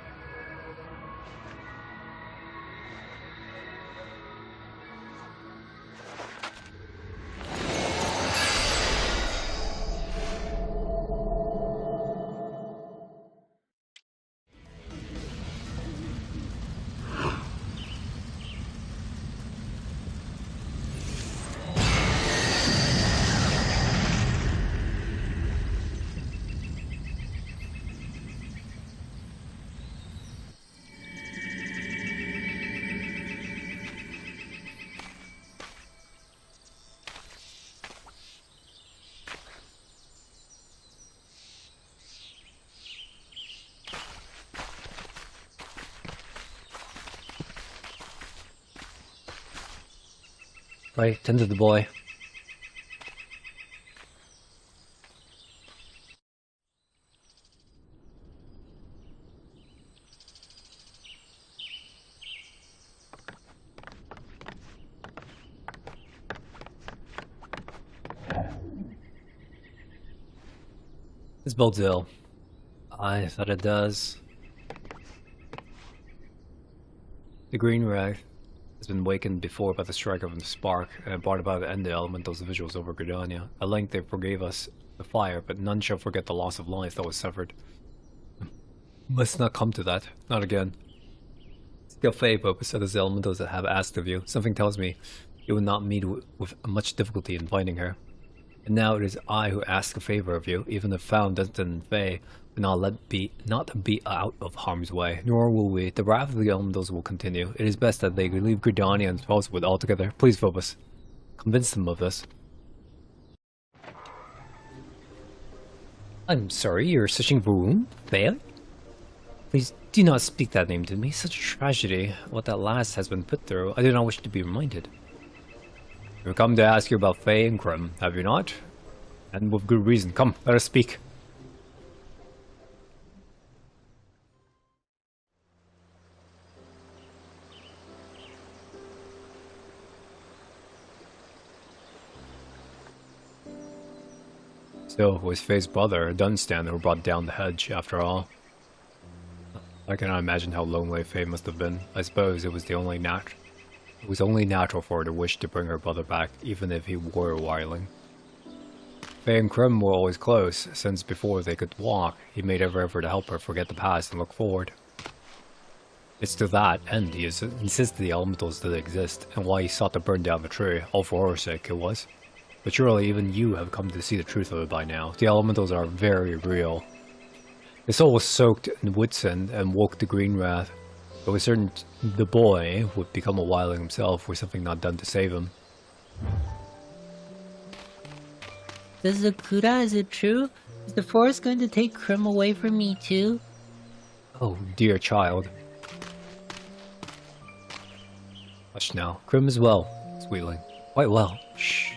Right, tend to the boy. This bodes ill. I thought it does. The Green Wrath has been wakened before by the strike of the spark, and brought about the end of the elementals visuals over Gridania. At length they forgave us the fire, but none shall forget the loss of life that was severed. Must not come to that. Not again. Still Faye, but said as the elementals that have asked of you. Something tells me you will not meet with much difficulty in finding her. And now it is I who ask a favor of you, even if found destined Faye, will not be out of harm's way, nor will we. The wrath of the elementals will continue. It is best that they leave Gridania and Spellswood altogether. Please, Phobos, convince them of this. I'm sorry, you're searching for whom? Faye? Please do not speak that name to me. Such a tragedy. What that last has been put through, I do not wish to be reminded. You've come to ask you about Faye and Grim, have you not? And with good reason. Come, let us speak. So, it was Faye's brother, Dunstan, who brought down the hedge, after all. I cannot imagine how lonely Faye must have been. I suppose it was only natural for her to wish to bring her brother back, even if he were a wildling. Faye and Grim were always close, since before they could walk, he made every effort to help her forget the past and look forward. It's to that end he insisted the elementals did exist, and why he sought to burn down the tree, all for her sake it was. But surely even you have come to see the truth of it by now. The elementals are very real. His soul was soaked in Woodson and woke the Green Wrath. It was certain the boy would become a wildling himself were something not done to save him. This is Akuda, is it true? Is the forest going to take Krim away from me too? Oh, dear child. Hush now. Krim is well, sweetling. Quite well. Shh.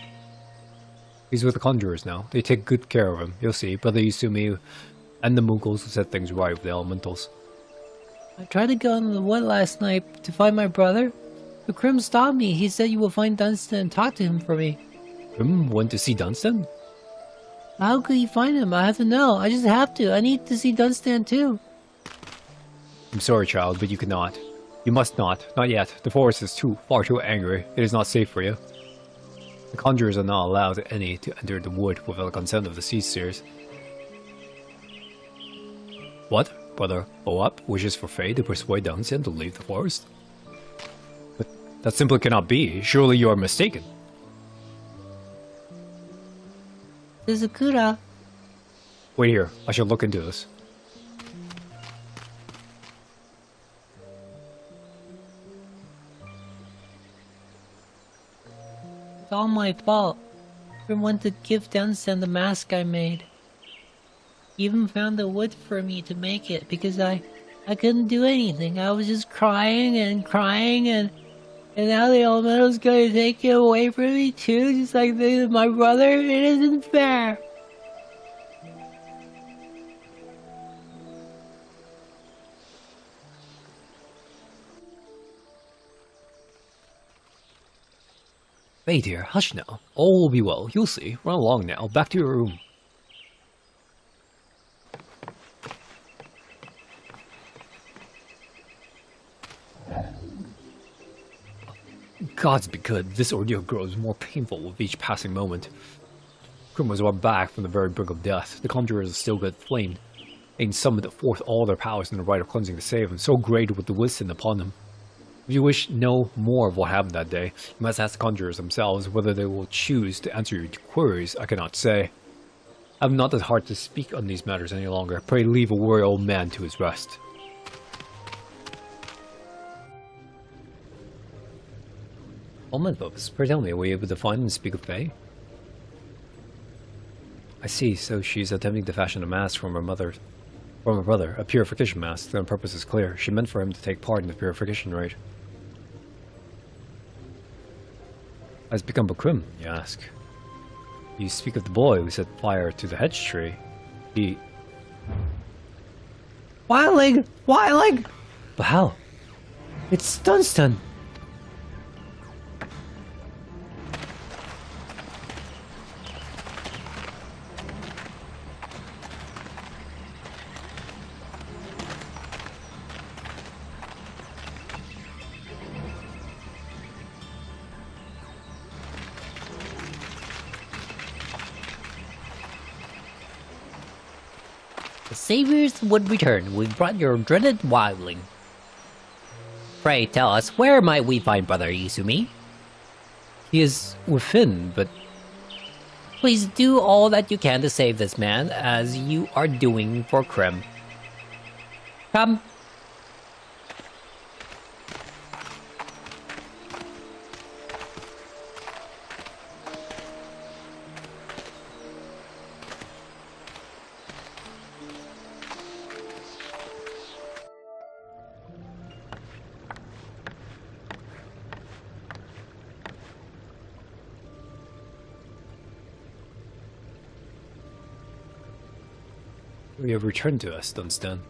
He's with the conjurers now. They take good care of him. You'll see. Brother Yusumi and the Mughals will set things right with the elementals. I tried to go on the wood last night to find my brother. But Krim stopped me. He said you will find Dunstan and talk to him for me. Krim went to see Dunstan? How could he find him? I have to know. I just have to. I need to see Dunstan too. I'm sorry, child, but you cannot. You must not. Not yet. The forest is far too angry. It is not safe for you. The conjurers are not allowed any to enter the wood without the consent of the Seaseers. What? Brother Oap wishes for Faye to persuade Dunstan to leave the forest? But that simply cannot be. Surely you are mistaken. Suzukura. Wait here. I shall look into this. It's all my fault. I wanted to give Dunstan the mask I made. He even found the wood for me to make it because I couldn't do anything. I was just crying and now the elemental's gonna take it away from me too, just like they did my brother. It isn't fair. Faye dear, hush now. All will be well. You'll see. Run along now. Back to your room. Gods be good, this ordeal grows more painful with each passing moment. Krim was brought back from the very brink of death. The conjurers are still good flamed. They summoned forth all their powers in the rite of cleansing to save him, so great was the wisdom upon them. If you wish to know more of what happened that day, you must ask the conjurers themselves. Whether they will choose to answer your queries, I cannot say. I have not the heart to speak on these matters any longer. Pray leave a weary old man to his rest. All my books. Pray tell me, were you able to find and speak of Faye? I see, so she's attempting to fashion a mask from her brother, a purification mask. The purpose is clear. She meant for him to take part in the purification rite. Has become a Krim, you ask? You speak of the boy who set fire to the hedge tree. He... Wildling! Wildling! But how? It's Dunstan! The saviors would return. We brought your dreaded wildling. Pray tell us, where might we find Brother Izumi? He is within, but... Please do all that you can to save this man, as you are doing for Krim. Come. You have returned to us, Dunstan.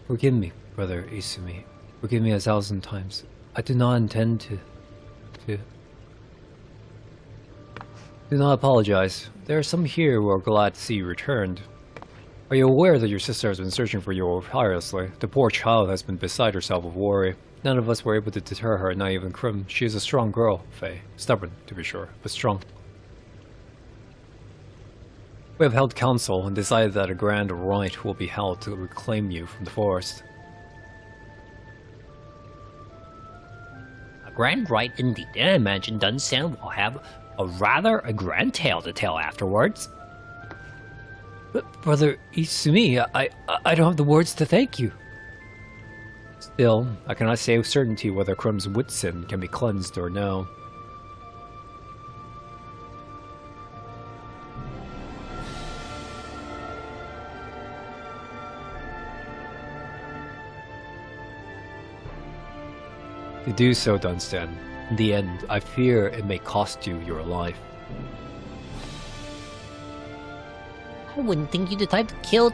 Forgive me, Brother Izumi. Forgive me 1,000 times. I do not intend to... Do not apologize. There are some here who are glad to see you returned. Are you aware that your sister has been searching for you tirelessly? The poor child has been beside herself with worry. None of us were able to deter her, not even Krim. She is a strong girl, Faye. Stubborn, to be sure, but strong. We have held council and decided that a grand rite will be held to reclaim you from the forest. A grand rite indeed, and I imagine Dunstan will have a grand tale to tell afterwards. But Brother Izumi, I don't have the words to thank you. Still, I cannot say with certainty whether Krim's wit sin can be cleansed or no. To do so, Dunstan, in the end, I fear it may cost you your life. I wouldn't think you the type to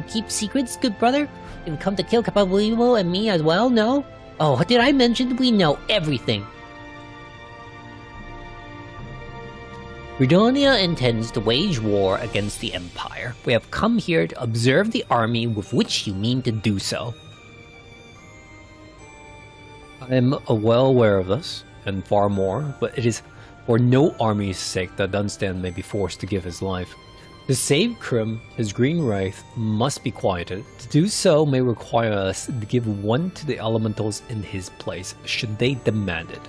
keep secrets, good brother. You've come to kill Capabilimo and me as well, no? Oh, did I mention we know everything? Gridonia intends to wage war against the Empire. We have come here to observe the army with which you mean to do so. I am well aware of this, and far more, but it is for no army's sake that Dunstan may be forced to give his life. To save Krim, his green wraith must be quieted. To do so may require us to give one to the elementals in his place, should they demand it.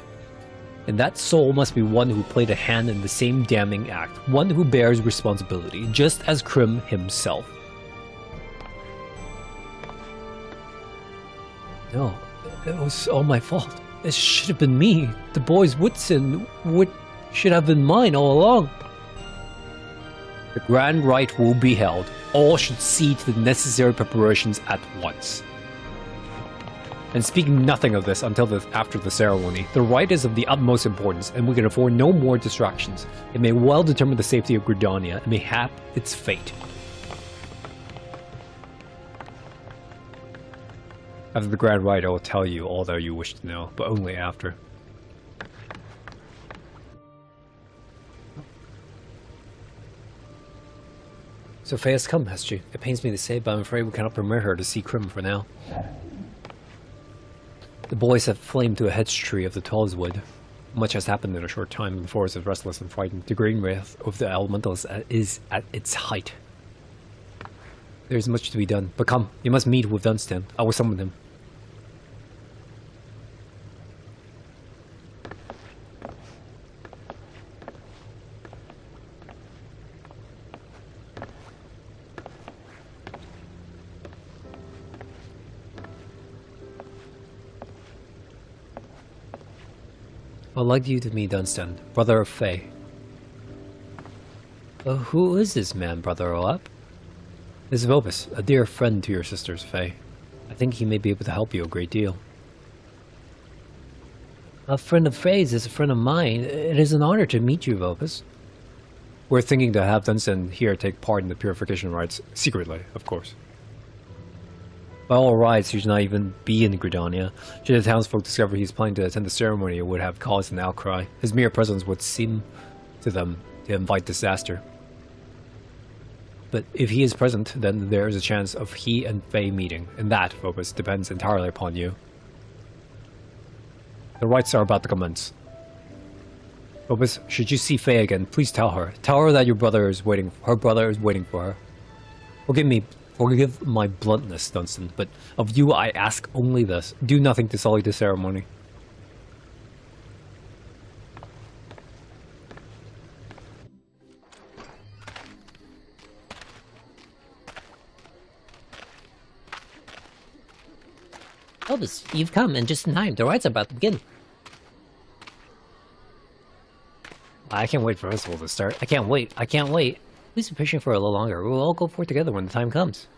And that soul must be one who played a hand in the same damning act, one who bears responsibility, just as Krim himself. No, it was all my fault. It should have been me. The boy's Woodson should have been mine all along. The grand rite will be held. All should see to the necessary preparations at once. And speak nothing of this until after the ceremony. The rite is of the utmost importance, and we can afford no more distractions. It may well determine the safety of Gridonia, and mayhap its fate. After the grand rite, I will tell you all that you wish to know, but only after. So Faye has come, has she? It pains me to say, but I'm afraid we cannot permit her to see Krim for now. The boys have flamed to a hedge tree of the Tallswood. Much has happened in a short time, and the forest is restless and frightened. The green wraith of the elementals is at its height. There is much to be done, but come, you must meet with Dunstan. I will summon him. I'd like you to meet Dunstan, brother of Faye. Who is this man, Brother Olap? This is Vopus, a dear friend to your sisters, Faye. I think he may be able to help you a great deal. A friend of Faye's is a friend of mine. It is an honor to meet you, Vopus. We're thinking to have Dunstan here take part in the purification rites, secretly, of course. By all rights, he should not even be in Gridonia. Should the townsfolk discover he is planning to attend the ceremony, it would have caused an outcry. His mere presence would seem to them to invite disaster. But if he is present, then there is a chance of he and Faye meeting, and that, Vopus, depends entirely upon you. The rites are about to commence. Vopus, should you see Faye again, please tell her. Tell her that her brother is waiting for her. Forgive my bluntness, Dunstan, but of you I ask only this. Do nothing to sully the ceremony. Elvis, you've come, and just in time. The rite's about to begin. I can't wait for the festival to start. I can't wait. Please be patient for a little longer. We'll all go forth together when the time comes.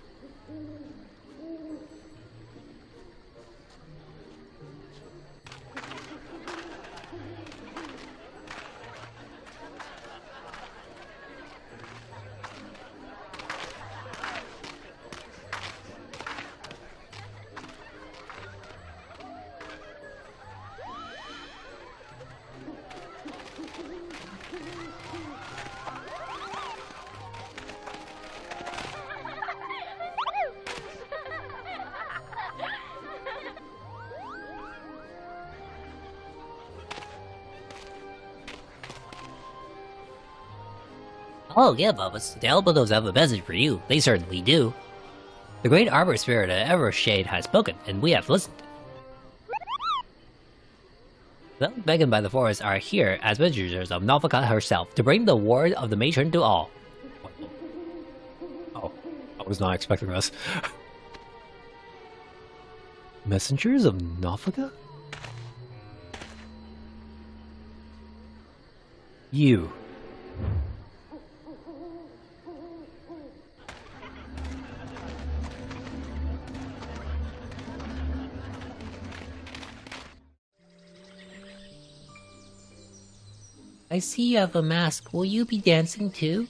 Oh, yeah, Bubbles. The Elementals have a message for you. They certainly do. The great Arbor Spirit of Evershade has spoken, and we have listened. The beckoned by the forest are here as messengers of Nalfaka herself to bring the word of the matron to all. Oh, I was not expecting this. Messengers of Nalfaka? You. I see you have a mask. Will you be dancing too?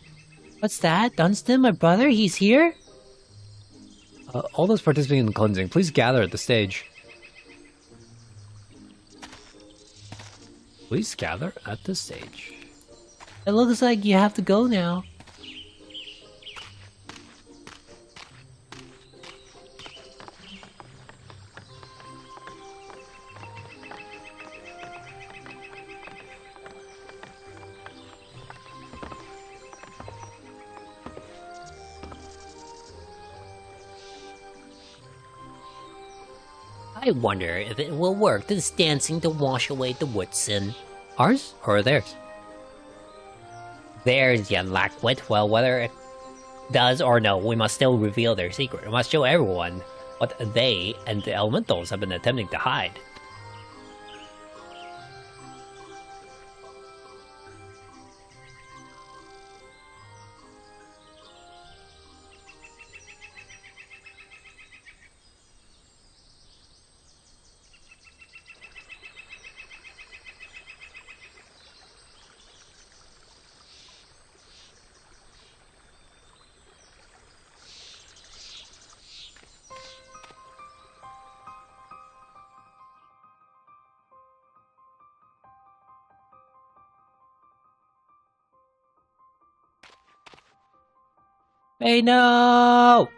What's that? Dunstan, my brother? He's here? All those participating in the cleansing, please gather at the stage. Please gather at the stage. It looks like you have to go now. I wonder if it will work, this dancing to wash away the wood sin. Ours or theirs? Theirs, you lackwit. Well, whether it does or no, we must still reveal their secret. We must show everyone what they and the elementals have been attempting to hide. Hey, no!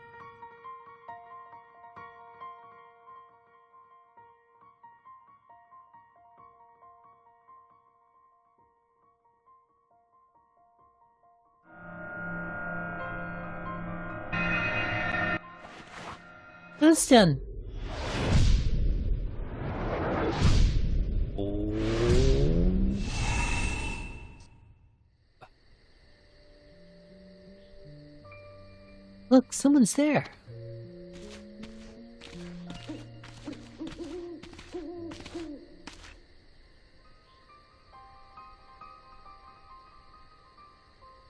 Winston! Look, someone's there.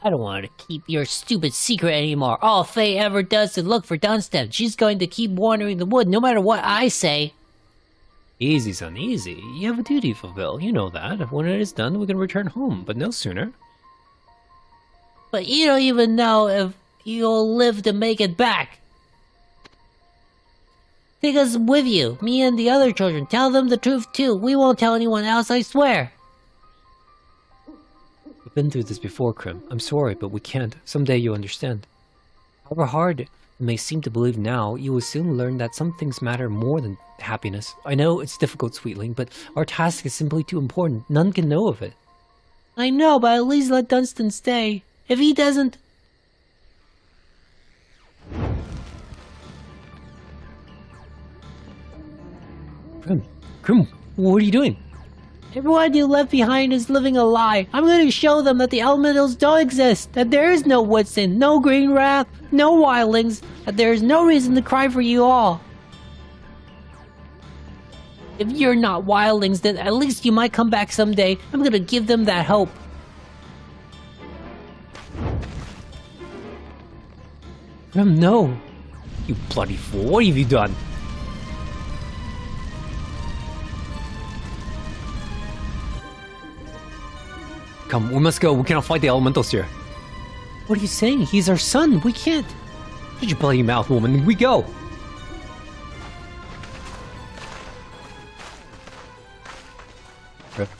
I don't want to keep your stupid secret anymore. All Faye ever does is look for Dunstan. She's going to keep wandering the wood no matter what I say. Easy, son, easy. You have a duty to fulfill. You know that. When it is done, we can return home, but no sooner. But you don't even know if you'll live to make it back. Take us with you, me and the other children. Tell them the truth too. We won't tell anyone else, I swear. We've been through this before, Krim. I'm sorry, but we can't. Someday you'll understand. However hard it may seem to believe now, you will soon learn that some things matter more than happiness. I know it's difficult, sweetling, but our task is simply too important. None can know of it. I know, but at least let Dunstan stay. If he doesn't... Krim, what are you doing? Everyone you left behind is living a lie. I'm going to show them that the elementals don't exist, that there is no Woodson, no Green Wrath, no Wildlings, that there is no reason to cry for you all. If you're not Wildlings, then at least you might come back someday. I'm going to give them that hope. Krim, no. You bloody fool, what have you done? Come, we must go. We cannot fight the elementals here. What are you saying? He's our son. We can't. Shut your bloody mouth, woman. We go. Rip.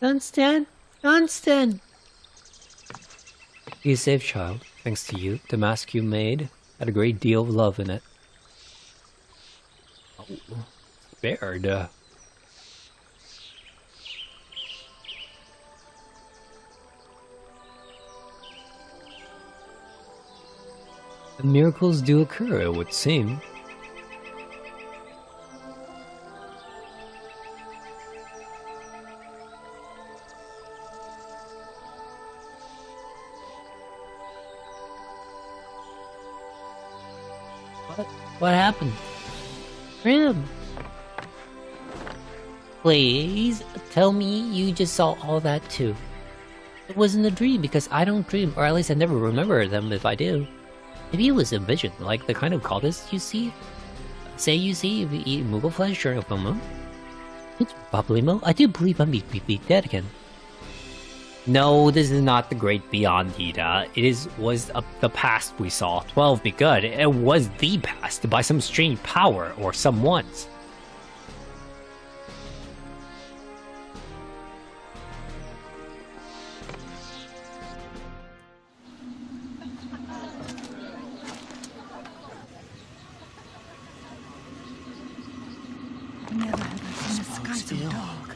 Dunstan? Dunstan! He is safe, child. Thanks to you. The mask you made had a great deal of love in it. Oh, spared. The miracles do occur, it would seem. What happened? Grim! Please, tell me you just saw all that too. It wasn't a dream because I don't dream, or at least I never remember them if I do. Maybe it was a vision, like the kind of goddess you see? Say you see if you eat Moogle flesh during a full moon? It's Pablimo. I do believe I'm be dead again. No, this is not the great beyond, Hida. It was the past we saw. 12 be good. It was the past by some strange power or someone's. Never have I seen a sky so dark.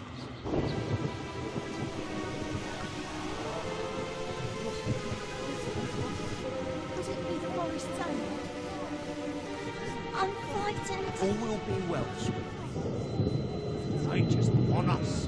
Could it be the forest's own? I'm frightened. All will be well, sweetie. They just want us.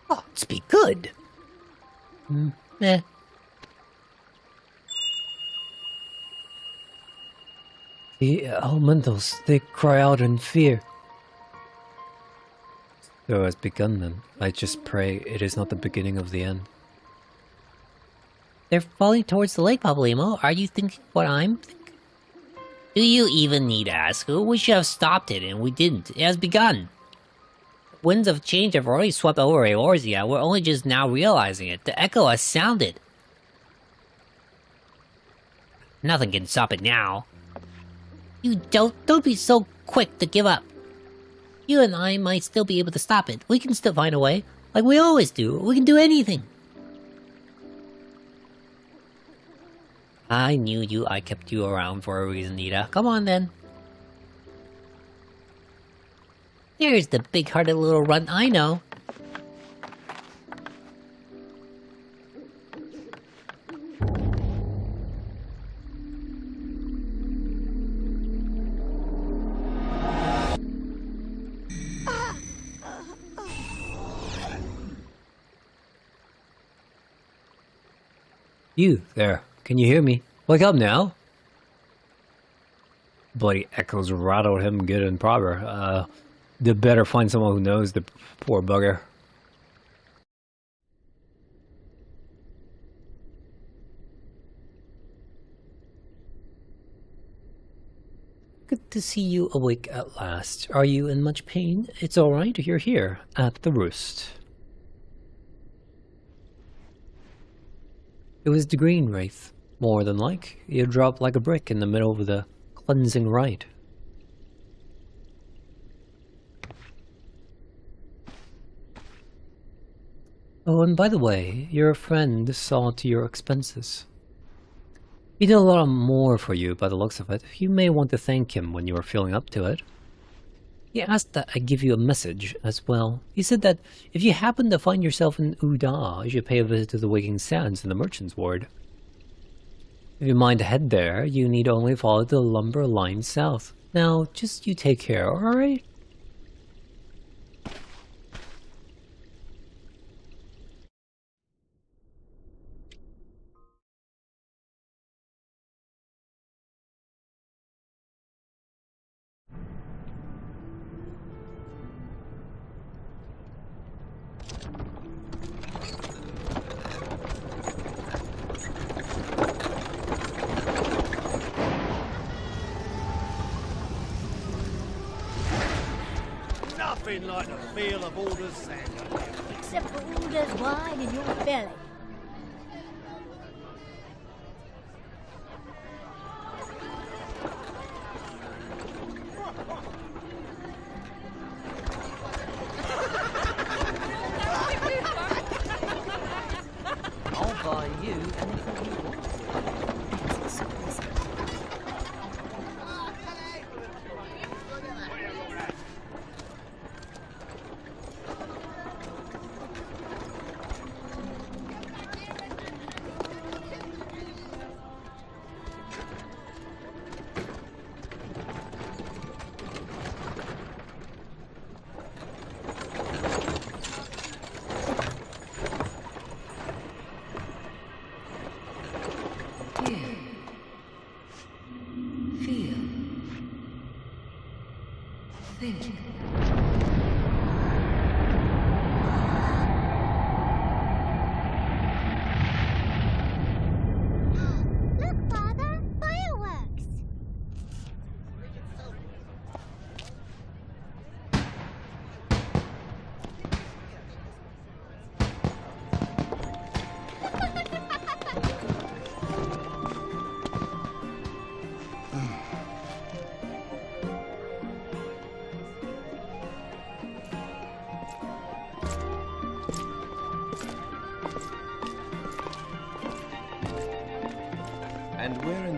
Let's be good. Eh. The elementals, they cry out in fear. So has begun then. I just pray it is not the beginning of the end. They're falling towards the lake, Pablimo. Are you thinking what I'm thinking? Do you even need to ask? We should have stopped it, and we didn't. It has begun. Winds of change have already swept over Eorzea. We're only just now realizing it. The echo has sounded. Nothing can stop it now. You don't be so quick to give up. You and I might still be able to stop it. We can still find a way, like we always do. We can do anything. I knew I kept you around for a reason, Nita. Come on then. There's the big-hearted little runt I know. You, there. Can you hear me? Wake up now! Bloody echoes rattled him good and proper. They'd better find someone who knows the poor bugger. Good to see you awake at last. Are you in much pain? It's alright, you're here, at the roost. It was the green wraith. More than like, you dropped like a brick in the middle of the cleansing rite. Oh, and by the way, your friend saw to your expenses. He did a lot more for you by the looks of it. You may want to thank him when you are feeling up to it. He asked that I give you a message as well. He said that if you happen to find yourself in Uda, you should pay a visit to the Waking Sands in the Merchant's Ward. If you mind to head there, you need only follow the lumber line south. Now, just you take care, alright? Nothing like the feel of Alder's sand. Except for Alder's wine in your belly. I'll buy you anything you want.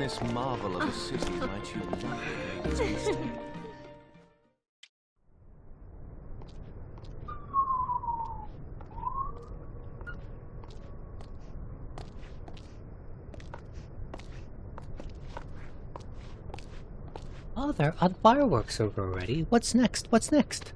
this marvel of a city might you rightly lay its mistake? Oh, there are fireworks over already. What's next? What's next?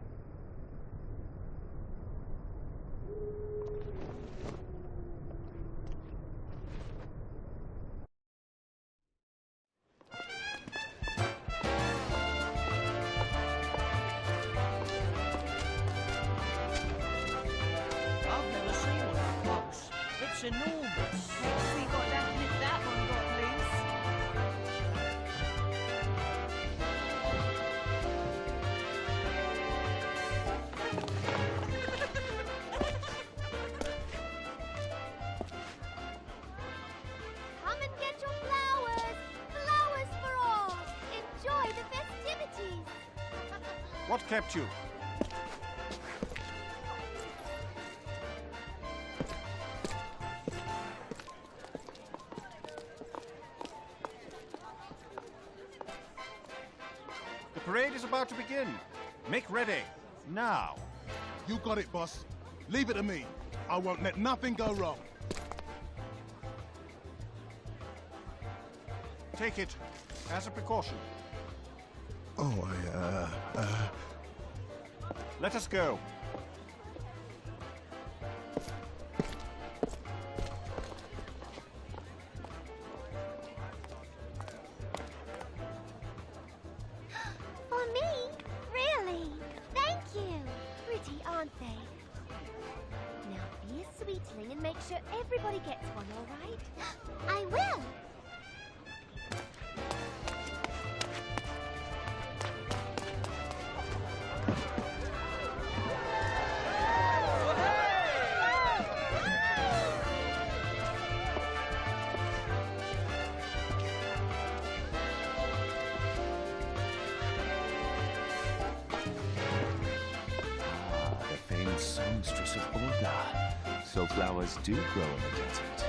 I've never seen one up close. It's enormous. Let's see what happened if that one got loose. Come and get your flowers! Flowers for all! Enjoy the festivities! What kept you? The parade is about to begin. Make ready. Now. You got it, boss. Leave it to me. I won't let nothing go wrong. Take it as a precaution. Oh, Let us go. For me? Really? Thank you. Pretty, aren't they? Now be a sweetling and make sure everybody gets one, all right? I will. The famed songstress of Ordla. So flowers do grow in the desert.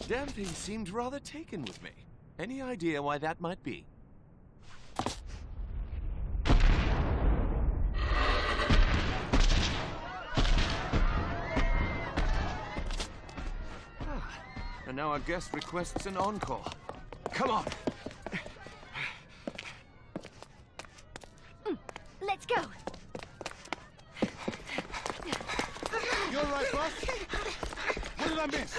Damn thing seemed rather taken with me. Any idea why that might be? And now now our guest requests an encore. Come on! Let's go. You all right, boss? What did I miss?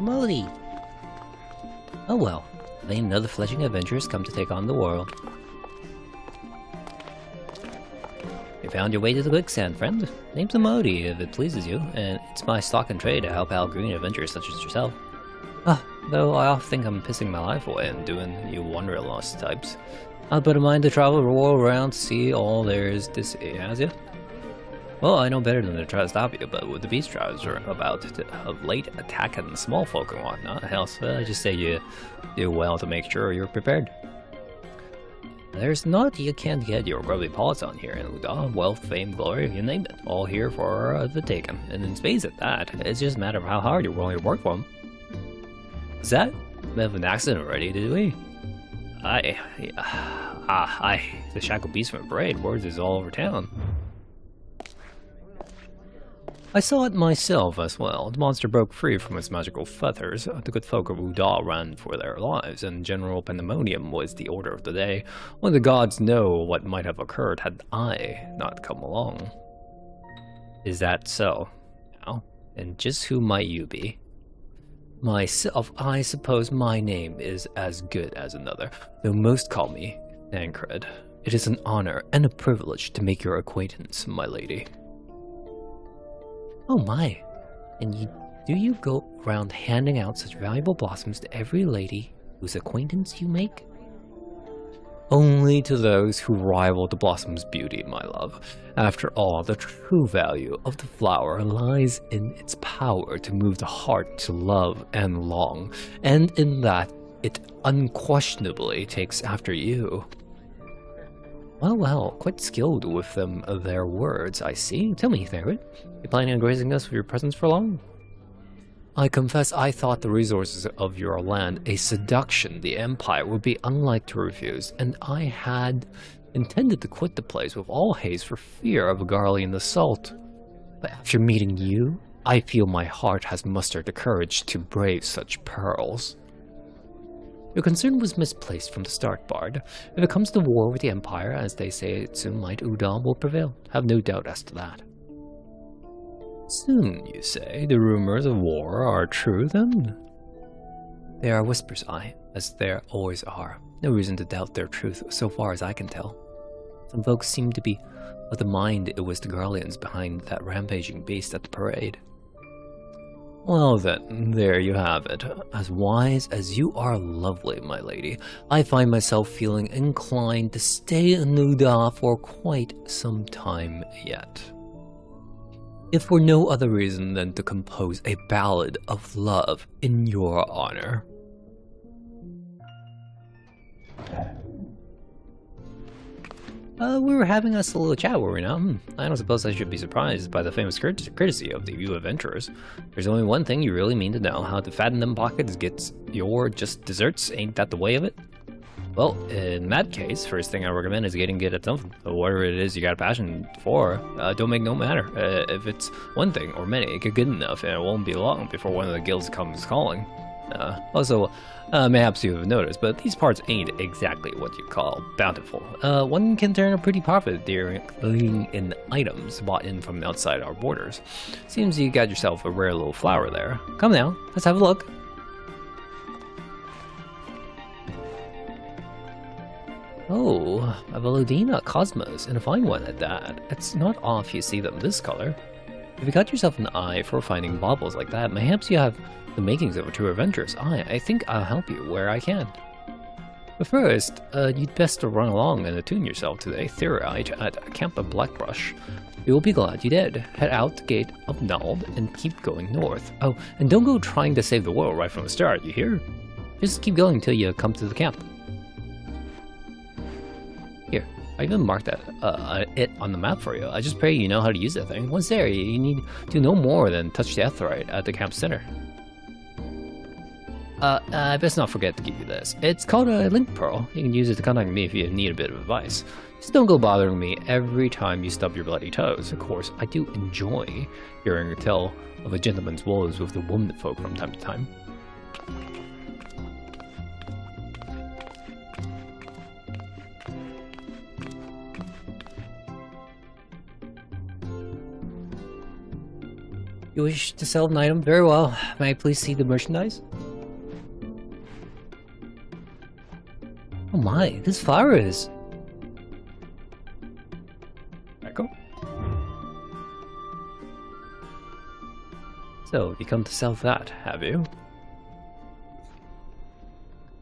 Modi. Oh well, another fledgling adventurers come to take on the world. You found your way to the quicksand, friend. Name's Modi, if it pleases you, and it's my stock and trade to help out green adventurers such as yourself. Though I often think I'm pissing my life away and doing you wanderlust types. I'll put in mind to travel the world around to see all there is to see, has you? Well, I know better than to try to stop you, but with the beast tribes are about of late attacking small folk and whatnot, else I just say you do well to make sure you're prepared. There's naught you can't get your grubby paws on here in Uda, wealth, fame, glory, you name it, all here for the taking, and in spades at that. It's just a matter of how hard you're willing to work for them. Is that a bit of an accident already, did we? The shackled beast from a parade, words is all over town. I saw it myself as well. The monster broke free from its magical fetters. The good folk of Uda ran for their lives, and general pandemonium was the order of the day. Only the gods know what might have occurred had I not come along. Is that so? Now, and just who might you be? Myself, I suppose my name is as good as another, though most call me Tancred. It is an honor and a privilege to make your acquaintance, my lady. Oh my, and do you go around handing out such valuable blossoms to every lady whose acquaintance you make? Only to those who rival the blossom's beauty, my love. After all, the true value of the flower lies in its power to move the heart to love and long, and in that it unquestionably takes after you. Well, quite skilled with their words, I see. Tell me, Narrated, you planning on gracing us with your presence for long? I confess I thought the resources of your land a seduction the Empire would be unlike to refuse, and I had intended to quit the place with all haste for fear of a Garlean assault. But after meeting you, I feel my heart has mustered the courage to brave such perils. Your concern was misplaced from the start, Bard. If it comes to war with the Empire, as they say it soon might, Udon will prevail. Have no doubt as to that. Soon, you say? The rumors of war are true, then? They are whispers, as there always are. No reason to doubt their truth, so far as I can tell. Some folks seem to be of the mind it was the Garleans behind that rampaging beast at the parade. Well then, there you have it. As wise as you are lovely, my lady, I find myself feeling inclined to stay in Uda for quite some time yet. If for no other reason than to compose a ballad of love in your honor. We were having us a little chat, were we not? I don't suppose I should be surprised by the famous courtesy of the you adventurers. There's only one thing you really mean to know, how to fatten them pockets gets your just desserts, ain't that the way of it? Well, in that case, first thing I recommend is getting good at something. So whatever it is you got a passion for, don't make no matter. If it's one thing or many, get good enough and it won't be long before one of the guilds comes calling. Also, mayhaps you have noticed, but these parts ain't exactly what you call bountiful. One can turn a pretty profit dealing in items bought in from outside our borders. Seems you got yourself a rare little flower there. Come now, let's have a look. Oh, a Velodina Cosmos, and a fine one at that. It's not off you see them this color. If you got yourself an eye for finding baubles like that, mayhaps you have the makings of a true adventurous. I think I'll help you where I can. But first, you'd best to run along and attune yourself to the Aetherite at Camp of Blackbrush. You'll be glad you did. Head out the gate of Nald and keep going north. Oh, and don't go trying to save the world right from the start, you hear? Just keep going till you come to the camp. Here, I even marked that it on the map for you. I just pray you know how to use that thing. Once there, you need do no more than touch the Aetherite at the camp center. I best not forget to give you this. It's called a link pearl. You can use it to contact me if you need a bit of advice. Just don't go bothering me every time you stub your bloody toes. Of course, I do enjoy hearing a tale of a gentleman's woes with the womenfolk from time to time. You wish to sell an item? Very well. May I please see the merchandise? Oh my, this flower is... Echo? So, you come to sell that, have you?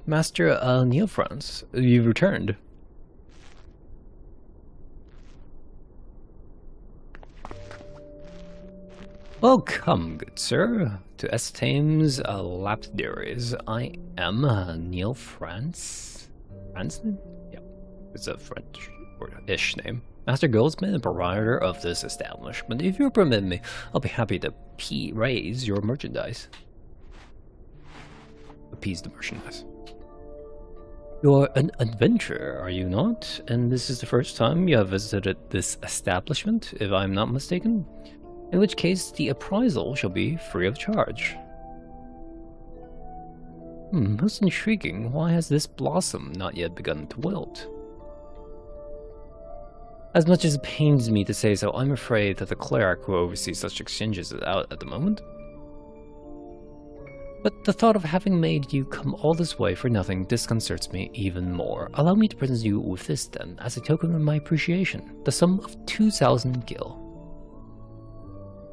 Master Neofrance, you've returned. Welcome, good sir, to Estame's Lapidary. I am Neofrance. Franson? Yeah, it's a French-ish name. Master Goldsmith and proprietor of this establishment. If you'll permit me, I'll be happy to raise your merchandise. Appease the merchandise. You're an adventurer, are you not? And this is the first time you have visited this establishment, if I'm not mistaken? In which case, the appraisal shall be free of charge. Most intriguing. Why has this blossom not yet begun to wilt? As much as it pains me to say so, I'm afraid that the cleric who oversees such exchanges is out at the moment. But the thought of having made you come all this way for nothing disconcerts me even more. Allow me to present you with this then, as a token of my appreciation. The sum of 2,000 gil.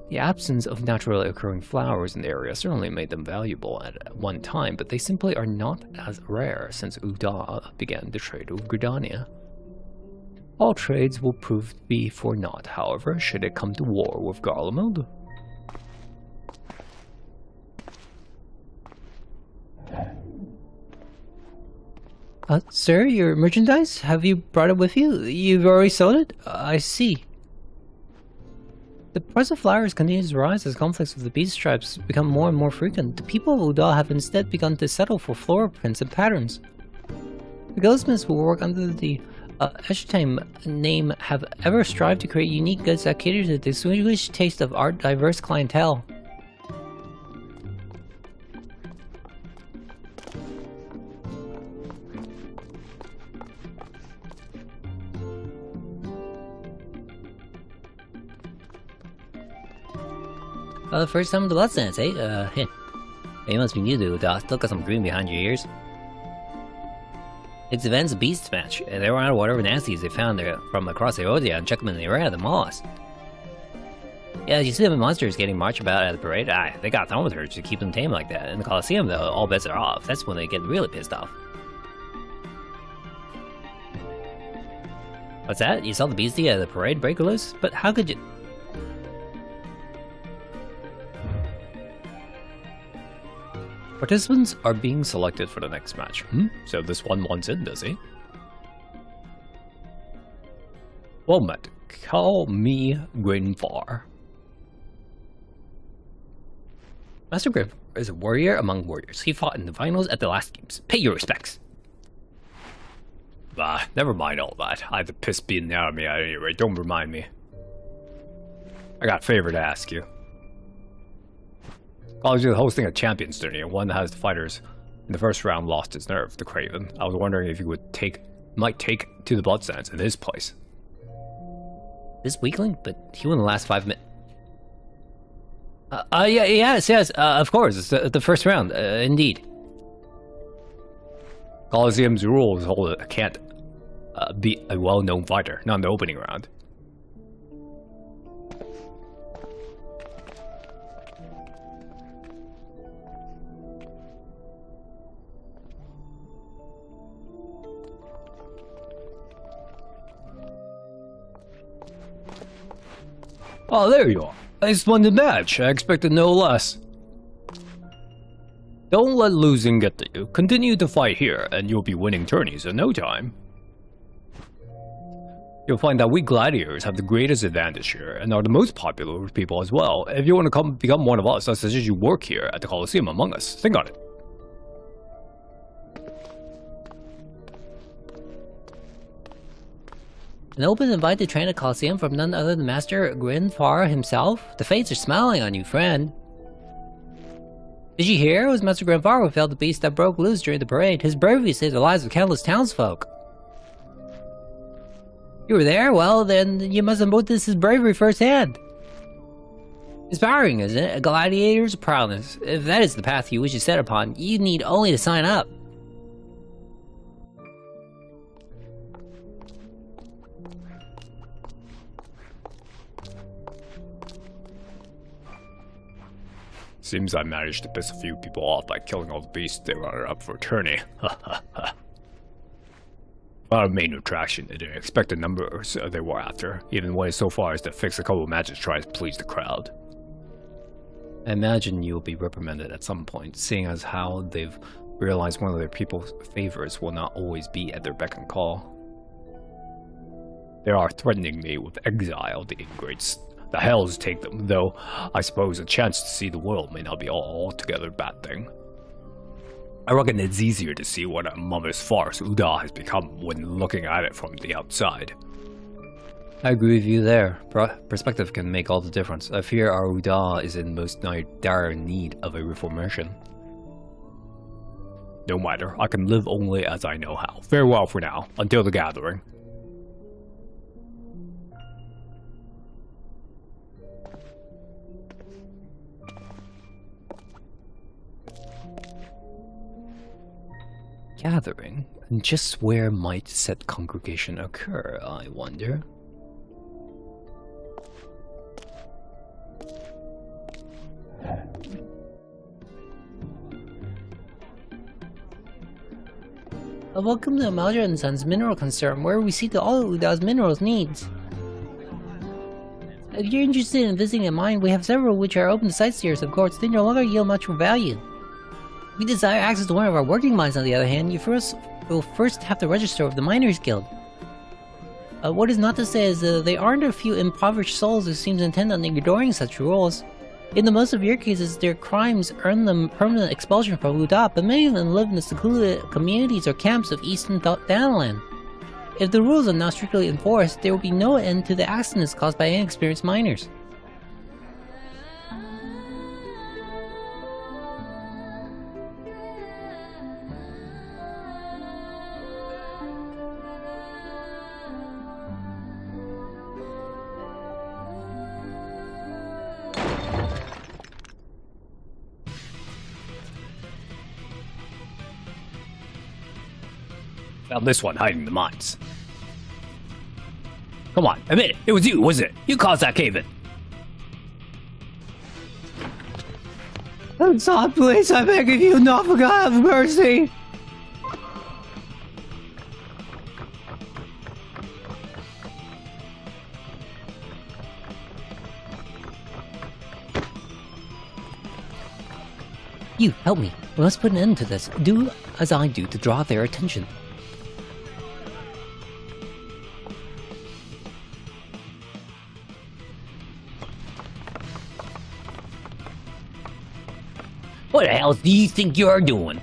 The absence of naturally occurring flowers in the area certainly made them valuable at one time, but they simply are not as rare since Uda began the trade with Gridania. All trades will prove to be for naught, however, should it come to war with Garlemald. Sir, your merchandise? Have you brought it with you? You've already sold it? I see. The price of flowers continues to rise as conflicts with the beast tribes become more and more frequent. The people of Uda have instead begun to settle for floral prints and patterns. The goldsmiths who work under the Eshtame name have ever strived to create unique goods that cater to the distinguished taste of our diverse clientele. First time with the blood sense, eh? You must be new to Uda. Still got some green behind your ears. It's Event's beast match. They were out of whatever nasties they found there from across the Odia and chucked them in the area of the moss. Yeah, you see them monsters getting marched about at the parade? They got thermometers to keep them tame like that. In the Colosseum, though, all bets are off. That's when they get really pissed off. What's that? You saw the beastie at the parade break loose? But how could you... Participants are being selected for the next match. So this one wants in, does he? Well met. Call me Grinfar. Master Grinfar is a warrior among warriors. He fought in the finals at the last games. Pay your respects. Never mind all that. I had the piss beaten out of me at any rate. Don't remind me. I got a favor to ask you. College is hosting a champions tourney, and one that has the fighters in the first round lost his nerve, the Craven. I was wondering if you might take to the Bloodsands in his place. This weakling? But he won the last 5 minutes. Yes, of course. It's the first round, indeed. Coliseum's rules hold it can't beat a well-known fighter, not in the opening round. Oh, there you are. A splendid match. I expected no less. Don't let losing get to you. Continue to fight here, and you'll be winning tourneys in no time. You'll find that we gladiators have the greatest advantage here, and are the most popular with people as well. If you want to become one of us, I suggest you work here at the Coliseum among us. Think on it. An open invite to train at Coliseum from none other than Master Grinfar himself? The fates are smiling on you, friend. Did you hear? It was Master Grinfar who felled the beast that broke loose during the parade. His bravery saved the lives of countless townsfolk. You were there? Well, then you must have witnessed his bravery firsthand. Inspiring, isn't it? A gladiator's prowess. If that is the path you wish to set upon, you need only to sign up. Seems I managed to piss a few people off by killing all the beasts they were up for a tourney. Our main attraction, they didn't expect the numbers they were after, even went so far as to fix a couple of matches to try to please the crowd. I imagine you'll be reprimanded at some point, seeing as how they've realized one of their people's favorites will not always be at their beck and call. They are threatening me with exile, the ingrates. The hells take them, though I suppose a chance to see the world may not be altogether a bad thing. I reckon it's easier to see what a mother's farce Uda has become when looking at it from the outside. I agree with you there. Perspective can make all the difference. I fear our Uda is in most dire need of a reformation. No matter, I can live only as I know how. Farewell for now, until the gathering. Gathering? And just where might said congregation occur, I wonder? Welcome to Amalja & Sons Mineral Concern, where we see to all of Uda's minerals needs. If you're interested in visiting a mine, we have several which are open to sightseers, of course. They no longer yield much for value. If you desire access to one of our working mines, on the other hand, you will first have to register with the Miners Guild. What is not to say is there aren't a few impoverished souls who seem intent on ignoring such rules. In the most of your cases, their crimes earn them permanent expulsion from Uda, but many of them live in the secluded communities or camps of Eastern Downland. If the rules are not strictly enforced, there will be no end to the accidents caused by inexperienced miners. Found this one hiding in the mines. Come on, admit it. It was you, wasn't it? You caused that cave-in. Stop, please. I beg of you, not for God have mercy. You, help me. We must put an end to this. Do as I do to draw their attention. What the hell do you think you're doing?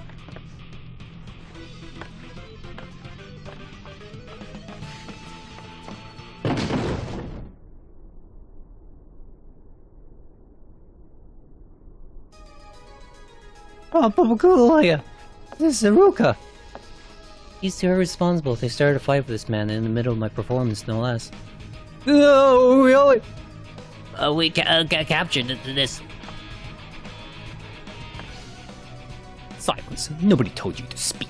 Oh, Papakulaya! This is Iruka! These two are responsible. They started a fight with this man in the middle of my performance, no less. No, really? We captured this. Silence. Nobody told you to speak.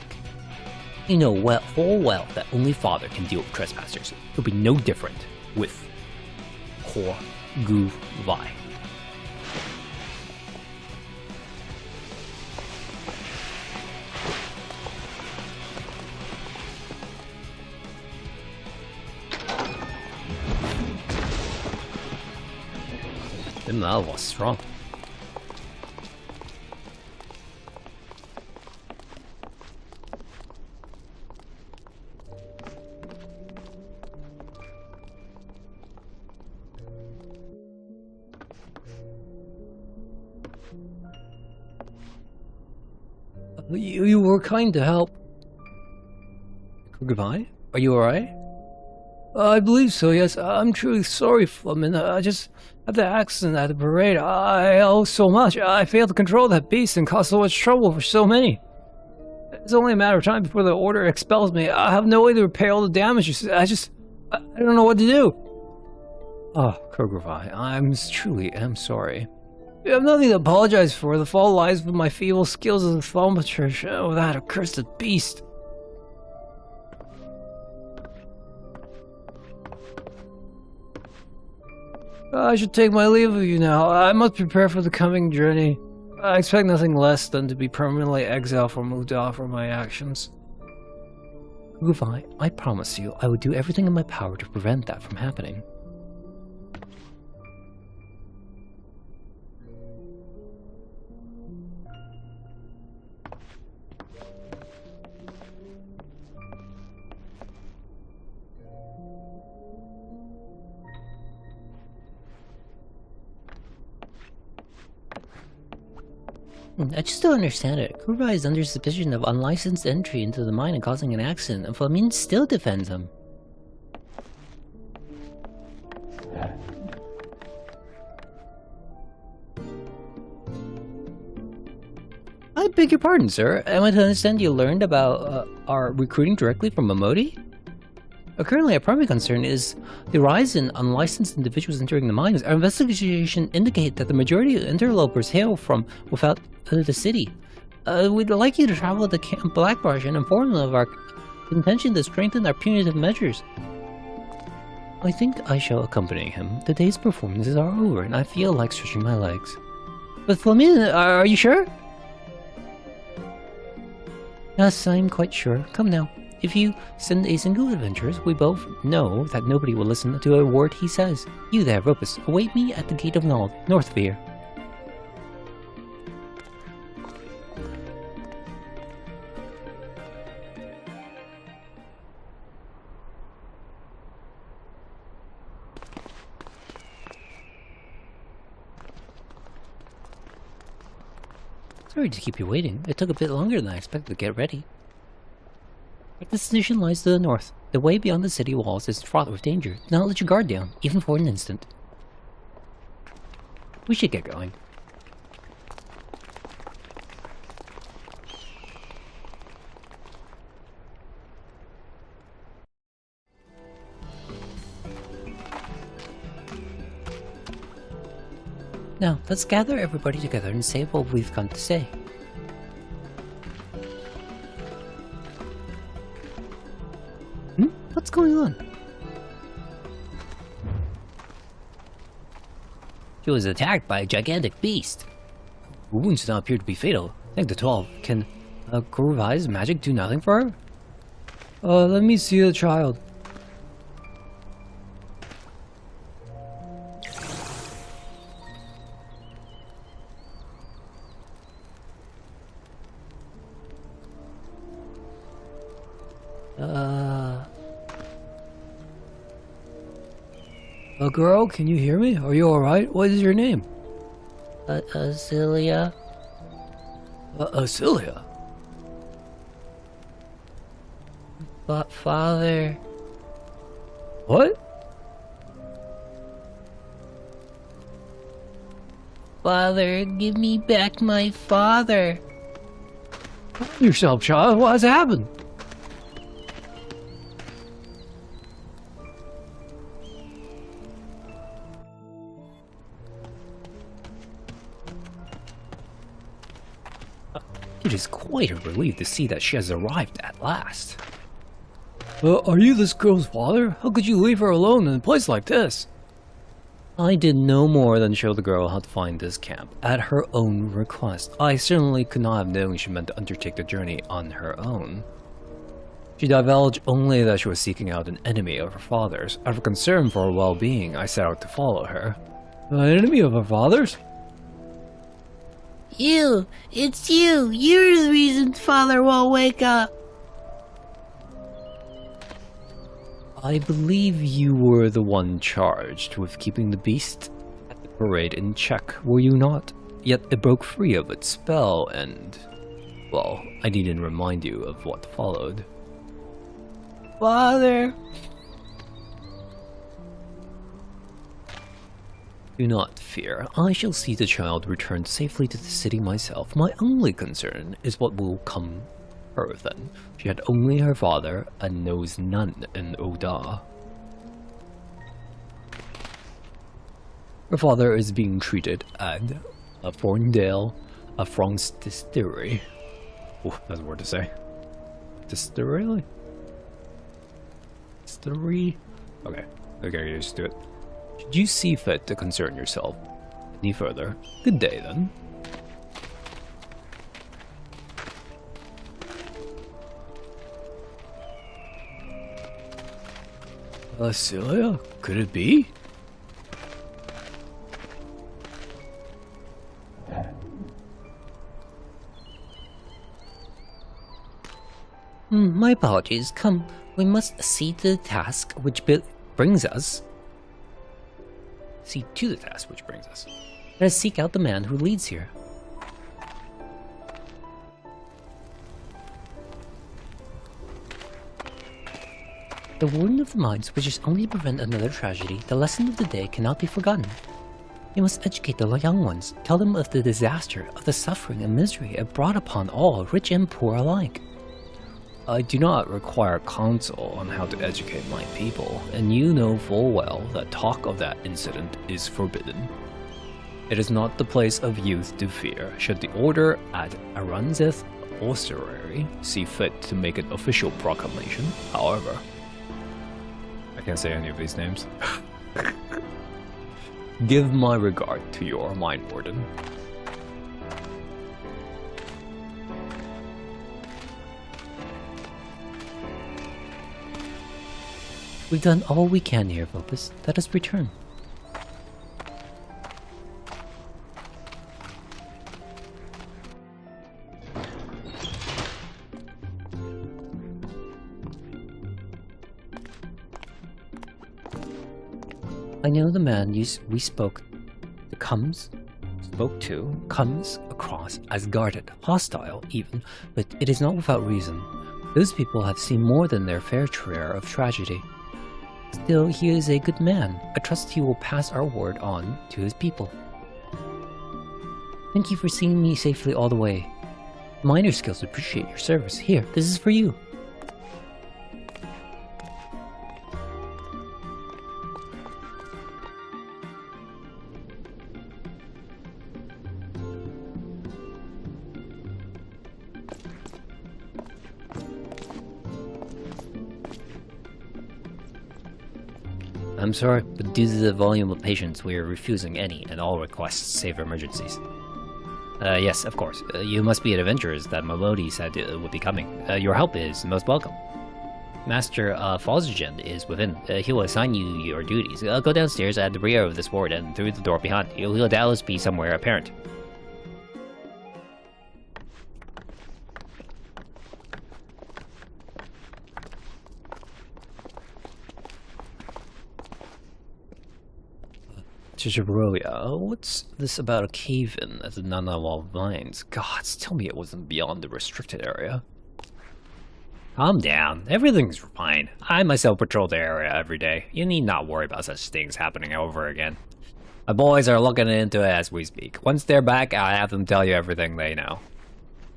You know full well that only Father can deal with trespassers. It'll be no different with Hor Gu Vi. That was strong. You were kind to help. Goodbye? Are you alright? I believe so, yes. I'm truly sorry, Fleming. I just had the accident at the parade. I owe so much. I failed to control that beast and caused so much trouble for so many. It's only a matter of time before the order expels me. I have no way to repair all the damages. I don't know what to do. Oh, Kurgravai, I'm sorry. You have nothing to apologize for. The fault lies with my feeble skills as a thaumaturge. Oh, that accursed beast. I should take my leave of you now. I must prepare for the coming journey. I expect nothing less than to be permanently exiled from Uda for my actions. Kurgravai, I promise you, I will do everything in my power to prevent that from happening. I just don't understand it. Kurgravai is under suspicion of unlicensed entry into the mine and causing an accident, and Flamine still defends him. I beg your pardon, sir. Am I to understand you learned about our recruiting directly from Momodi? Currently, our primary concern is the rise in unlicensed individuals entering the mines. Our investigation indicates that the majority of interlopers hail from without the city. We'd like you to travel to Camp Blackmarsh and inform them of our intention to strengthen our punitive measures. I think I shall accompany him. The day's performances are over, and I feel like stretching my legs. But Flamine, are you sure? Yes, I'm quite sure. Come now. If you send a single adventurers, we both know that nobody will listen to a word he says. You there, Ropus, await me at the gate of Nald, north of here. Sorry to keep you waiting. It took a bit longer than I expected to get ready. Our destination lies to the north. The way beyond the city walls is fraught with danger. Do not let your guard down, even for an instant. We should get going. Now, let's gather everybody together and say what we've come to say. What's going on? She was attacked by a gigantic beast. Her wounds do not appear to be fatal. Thank the 12. Can Kurgravai's magic do nothing for her? Let me see the child. Girl, can you hear me? Are you alright? What is your name? Acilia. Acilia? But father... What? Father, give me back my father. Calm yourself, child. What has happened? It is quite a relief to see that she has arrived at last. Are you this girl's father? How could you leave her alone in a place like this? I did no more than show the girl how to find this camp, at her own request. I certainly could not have known she meant to undertake the journey on her own. She divulged only that she was seeking out an enemy of her father's. Out of concern for her well-being, I set out to follow her. An enemy of her father's? You! It's you! You're the reason Father won't wake up! I believe you were the one charged with keeping the beast at the parade in check, were you not? Yet it broke free of its spell and... well, I needn't remind you of what followed. Father! Do not fear. I shall see the child return safely to the city myself. My only concern is what will come her then. She had only her father and knows none in Oda. Her father is being treated at a Thorndale, a France distillery. Oh, that's a word to say. Distillery? Distillery? Okay, I get used to it. Should you see fit to concern yourself any further, good day then. Celia? Could it be? My apologies. Come, we must see to the task which brings us. See to the task which brings us. Let us seek out the man who leads here. The warden of the mines wishes only to prevent another tragedy. The lesson of the day cannot be forgotten. You must educate the young ones, tell them of the disaster, of the suffering and misery it brought upon all, rich and poor alike. I do not require counsel on how to educate my people, and you know full well that talk of that incident is forbidden. It is not the place of youth to fear, should the order at Aranzeth Ossuary see fit to make an official proclamation, however. I can't say any of these names. Give my regard to your mine warden. We've done all we can here, Vopus. Let us return. I know the man we spoke comes across as guarded, hostile even, but it is not without reason. Those people have seen more than their fair share of tragedy. Still, he is a good man. I trust he will pass our word on to his people. Thank you for seeing me safely all the way. Miner skills appreciate your service. Here, this is for you. I'm sorry, but due to the volume of patients, we are refusing any and all requests save emergencies. Yes, of course. You must be adventurers that Melody said would be coming. Your help is most welcome. Master Fosgen is within. He will assign you your duties. Go downstairs at the rear of this ward and through the door behind. He'll doubtless be somewhere apparent. Chichiburoya, what's this about a cave-in at the Nanawal Mines? Gods, tell me it wasn't beyond the restricted area. Calm down. Everything's fine. I myself patrol the area every day. You need not worry about such things happening over again. My boys are looking into it as we speak. Once they're back, I'll have them tell you everything they know.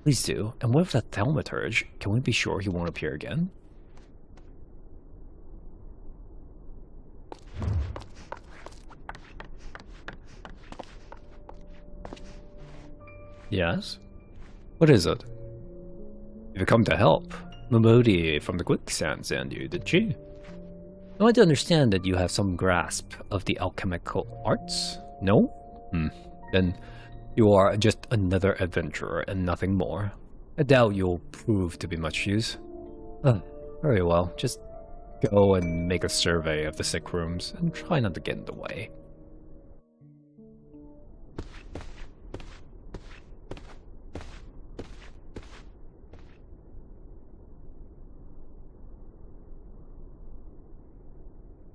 Please do. And what if that thaumaturge? Can we be sure he won't appear again? Yes? What is it? You've come to help. Momodi from the quicksand sent you, did she? I want to understand that you have some grasp of the alchemical arts? No? Then you are just another adventurer and nothing more. I doubt you'll prove to be much use. Very well, just go and make a survey of the sick rooms and try not to get in the way.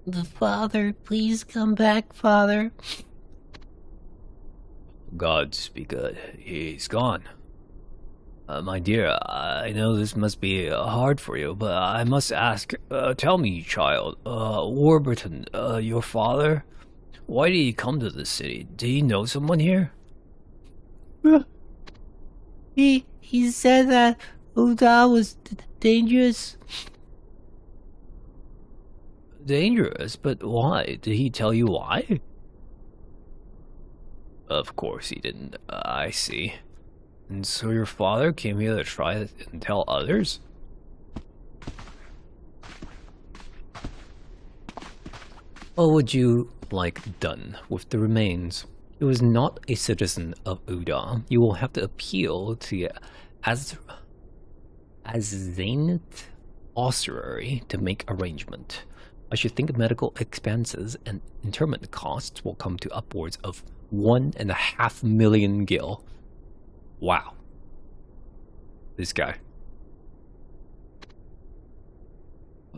The father, please come back, father. Gods be good. He's gone. My dear, I know this must be hard for you, but I must ask, tell me, child, Warburton, your father, why did he come to this city? Did he know someone here? He said that Uda was dangerous. Dangerous? But why? Did he tell you why? Of course he didn't. I see. And so your father came here to try and tell others? What would you like done with the remains? He was not a citizen of Uda. You will have to appeal to the Azanith Ossuary to make arrangement. I should think medical expenses and interment costs will come to upwards of 1.5 million gil. Wow. This guy.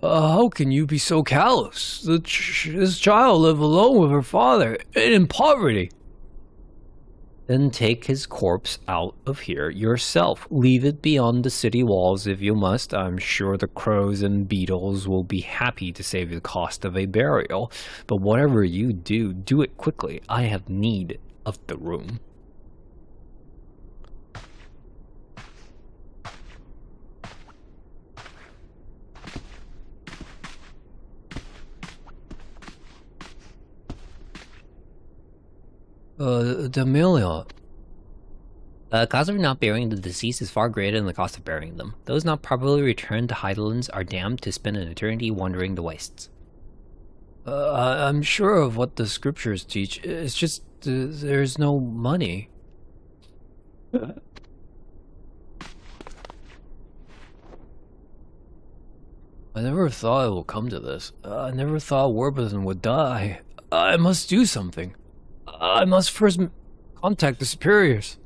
How can you be so callous? This child lived alone with her father, and in poverty. Then take his corpse out of here yourself. Leave it beyond the city walls if you must. I'm sure the crows and beetles will be happy to save the cost of a burial. But whatever you do, do it quickly. I have need of the room. D'Amelia. The cost of not burying the deceased is far greater than the cost of burying them. Those not properly returned to Heidelands are damned to spend an eternity wandering the wastes. I'm sure of what the scriptures teach. It's just there's no money. I never thought it would come to this. I never thought Warburton would die. I must do something. I must first contact the superiors.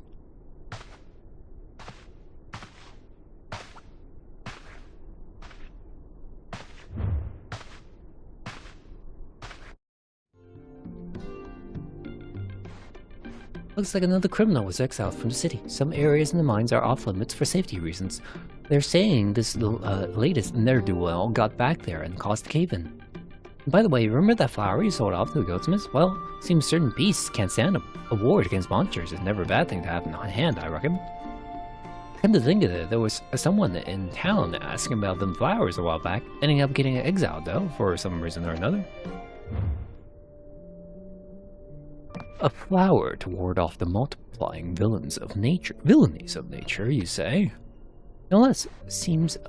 Looks like another criminal was exiled from the city. Some areas in the mines are off limits for safety reasons. They're saying this latest ne'er-do-well got back there and caused a cave-in. By the way, remember that flower you sold off to the goldsmiths? Well, seems certain beasts can't stand a ward against monsters. It's never a bad thing to have on hand, I reckon. Come to think of it, there was someone in town asking about them flowers a while back, ending up getting exiled though, for some reason or another. A flower to ward off the multiplying villainies of nature, you say? No less, seems,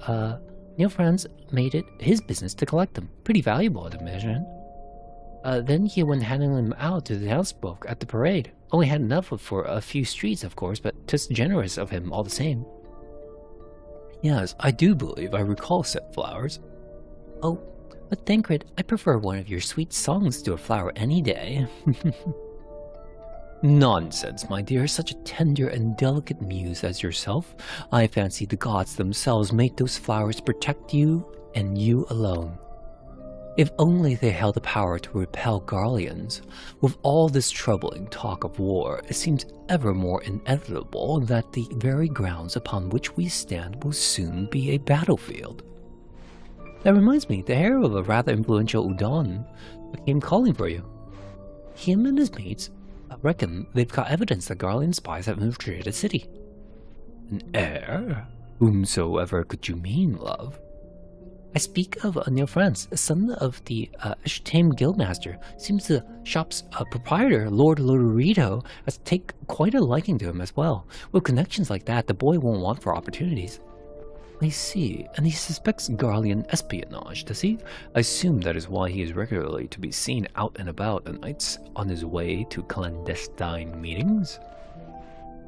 Neil Franz made it his business to collect them. Pretty valuable, I'd imagine. Then he went handing them out to the townsfolk at the parade. Only had enough for a few streets, of course, but 'tis generous of him all the same. Yes, I do believe I recall said flowers. Oh, but Thancred, I prefer one of your sweet songs to a flower any day. Nonsense, my dear. Such a tender and delicate muse as yourself. I fancy the gods themselves made those flowers protect you and you alone. If only they held the power to repel Garleans. With all this troubling talk of war, it seems ever more inevitable that the very grounds upon which we stand will soon be a battlefield. That reminds me, the heir of a rather influential Udon came calling for you. Him and his mates, I reckon they've got evidence that Garlean spies have infiltrated the city. An heir? Whomsoever could you mean, love? I speak of Neil France, son of the Ashtame Guildmaster. Seems the shop's proprietor, Lord Lorito, has taken quite a liking to him as well. With connections like that, the boy won't want for opportunities. I see, and he suspects Garlean espionage, does he? I assume that is why he is regularly to be seen out and about at nights on his way to clandestine meetings.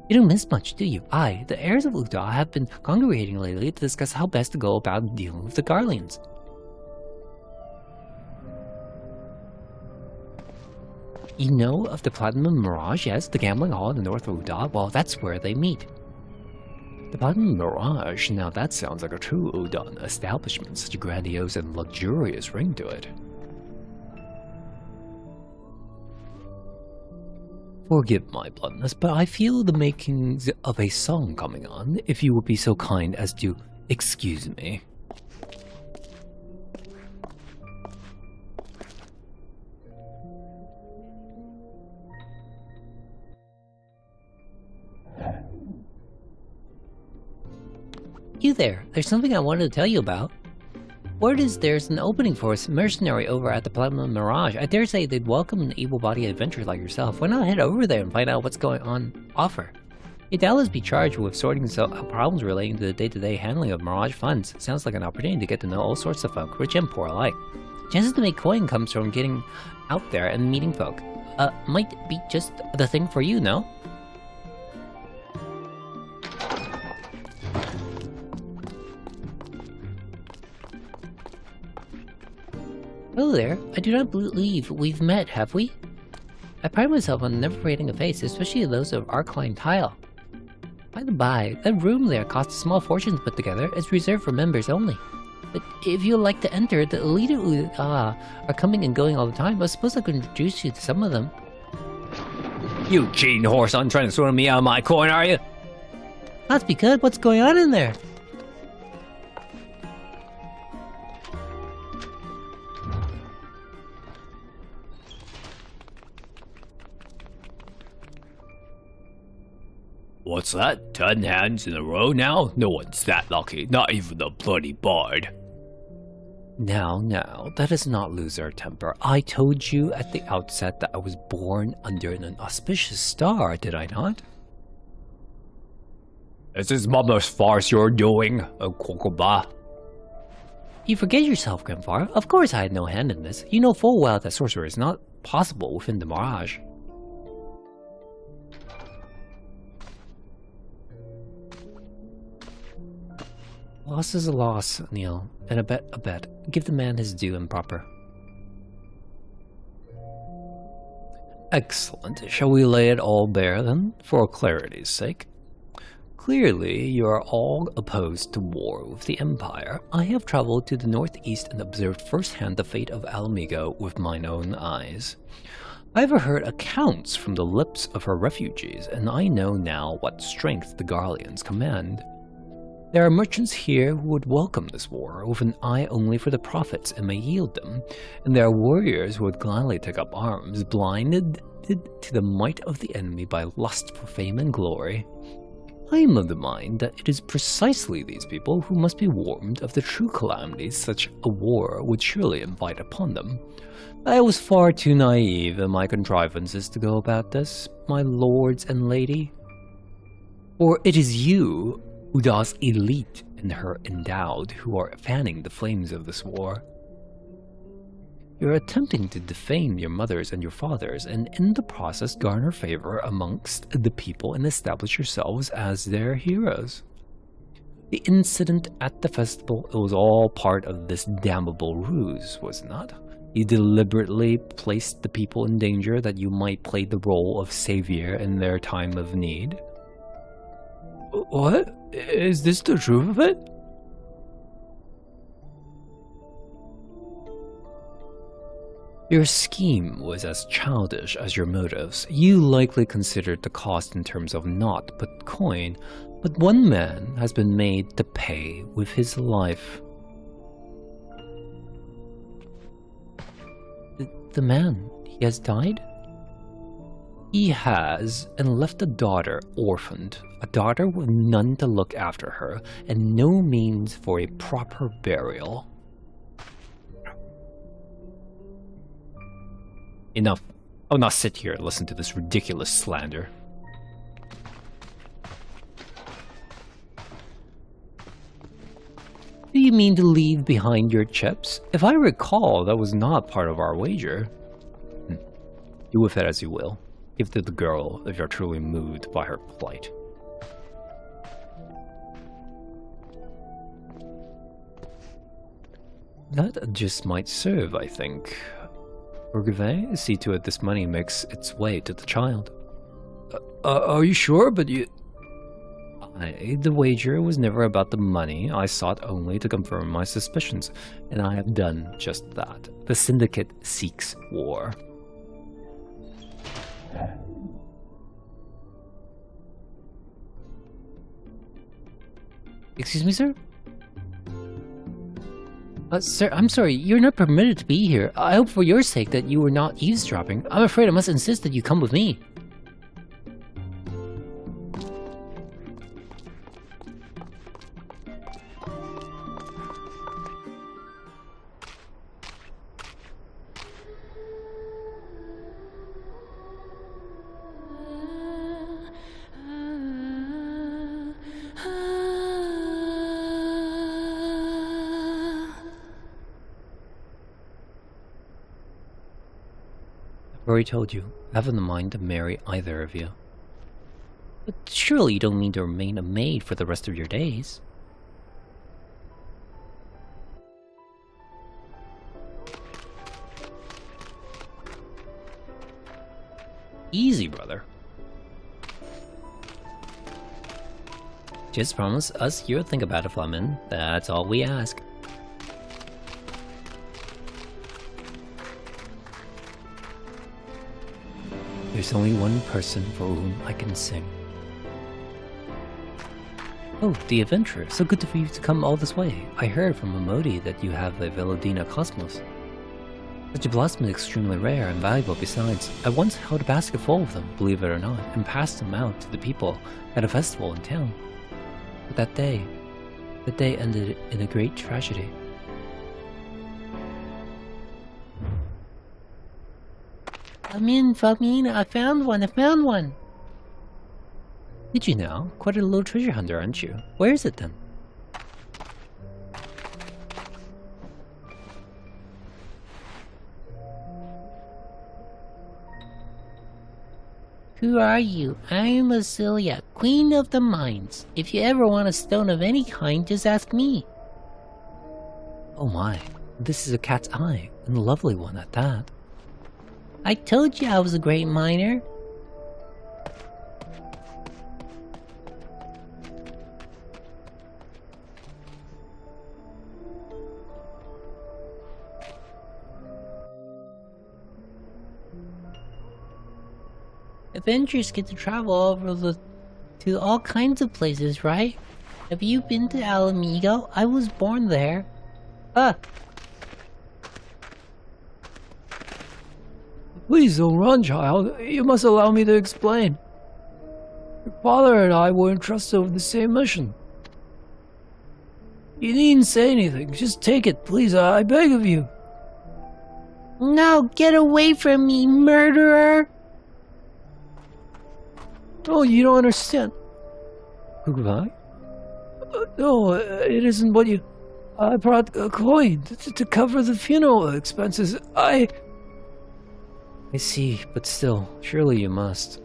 You don't miss much, do you? I, the heirs of Uda, have been congregating lately to discuss how best to go about dealing with the Garleans. You know of the Platinum Mirage, yes? The gambling hall in the north of Uda? Well, that's where they meet. The Platinum Mirage? Now that sounds like a true Udan establishment, such a grandiose and luxurious ring to it. Forgive my bluntness, but I feel the makings of a song coming on, if you would be so kind as to excuse me. You there, there's something I wanted to tell you about. Word is there's an opening for a mercenary over at the Platinum Mirage. I dare say they'd welcome an able-bodied adventurer like yourself. Why not head over there and find out what's going on offer? You'd doubtless be charged with sorting out problems relating to the day-to-day handling of Mirage funds. Sounds like an opportunity to get to know all sorts of folk, rich and poor alike. Chances to make coin comes from getting out there and meeting folk. Might be just the thing for you, no? Hello there. I do not believe we've met, have we? I pride myself on never painting a face, especially those of our clientele. By the by, that room there costs a small fortune to put together. It's reserved for members only. But if you'd like to enter, the elite are coming and going all the time. I suppose I could introduce you to some of them. You cheating horse, I'm trying to sort me out of my coin, are you? Must be good. What's going on in there? What's that? 10 hands in a row now? No one's that lucky, not even the bloody bard. Now, let us not lose our temper. I told you at the outset that I was born under an auspicious star, did I not? Is this mama's farce you're doing, Kokoba? You forget yourself, Grandfather. Of course I had no hand in this. You know full well that sorcery is not possible within the Mirage. Loss is a loss, Neil, and a bet. Give the man his due and proper. Excellent. Shall we lay it all bare, then, for clarity's sake? Clearly, you are all opposed to war with the Empire. I have traveled to the northeast and observed firsthand the fate of Alamigo with mine own eyes. I have heard accounts from the lips of her refugees, and I know now what strength the Garleans command. There are merchants here who would welcome this war with an eye only for the profits it may yield them, and there are warriors who would gladly take up arms, blinded to the might of the enemy by lust for fame and glory. I am of the mind that it is precisely these people who must be warned of the true calamities such a war would surely invite upon them. I was far too naive in my contrivances to go about this, my lords and lady. For it is you, Uda's elite and her endowed, who are fanning the flames of this war. You're attempting to defame your mothers and your fathers, and in the process garner favor amongst the people and establish yourselves as their heroes. The incident at the festival, it was all part of this damnable ruse, was it not? You deliberately placed the people in danger that you might play the role of savior in their time of need. What? Is this the truth of it? Your scheme was as childish as your motives. You likely considered the cost in terms of naught but coin, but one man has been made to pay with his life. The man, he has died? He has, and left a daughter orphaned, a daughter with none to look after her, and no means for a proper burial. Enough. I'll not sit here and listen to this ridiculous slander. Do you mean to leave behind your chips? If I recall, that was not part of our wager. Do with it as you will. Give it to the girl if you're truly moved by her plight. That just might serve, I think. Orgave, see to it this money makes its way to the child. Are you sure? But you... The wager was never about the money. I sought only to confirm my suspicions, and I have done just that. The Syndicate seeks war. Excuse me, sir? Sir, I'm sorry, you're not permitted to be here. I hope for your sake that you were not eavesdropping. I'm afraid I must insist that you come with me. I've already told you, I haven't the mind to marry either of you. But surely you don't mean to remain a maid for the rest of your days. Easy, brother. Just promise us you'll think about it, Fleming. That's all we ask. There's only one person for whom I can sing. Oh, the adventurer. So good for you to come all this way. I heard from Amodi that you have a Velodina Cosmos. Such a blossom is extremely rare and valuable besides. I once held a basket full of them, believe it or not, and passed them out to the people at a festival in town. But that day ended in a great tragedy. Flamine, I found one! Did you now? Quite a little treasure hunter, aren't you? Where is it then? Who are you? I am Asilia, Queen of the Mines. If you ever want a stone of any kind, just ask me. Oh my, this is a cat's eye, and a lovely one at that. I told you I was a great miner. Adventurers get to travel to all kinds of places, right? Have you been to Alamigo? I was born there. Please don't run, child. You must allow me to explain. Your father and I were entrusted with the same mission. You needn't say anything. Just take it, please. I beg of you. No, get away from me, murderer! Oh, you don't understand. Goodbye? No, it isn't what you... I brought a coin to cover the funeral expenses. I see, but still, surely you must.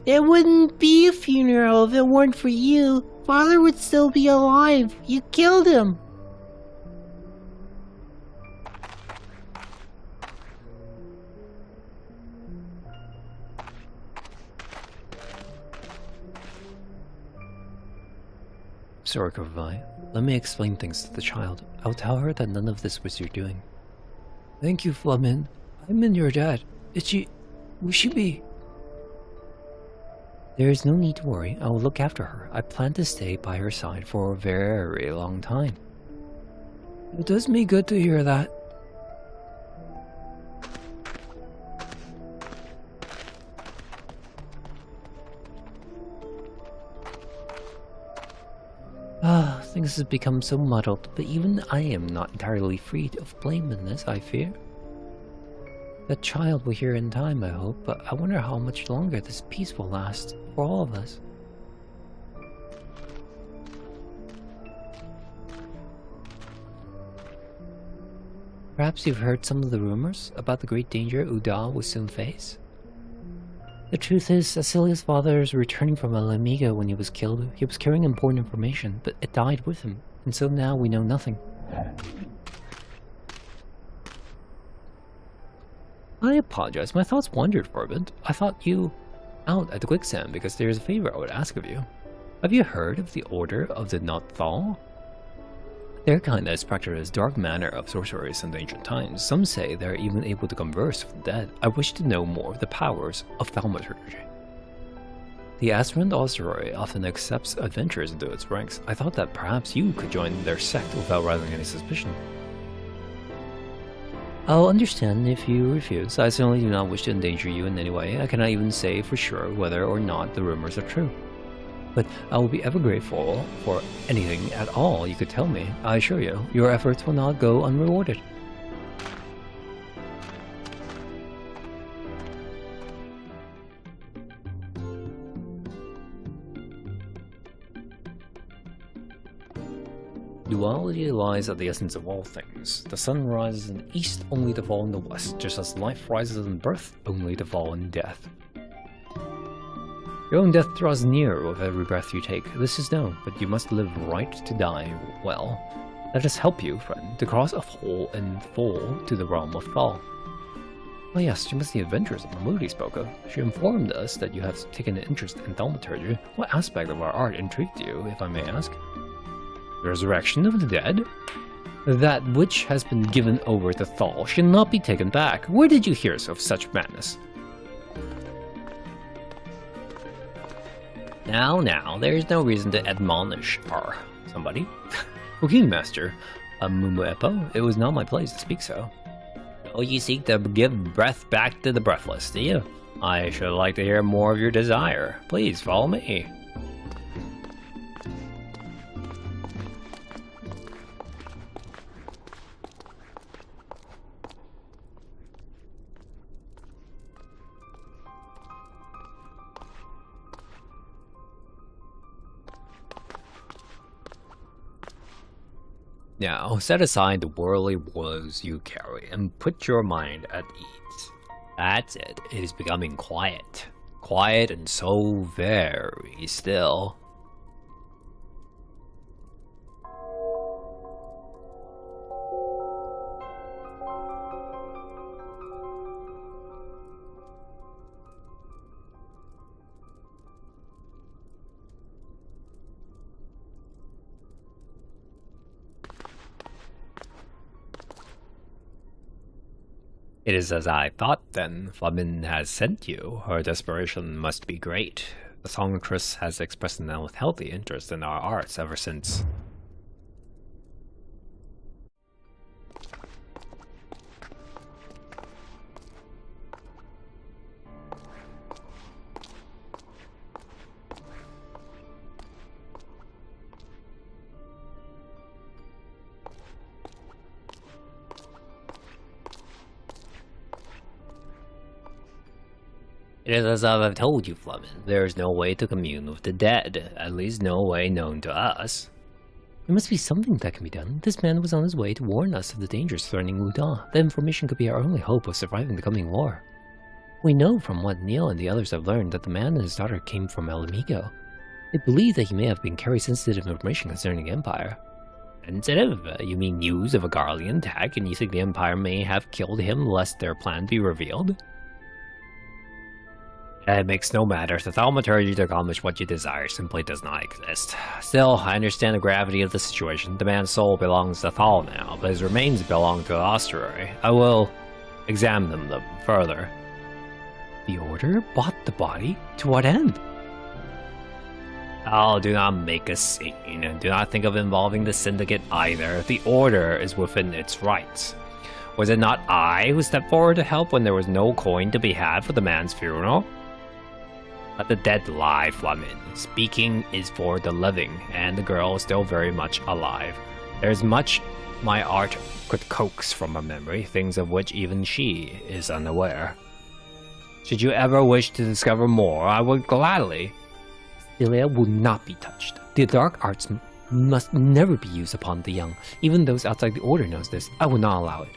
There wouldn't be a funeral if it weren't for you. Father would still be alive. You killed him. Sorry, Corvi. Let me explain things to the child. I'll tell her that none of this was your doing. Thank you, Flamin. I'm in your dad. Will she be? There is no need to worry. I will look after her. I plan to stay by her side for a very long time. It does me good to hear that. Things have become so muddled, but even I am not entirely free of blame in this, I fear. That child will hear in time, I hope, but I wonder how much longer this peace will last for all of us. Perhaps you've heard some of the rumors about the great danger Uda will soon face? The truth is, Cecilia's father is returning from El Amigo when he was killed. He was carrying important information, but it died with him, and so now we know nothing. I apologize, my thoughts wandered for a bit. I thought you out at the quicksand because there is a favor I would ask of you. Have you heard of the Order of the Not Thal? Their kind has practiced dark manner of sorcery since ancient times. Some say they are even able to converse with the dead. I wish to know more of the powers of thaumaturgy. The aspirant Osteroi often accepts adventurers into its ranks. I thought that perhaps you could join their sect without raising any suspicion. I'll understand if you refuse. I certainly do not wish to endanger you in any way. I cannot even say for sure whether or not the rumors are true. But I will be ever grateful for anything at all you could tell me. I assure you, your efforts will not go unrewarded. Duality lies at the essence of all things. The sun rises in the east only to fall in the west, just as life rises in birth only to fall in death. Your own death draws near with every breath you take. This is known, but you must live right to die well. Let us help you, friend, to cross a whole and full to the realm of Thal. Oh yes, you must the adventures that Mahmoudi spoke of. She informed us that you have taken an interest in thaumaturgy. What aspect of our art intrigued you, if I may ask? The resurrection of the dead? That which has been given over to Thal should not be taken back. Where did you hear of such madness? Now, there is no reason to admonish somebody. King Master, Mumuepo, it was not my place to speak so. Oh, you seek to give breath back to the breathless, do you? I should like to hear more of your desire. Please follow me. Now, set aside the worldly woes you carry and put your mind at ease. That's it. It is becoming quiet. Quiet and so very still. It is as I thought, then. Flamin has sent you. Her desperation must be great. The songstress has expressed an unhealthy interest in our arts ever since. It is as I have told you, Flamin. There is no way to commune with the dead, at least no way known to us. There must be something that can be done. This man was on his way to warn us of the dangers threatening Uda. That information could be our only hope of surviving the coming war. We know from what Neil and the others have learned that the man and his daughter came from El Amigo. They believe that he may have been carrying sensitive information concerning the Empire. Sensitive? You mean news of a Garlean attack, and you think the Empire may have killed him lest their plan be revealed? It makes no matter. The thaumaturgy to accomplish what you desire simply does not exist. Still, I understand the gravity of the situation. The man's soul belongs to Thal now, but his remains belong to Osteroi. I will examine them further. The Order bought the body? To what end? Oh, do not make a scene. Do not think of involving the Syndicate either. The Order is within its rights. Was it not I who stepped forward to help when there was no coin to be had for the man's funeral? Let the dead lie, Flamin. Speaking is for the living, and the girl is still very much alive. There's much my art could coax from her memory, things of which even she is unaware. Should you ever wish to discover more, I would gladly. Celia will not be touched. The dark arts must never be used upon the young. Even those outside the order knows this. I will not allow it.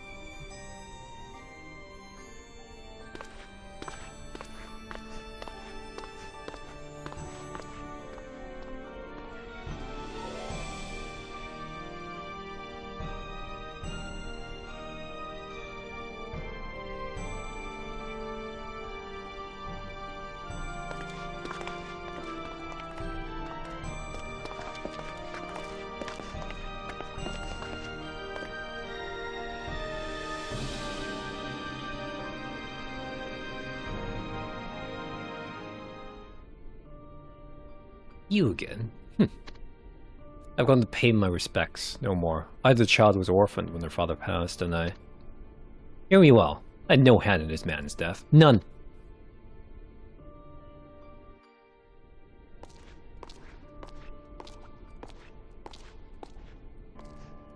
You again? I've gone to pay my respects, no more. Either child was orphaned when their father passed, and I... Hear me well. I had no hand in this man's death. None.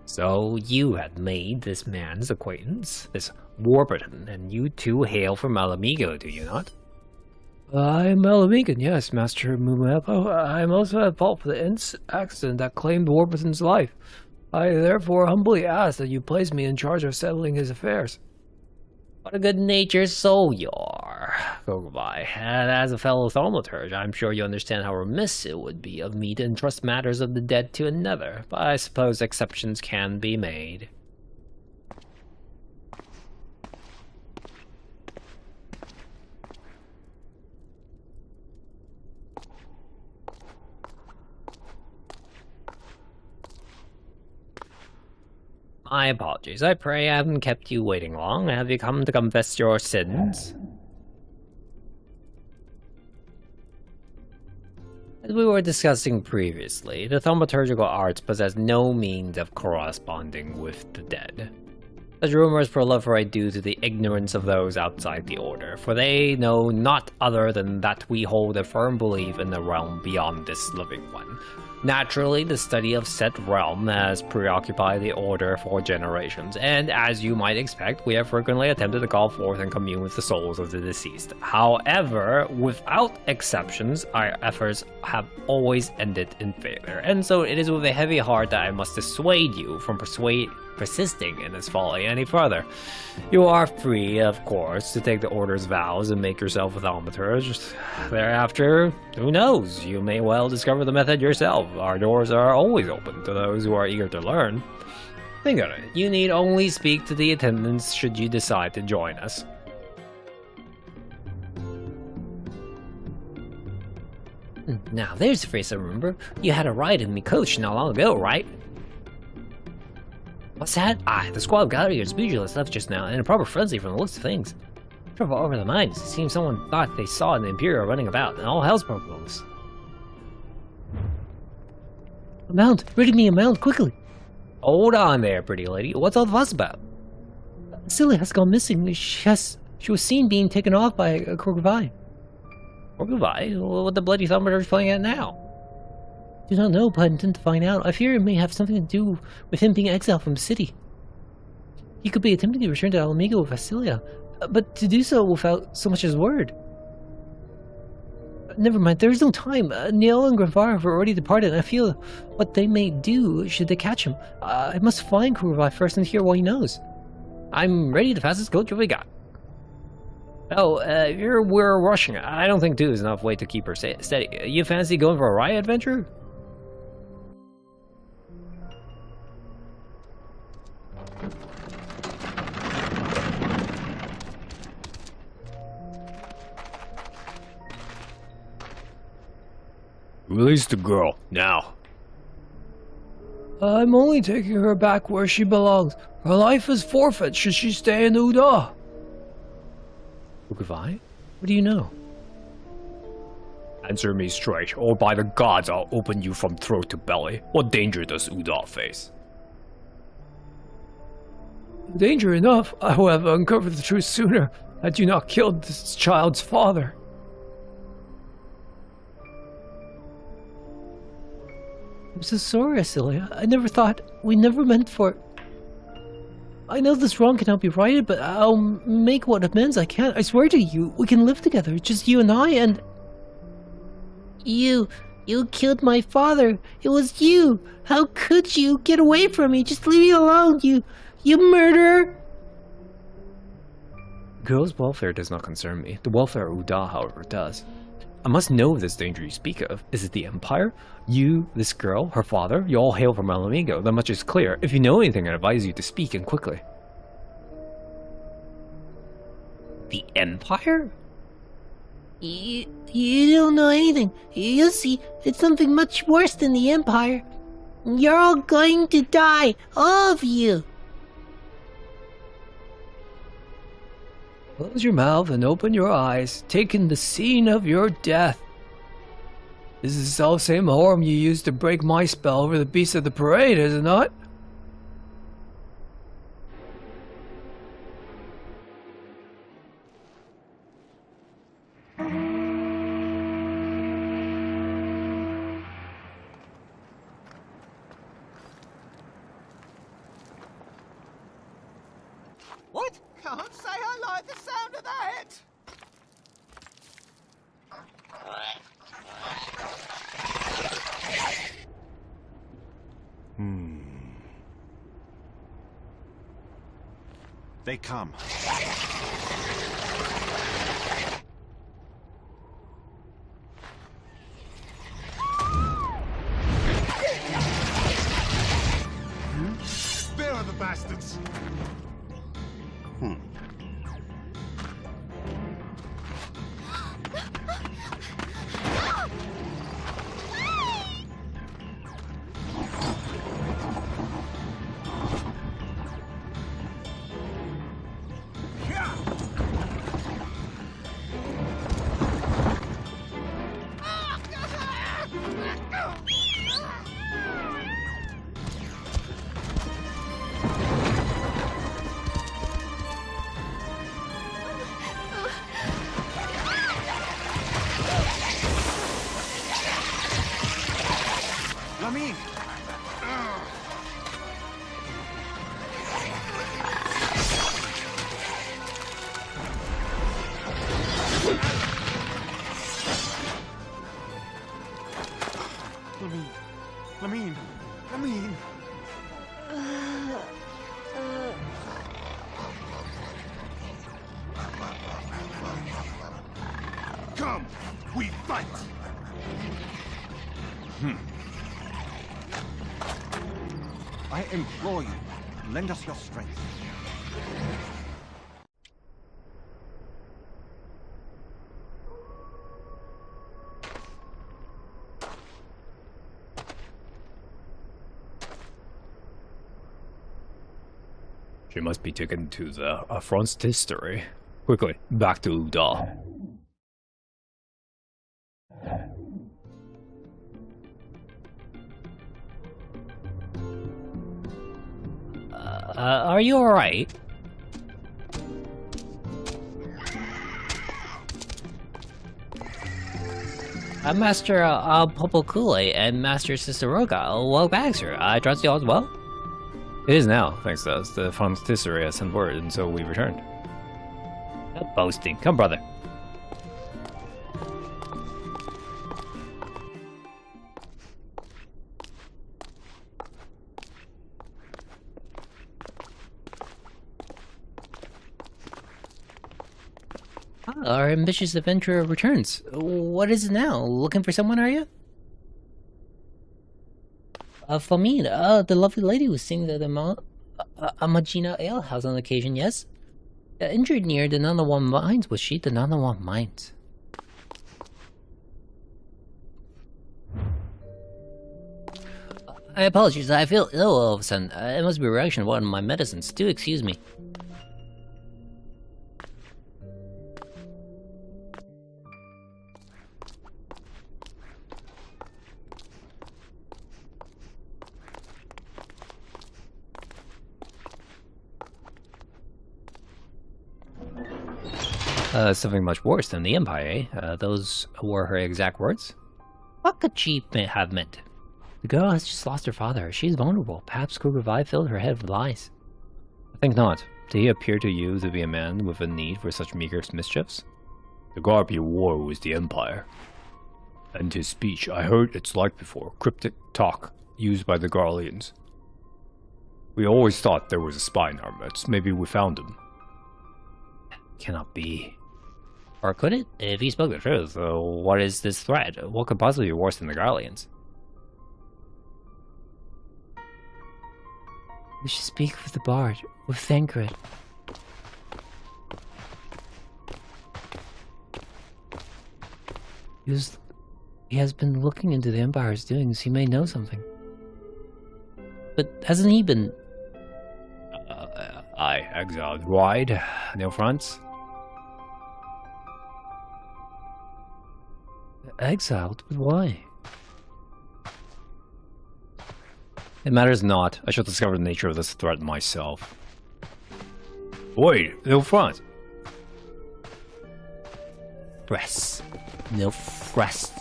So you had made this man's acquaintance, this Warburton, and you two hail from Alamigo, do you not? I'm Alamigan, yes, Master Mumepo. I'm also at fault for the accident that claimed Warburton's life. I therefore humbly ask that you place me in charge of settling his affairs. What a good-natured soul you are, Gogobai. And as a fellow thaumaturge, I'm sure you understand how remiss it would be of me to entrust matters of the dead to another, but I suppose exceptions can be made. My apologies. I pray I haven't kept you waiting long. Have you come to confess your sins? As we were discussing previously, the thaumaturgical arts possess no means of corresponding with the dead. Such rumors proliferate due to the ignorance of those outside the order, for they know not other than that we hold a firm belief in a realm beyond this living one. Naturally, the study of said realm has preoccupied the Order for generations, and as you might expect, we have frequently attempted to call forth and commune with the souls of the deceased. However, without exceptions, our efforts have always ended in failure, and so it is with a heavy heart that I must dissuade you from persisting in this folly any further. You are free, of course, to take the Order's vows and make yourself a thaumaturge. Thereafter, who knows, you may well discover the method yourself. Our doors are always open to those who are eager to learn. Think of it, you need only speak to the attendants should you decide to join us. Now there's a face I remember. You had a ride in me coach not long ago, right? What's that? The squad gallery is speechless left just now, in a proper frenzy from the looks of things. Trouble over the mines. It seems someone thought they saw an Imperial running about, and all hell's broken loose. A mount! Ready me a mount, quickly! Hold on there, pretty lady. What's all the fuss about? Celia has gone missing. She was seen being taken off by a Korgavai. Korgavai? What the bloody thaumaturge playing at now? Do not know, but I intend to find out. I fear it may have something to do with him being exiled from the city. He could be attempting to return to Alamigo with Vasilia, but to do so without so much as a word. Never mind, there is no time. Neil and Gravar have already departed, and I feel what they may do should they catch him. I must find Kuravai first and hear what he knows. I'm ready to pass this coach. What we got? Oh, we're rushing. I don't think 2 is enough way to keep her steady. You fancy going for a riot adventure? Release the girl, now. I'm only taking her back where she belongs. Her life is forfeit should she stay in Uda. Ukavai? What do you know? Answer me straight, or by the gods I'll open you from throat to belly. What danger does Uda face? Danger enough. I will have uncovered the truth sooner had you not killed this child's father. I'm so sorry, Celia. I never thought... We never meant for... I know this wrong cannot be righted, but I'll make what amends I can. I swear to you, we can live together, just you and I, and... You killed my father. It was you. How could you? Get away from me. Just leave me alone, you murderer. Girl's welfare does not concern me. The welfare of Uda, however, does. I must know of this danger you speak of. Is it the Empire? You, this girl, her father, you all hail from El Amigo. That much is clear. If you know anything, I advise you to speak, and quickly. The Empire? You don't know anything. You see, it's something much worse than the Empire. You're all going to die. All of you. Close your mouth and open your eyes. Take in the scene of your death. This is the self-same horn you used to break my spell over the beast of the parade, is it not? What? Can't say I like the sound of that. They come. Spare the bastards. Lamine. Come, we fight. I implore you, lend us your strength. She must be taken to the FFXIV Story. Quickly, back to Uda. Are you alright? Master Popokule and Master Ciceroga, welcome back, sir. I trust you all as well? It is now, thanks to us. The FFXIV has sent word, and so we returned. No boasting. Come, brother. Our ambitious adventurer returns. What is it now? Looking for someone, are you? Famine, the lovely lady who sings at the Amagina Ale House on occasion, yes? Injured near the Nanawan Mines, was she? The Nanawan Mines. I apologize, I feel ill all of a sudden. It must be a reaction of one of my medicines. Do excuse me. Something much worse than the Empire, eh? Those were her exact words? What could she have meant? The girl has just lost her father. She is vulnerable. Perhaps Kruger filled her head with lies. I think not. Did he appear to you to be a man with a need for such meager mischiefs? The garb he wore was the Empire. And his speech, I heard its like before, cryptic talk used by the Garleans. We always thought there was a spy in our midst. Maybe we found him. Cannot be. Or could it? If he spoke the truth, what is this threat? What could possibly be worse than the Garleans? We should speak with the bard, with Thancred. He has been looking into the Empire's doings. He may know something. But hasn't he been... I exiled Ride, Neil France. Exiled? But why? It matters not. I shall discover the nature of this threat myself. Wait, Neil France. Press. No frest.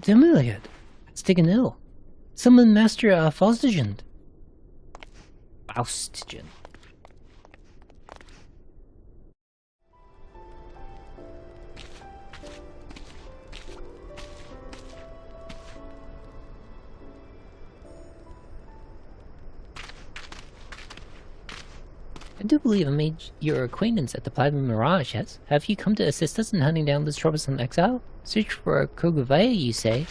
Demiliad. It's taken ill. Summon Master Faustigen. Faustigen. I do believe I made your acquaintance at the Platinum Mirage, yes? Have you come to assist us in hunting down this troublesome exile? Search for Koguvaya, you say?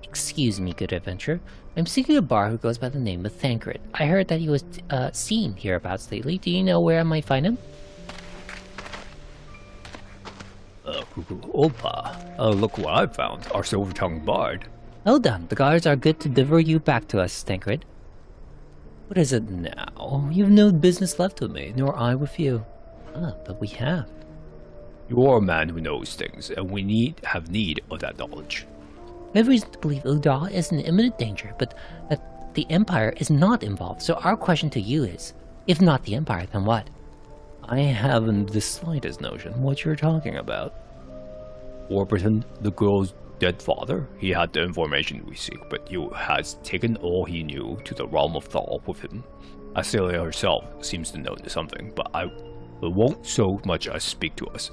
Excuse me, good adventurer. I'm seeking a bar who goes by the name of Thancred. I heard that he was seen hereabouts lately. Do you know where I might find him? Opa. Look what I found. Our silver-tongued bard. Well done. The guards are good to deliver you back to us, Thancred. What is it now? You've no business left with me, nor I with you. Ah, but we have. You are a man who knows things, and we have need of that knowledge. We have reason to believe Uda is in imminent danger, but that the Empire is not involved. So our question to you is, if not the Empire, then what? I haven't the slightest notion what you're talking about. Warburton, the girl's dead father, he had the information we seek, but he has taken all he knew to the realm of thought with him. Acelia herself seems to know something, but won't so much as speak to us.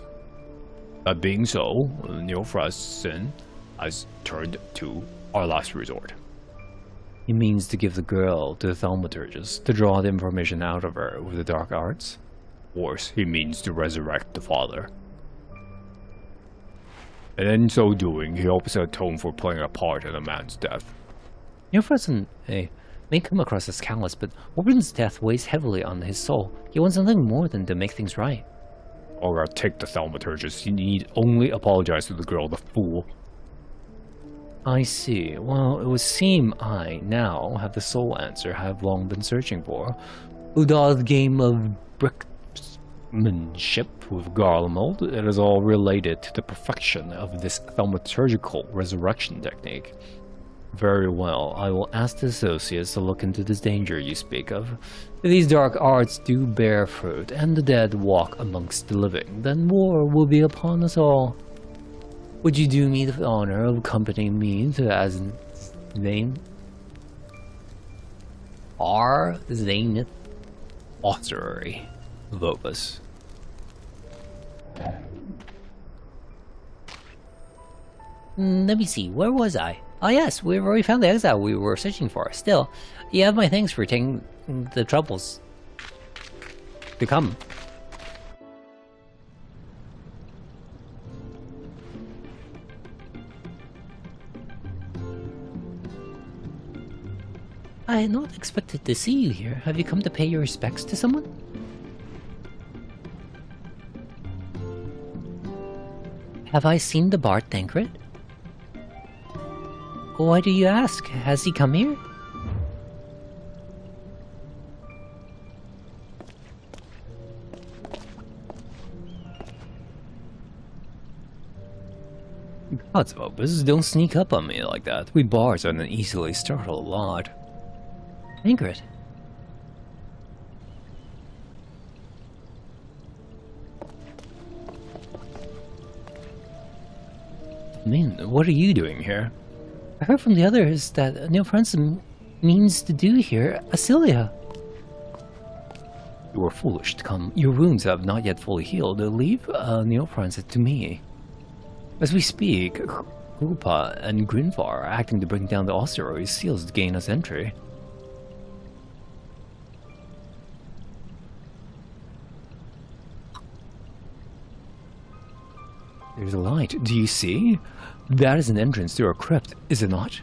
That being so, Neofrasin has turned to our last resort. He means to give the girl to the thaumaturgist, to draw the information out of her with the dark arts? Worse, he means to resurrect the father. And in so doing, he hopes to atone for playing a part in a man's death. Neofrasin may come across as callous, but Warburton's death weighs heavily on his soul. He wants nothing more than to make things right. Or take the thaumaturgist. You need only apologize to the girl, the fool. I see. Well, it would seem I now have the sole answer I have long been searching for. Uda's game of brickmanship with Garlemald. It is all related to the perfection of this thaumaturgical resurrection technique. Very well, I will ask the associates to look into this danger you speak of. If these dark arts do bear fruit, and the dead walk amongst the living, then war will be upon us all. Would you do me the honor of accompanying me to Zane? Our Zenith Ossuary, Vobus. Let me see, where was I? Oh yes, we've already found the exile we were searching for. Still, you have my thanks for taking the troubles to come. I had not expected to see you here. Have you come to pay your respects to someone? Have I seen the bard Thancred? Why do you ask? Has he come here? Gods, Vobus, don't sneak up on me like that. We bards are an easily startled lot. Ingrid. I mean, what are you doing here? I heard from the others that Neil Francis means to do here, Asilia. You were foolish to come. Your wounds have not yet fully healed. Leave Neil Francis to me. As we speak, Krupa and Grinvar are acting to bring down the Osteroi seals to gain us entry. There's a light. Do you see? That is an entrance to our crypt, is it not?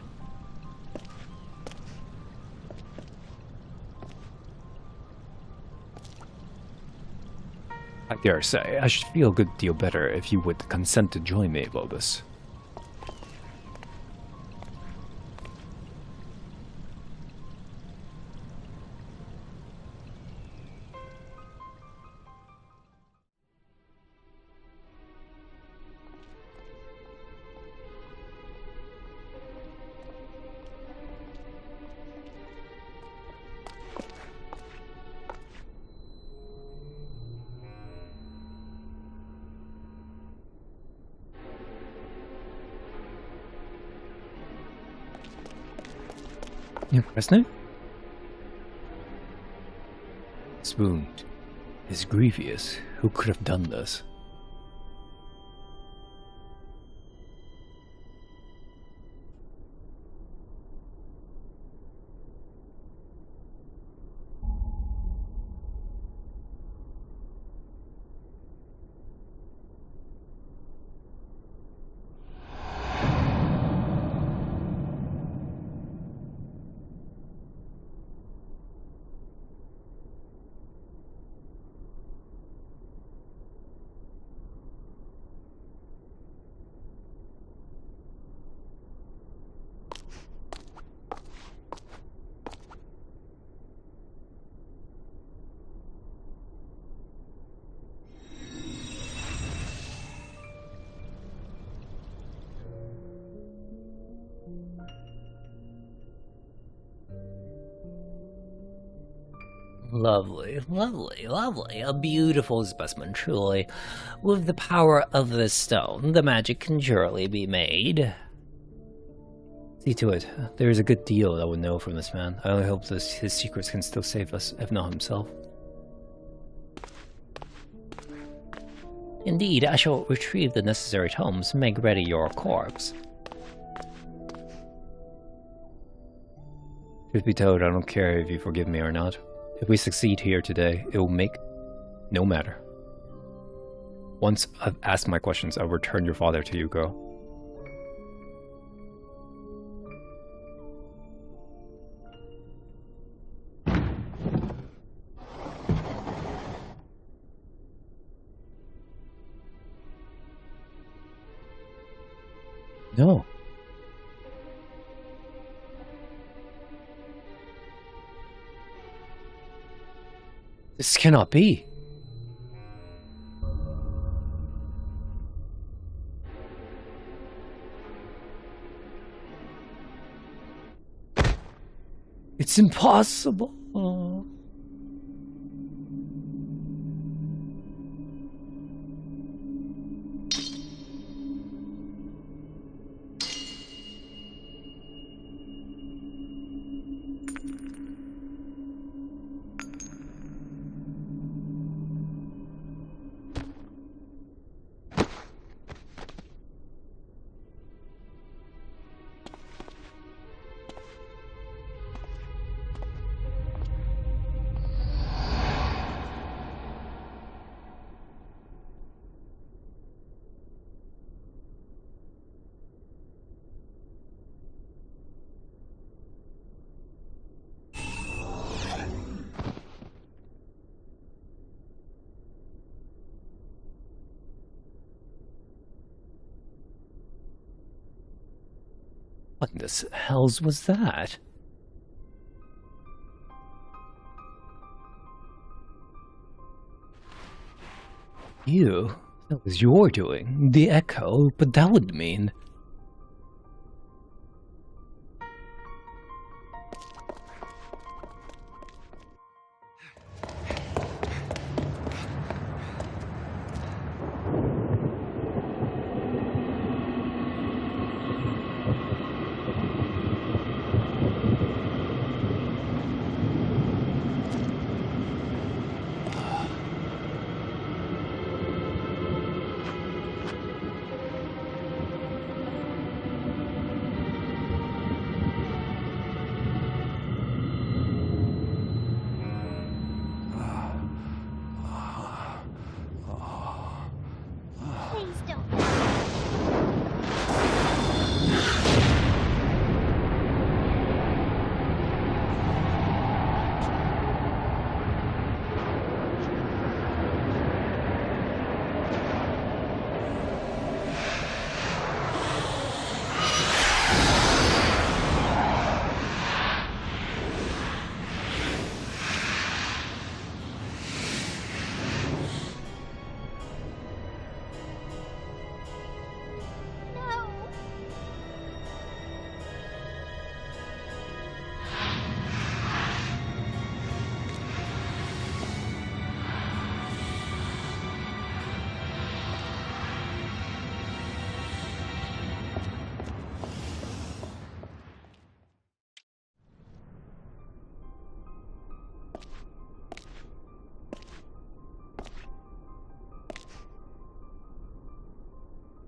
I dare say, I should feel a good deal better if you would consent to join me, Lobus. You prisoner? This wound is grievous. Who could have done this? Lovely, lovely, lovely. A beautiful specimen, truly. With the power of this stone, the magic can surely be made. See to it. There is a good deal I would know from this man. I only hope that his secrets can still save us, if not himself. Indeed, I shall retrieve the necessary tomes and make ready your corpse. Truth be told, I don't care if you forgive me or not. If we succeed here today, it will make no matter. Once I've asked my questions, I'll return your father to you, girl. No. This cannot be. It's impossible. What in the hells was that? You? That was your doing. The echo, but that would mean...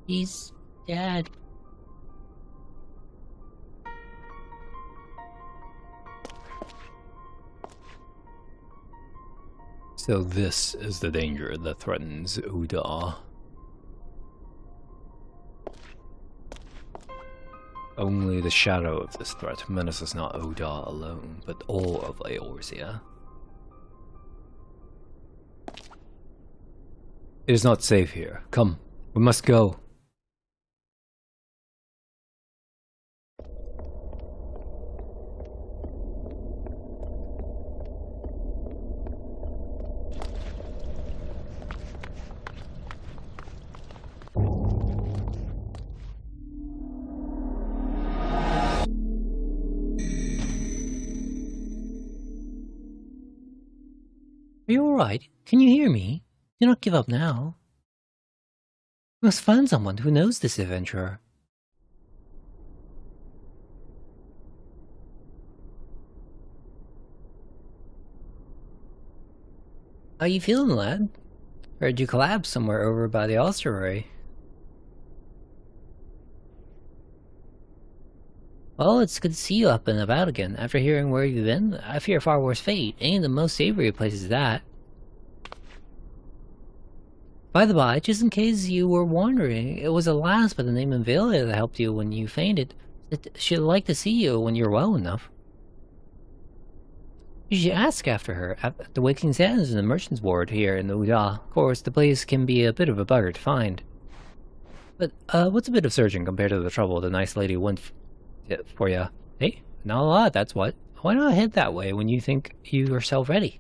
He's dead. So this is the danger that threatens Uda. Only the shadow of this threat menaces not Uda alone, but all of Eorzea. It is not safe here. Come, we must go. Are you alright? Can you hear me? Do not give up now. We must find someone who knows this adventurer. How you feeling, lad? Heard you collapsed somewhere over by the ossuary. Well, it's good to see you up and about again. After hearing where you've been, I fear far worse fate. Ain't the most savory place is that. By the by, just in case you were wondering, it was a lass by the name of Velia that helped you when you fainted. She'd like to see you when you're well enough. You should ask after her at the Waking Sands in the Merchant's Ward here in Uda. Of course, the place can be a bit of a bugger to find. But, what's a bit of searching compared to the trouble the nice lady went for you? Hey, not a lot, that's what. Why not head that way when you think you yourself ready?